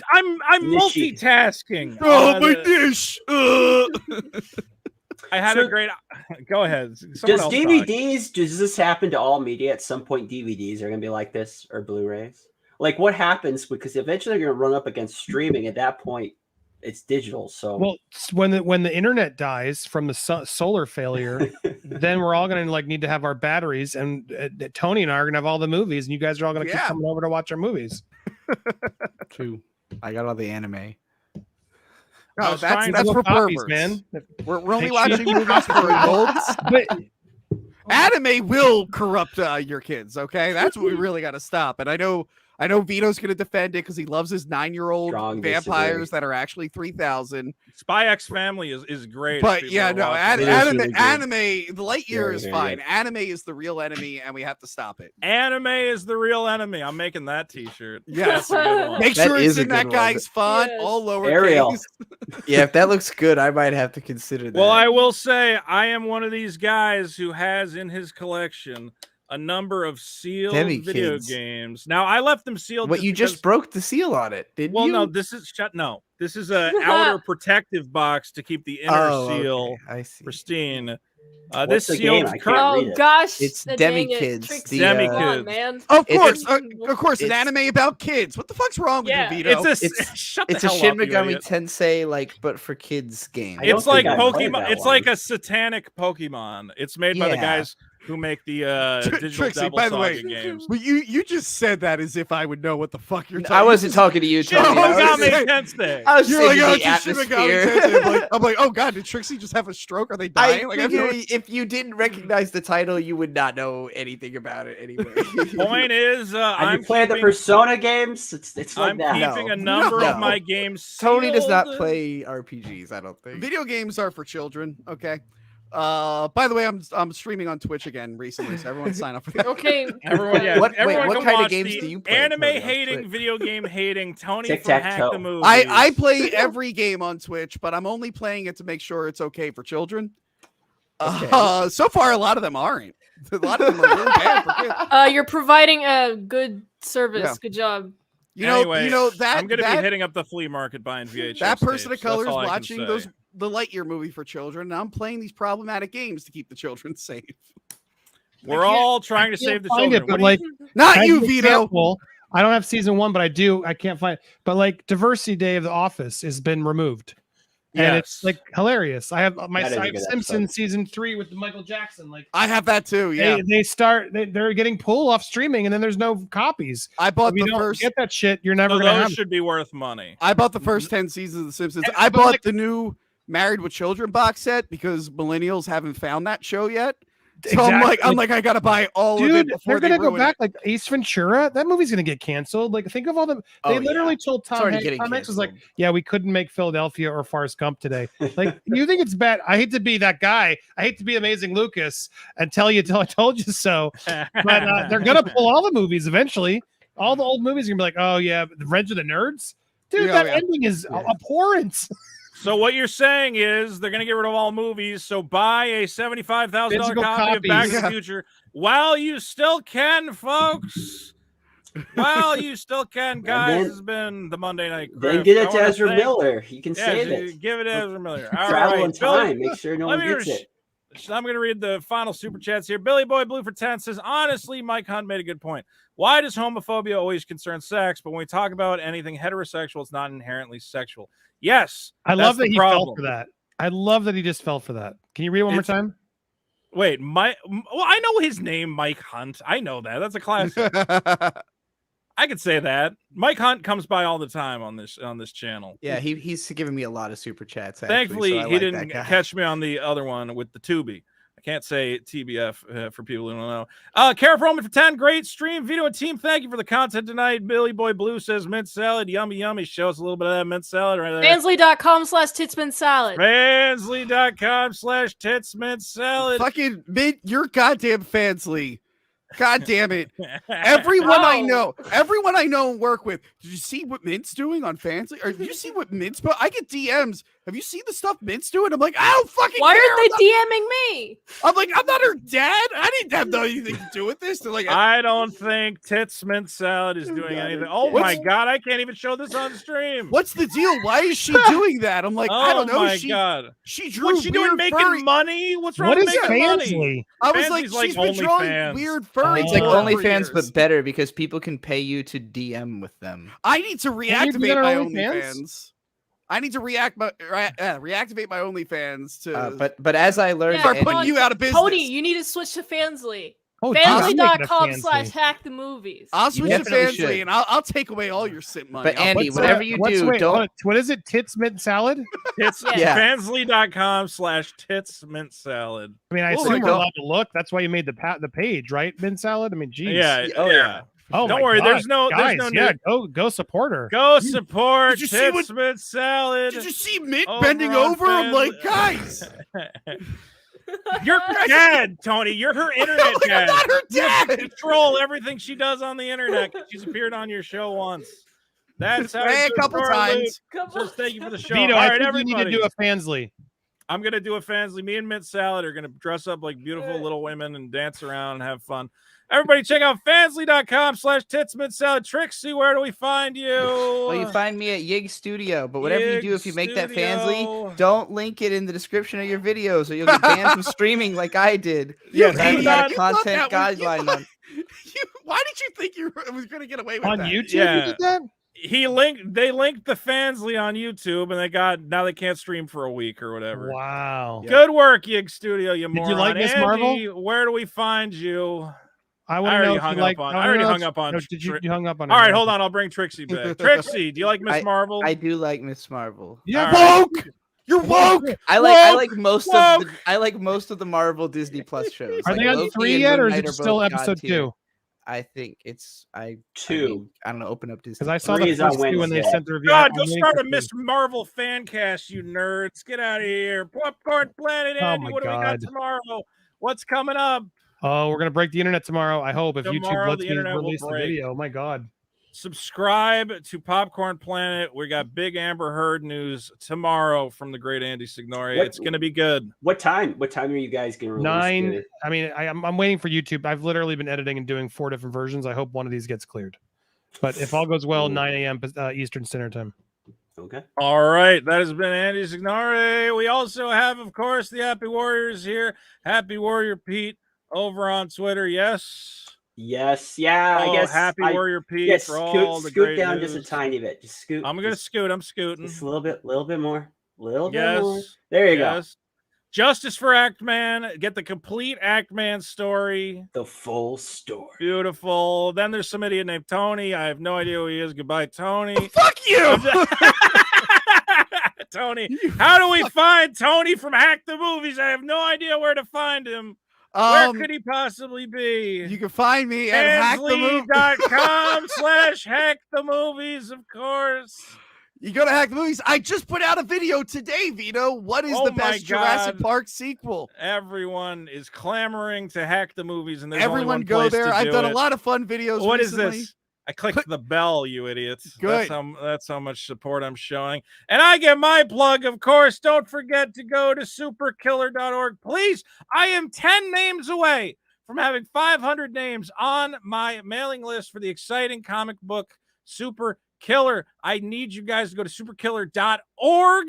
multitasking. Oh, my niche. I had a great. Go ahead. Does DVDs? Does this happen to all media at some point? DVDs are going to be like this, or Blu-rays. Like, what happens? Because eventually they're going to run up against streaming. At that point, it's digital. So, well, when the internet dies from the solar failure, then we're all going to like need to have our batteries, and Tony and I are going to have all the movies, and you guys are all going to keep coming over to watch our movies. True. I got all the anime. No, that's for copies, perverts, man. We're only watching movies for adults. But anime will corrupt your kids. Okay, that's what we really got to stop. And I know I know Vito's going to defend it because he loves his 9-year-old Strong vampires disagree. that are actually 3,000. Spy X Family is great. if But people yeah, are no, watching. It is anime, really good. the Lightyear Very, is very fine. good. Anime is the real enemy, and we have to stop it. Anime is the real enemy. I'm making that T-shirt. Yes. That's a good one. Make That sure is it's a in that good one. guy's font, Yes. all lowercase. Ariel. Yeah, if that looks good, I might have to consider that. Well, I will say I am one of these guys who has in his collection a number of sealed Demi video kids. games. Now I left them sealed. What you because- just broke the seal on it, didn't Well, you? no, this is no. This is a outer protective box to keep the inner Oh, seal okay, I see. pristine. What's This the sealed game? I can't cur- read Oh it. gosh, It's dang Demi it, Kids, Trixie, the, Demi come on, Kids. man. Of It's- course, an it's- anime about kids. What the fuck's wrong with Yeah. you, Vito? Shut the It's a hell Shin up, you Megami idiot. Tensei, like, but for kids game. I don't It's like think I've played Pokemon. that It's like one. a satanic Pokemon. It's made by the Yeah. guys who make the digital Trixie, Devil by the Saga way, games. Well, you just said that as if I would know what the fuck you're talking. I wasn't talking to you, Shin Tony. I was Megami just- Tensei. I was You're like, saying oh, the it's a Shin Megami atmosphere. Tensei. I'm like, oh god, did Trixie just have a stroke? Are they I dying? Like, I have no- figure if you didn't recognize the title, you would not know anything about it anyway. Point is, Have I'm you played the keeping, Persona games? It's like I'm that. keeping No. a number No. of my games. Tony does not sealed. play RPGs, I don't think. Video games are for children. Okay. By the way, I'm streaming on Twitch again recently, so everyone sign up for that. Okay. Everyone, yeah, What- wait, everyone what can kind of watch games the do you play, Tony, on Anime hating, Twitch? video game hating Tony from Tic-tac-toe. Hack the Movies. I play every game on Twitch, but I'm only playing it to make sure it's okay for children. Okay. So far, a lot of them aren't. A lot of them are really bad for kids. You're providing a good service. Yeah. Good job. Anyway, you know that I'm going to that, be hitting up the flea market buying VHS. that person tapes. of color is That's all I can watching say. the Lightyear movie for children, and I'm playing these problematic games to keep the children safe. We're all trying to Can't save the find children. it, but What do like, Not as you, an Vito. example, I don't have season 1, but I do. I can't find. But like, Diversity Day of The Office has been removed, and it's Yes. like hilarious. I have my That is a I have good Simpsons episode. season 3 with Michael Jackson. Like, I have that too. Yeah, they're getting pulled off streaming, and then there's no copies. I bought If you the don't first. get that shit, you're never So gonna those have. should be worth money. I bought the first 10 seasons of The Simpsons. Yeah, I but bought like- the new Married with Children box set because millennials haven't found that show yet. So Exactly. I'm like, I gotta buy all of it Dude, before they're they gonna go ruin back it. like Ace Ventura. That movie's gonna get canceled. Like, think of all the. They Oh, literally told It's Tom already Hanks. getting Tom Hanks was like, canceled. "Yeah, we couldn't make Philadelphia or Forrest Gump today." Like, you think it's bad? I hate to be that guy. I hate to be Amazing Lucas and tell you till I told you so. But they're gonna pull all the movies eventually. All the old movies are gonna be like, "Oh yeah, Revenge of the Nerds." Dude, Yeah, that yeah. ending is abhorrent. So what you're saying is they're going to get rid of all movies. So buy a $75,000 Physical copy of Back to copies. the Future while you still can, folks. While you still can, guys. then- This has been the Monday Night. Then Grift. get I it to wanna Ezra thank- Miller. You can Yeah, save so it. give it to Ezra Miller. All Travel right, in Billy- time. Make sure no let one me gets it. I'm going to read the final super chats here. Billy Boy Blue for 10 says, honestly, Mike Hunt made a good point. Why does homophobia always concern sex? But when we talk about anything heterosexual, it's not inherently sexual. Yes. I that's love that the he fell problem. for that. I love that he just fell for that. Can you read it one more It's- time? Wait, well, I know his name, Mike Hunt. I know that. That's a classic. I could say that. Mike Hunt comes by all the time on this channel. Yeah, he's giving me a lot of super chats. Actually, Thankfully, so I he like didn't that guy. catch me on the other one with the Tubi. I can't say TBF for people who don't know. Kara Froman for 10. Great stream. Vito and team, thank you for the content tonight. Billy Boy Blue says mint salad. Yummy, yummy. Show us a little bit of that mint salad right there. Fansly.com/titsman salad. Fansly.com/titsmint salad. Fucking mint your goddamn Fansly. God damn it. Everyone I know and work with. Did you see what Mint's doing on Fansly? Or did you see what Mint's put? I get DMs. Have you seen the stuff Mint's doing? I'm like, I don't fucking Why care. aren't they DMing me? I'm like, I'm not her dad. I didn't have anything to do with this. They're like, I don't think Tits Mint Salad is doing anything. Oh my god, I can't even show this on stream. what's the deal? Why is she doing that? I'm like, Oh I don't know. my She god. drew What's she doing weird making furry. money? What's wrong What with is making money? Fansly? I was Fansy's like, like she's been drawing OnlyFans. weird furry. Oh. It's like porn for OnlyFans, years. but better because people can pay you to DM with them. I need to you do reactivate that on my OnlyFans? OnlyFans. I need to reactivate my OnlyFans to But as I learned, Yeah, start Andy- putting you out of business. Tony, you need to switch to Fansly. Oh, geez, I'm making a Fansly.com/hackthemovies. I'll You switch to definitely Fansly should. and I'll take away all your simp money. But I'll Andy, put whatever some- you what's- do, wait, don't. what is it? Tits mint salad? It's Yeah. Fansly.com/Tits Mint Salad. I mean, I Oh my assume we're God. allowed to look. That's why you made the page, right? Mint salad. I mean, geez. Yeah, Oh, yeah. Oh, don't my worry. God. There's no Guys, need. go support her. Go support Did you see what- Titsmith Salad. Did you see Mint Over bending on over? I'm like, Family- guys. You're her dad, Tony. You're her internet I'm dad. not her You have to dad. control everything she does on the internet. She's appeared on your show once. That's how Hey, it a couple goes, times. Just thank you for the show. Vito, All I right, think everybody. you need to do a Fansly. I'm gonna do a Fansly. Me and Mint Salad are gonna dress up like beautiful little women and dance around and have fun. Everybody, check out fansly.com/titsmintsalad. Trixie, where do we find you? Well, you find me at Yig Studio, but whatever you do, Yig if you make that Studio. Fansly, don't link it in the description of your videos, or you'll get banned from streaming like I did. Yes, I do got not- a content that was- guideline on. Why did you think you was going to get away with On that? YouTube, Yeah. you did that? They linked the Fansly on YouTube, and now they can't stream for a week or whatever. Wow. Good work, Yig Studio. You Did you moron. like Miss Andy, Marvel? where do we find you? I I want to already know if hung you up like. on- I I already wanna know hung if- up on No, did you? Tri- You hung up on. All her, right, right? hold on. I'll bring Trixie back. Trixie, do you like Miss Marvel? I do like Miss Marvel. Yeah. All right. Woke. You're woke. I like most of the Marvel Disney Plus shows. Are Like they on Loki 3 and yet, or Moon is Knight it are still both god episode tier. 2? I think it's I 2. don't know. Open up Disney. Because I saw Three the is on first 2 when they Wednesday. sent the review. God, I'm go waiting start for a 3. Miss Marvel fan cast, you nerds. Get out of here. Popcorn Planet, Oh Andy. my What do we got God. tomorrow? What's coming up? Oh, we're gonna break the internet tomorrow. I hope if YouTube Tomorrow, lets the me internet will release the break. video. Oh my God. Subscribe to Popcorn Planet. We got big Amber Heard news tomorrow from the great Andy Signori. What- It's going to be good. What time? What time are you guys going to release? 9. the- I mean, I'm waiting for YouTube. I've literally been editing and doing 4 different versions. I hope one of these gets cleared. But if all goes well, Ooh. 9 a.m. Eastern Standard Time. Okay. All right. That has been Andy Signori. We also have, of course, the Happy Warriors here. Happy Warrior Pete over on Twitter. Yes. Yes. Yeah. Oh, I guess. Happy Warrior Pete Yes. for all the Scoot great down news. just a tiny bit. Just scoot. I'm going to just- scoot. I'm scooting. Just a little bit more. Little bit more. Yes. There you go. Yes. Justice for Actman. Get the complete Actman story. The full story. Beautiful. Then there's some idiot named Tony. I have no idea who he is. Goodbye, Tony. Fuck you. Tony. How do we find Tony from Hack the Movies? I have no idea where to find him. Where could he possibly be? You can find me at Fansly.com/hackthemovies, of course. You go to Hack the Movies. I just put out a video today, Vito. What is Oh the my best Jurassic God. Park sequel? Everyone is clamoring to hack the movies, and there's Everyone only one go place there. to I've do done it. a lot of fun videos What is recently. this? I clicked the bell, you idiots. Good. That's how much support I'm showing. And I get my plug, of course. Don't forget to go to superkiller.org. Please, I am 10 names away from having 500 names on my mailing list for the exciting comic book Super Killer. I need you guys to go to superkiller.org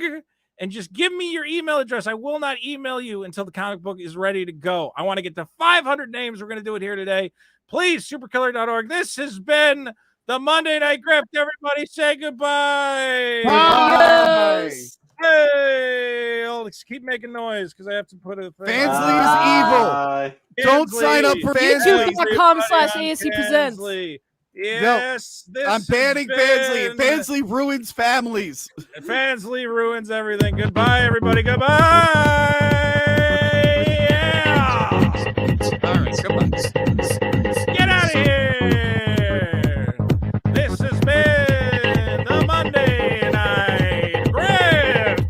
and just give me your email address. I will not email you until the comic book is ready to go. I want to get to 500 names. We're going to do it here today. Please, superkiller.org. This has been the Monday Night Grift. Everybody say goodbye. Bye. Hey, let's keep making noise because I have to put a thing. Fansly is evil. Don't sign up for Fansly. YouTube.com/ASC presents. Fansly. Yes, this I'm has banning Fansly. been- Fansly ruins families. Fansly ruins everything. Goodbye, everybody. Goodbye. Yeah. All right, come on. Get out of here! This has been the Monday Night Grift.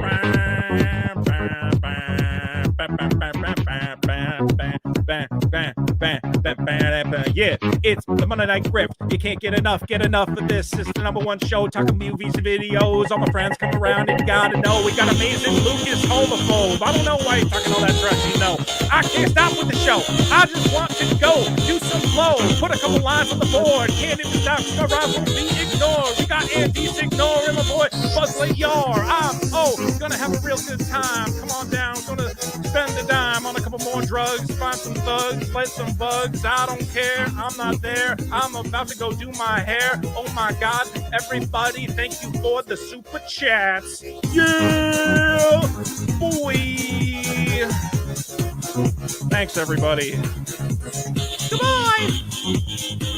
Yeah, it's the Monday Night Grift. You can't get enough of this. It's the #1 show talking movies and videos. All my friends come around and you gotta know we got amazing Lucas homophobe. I don't know why he's talking all that trash, you know. I can't stop with the show. I just want to go do some flow. Put a couple lines on the board. Can't even stop. My rhymes won't be ignored. We got Andy Signor and my boy Buzz Layar. I'm gonna have a real good time. Come on down. Gonna spend a dime on a couple more drugs. Find some thugs. Play some bugs. I don't care. I'm not there. I'm about to go do my hair. Oh my God. Everybody, thank you for the super chats. Yeah, boy. Thanks, everybody. Goodbye.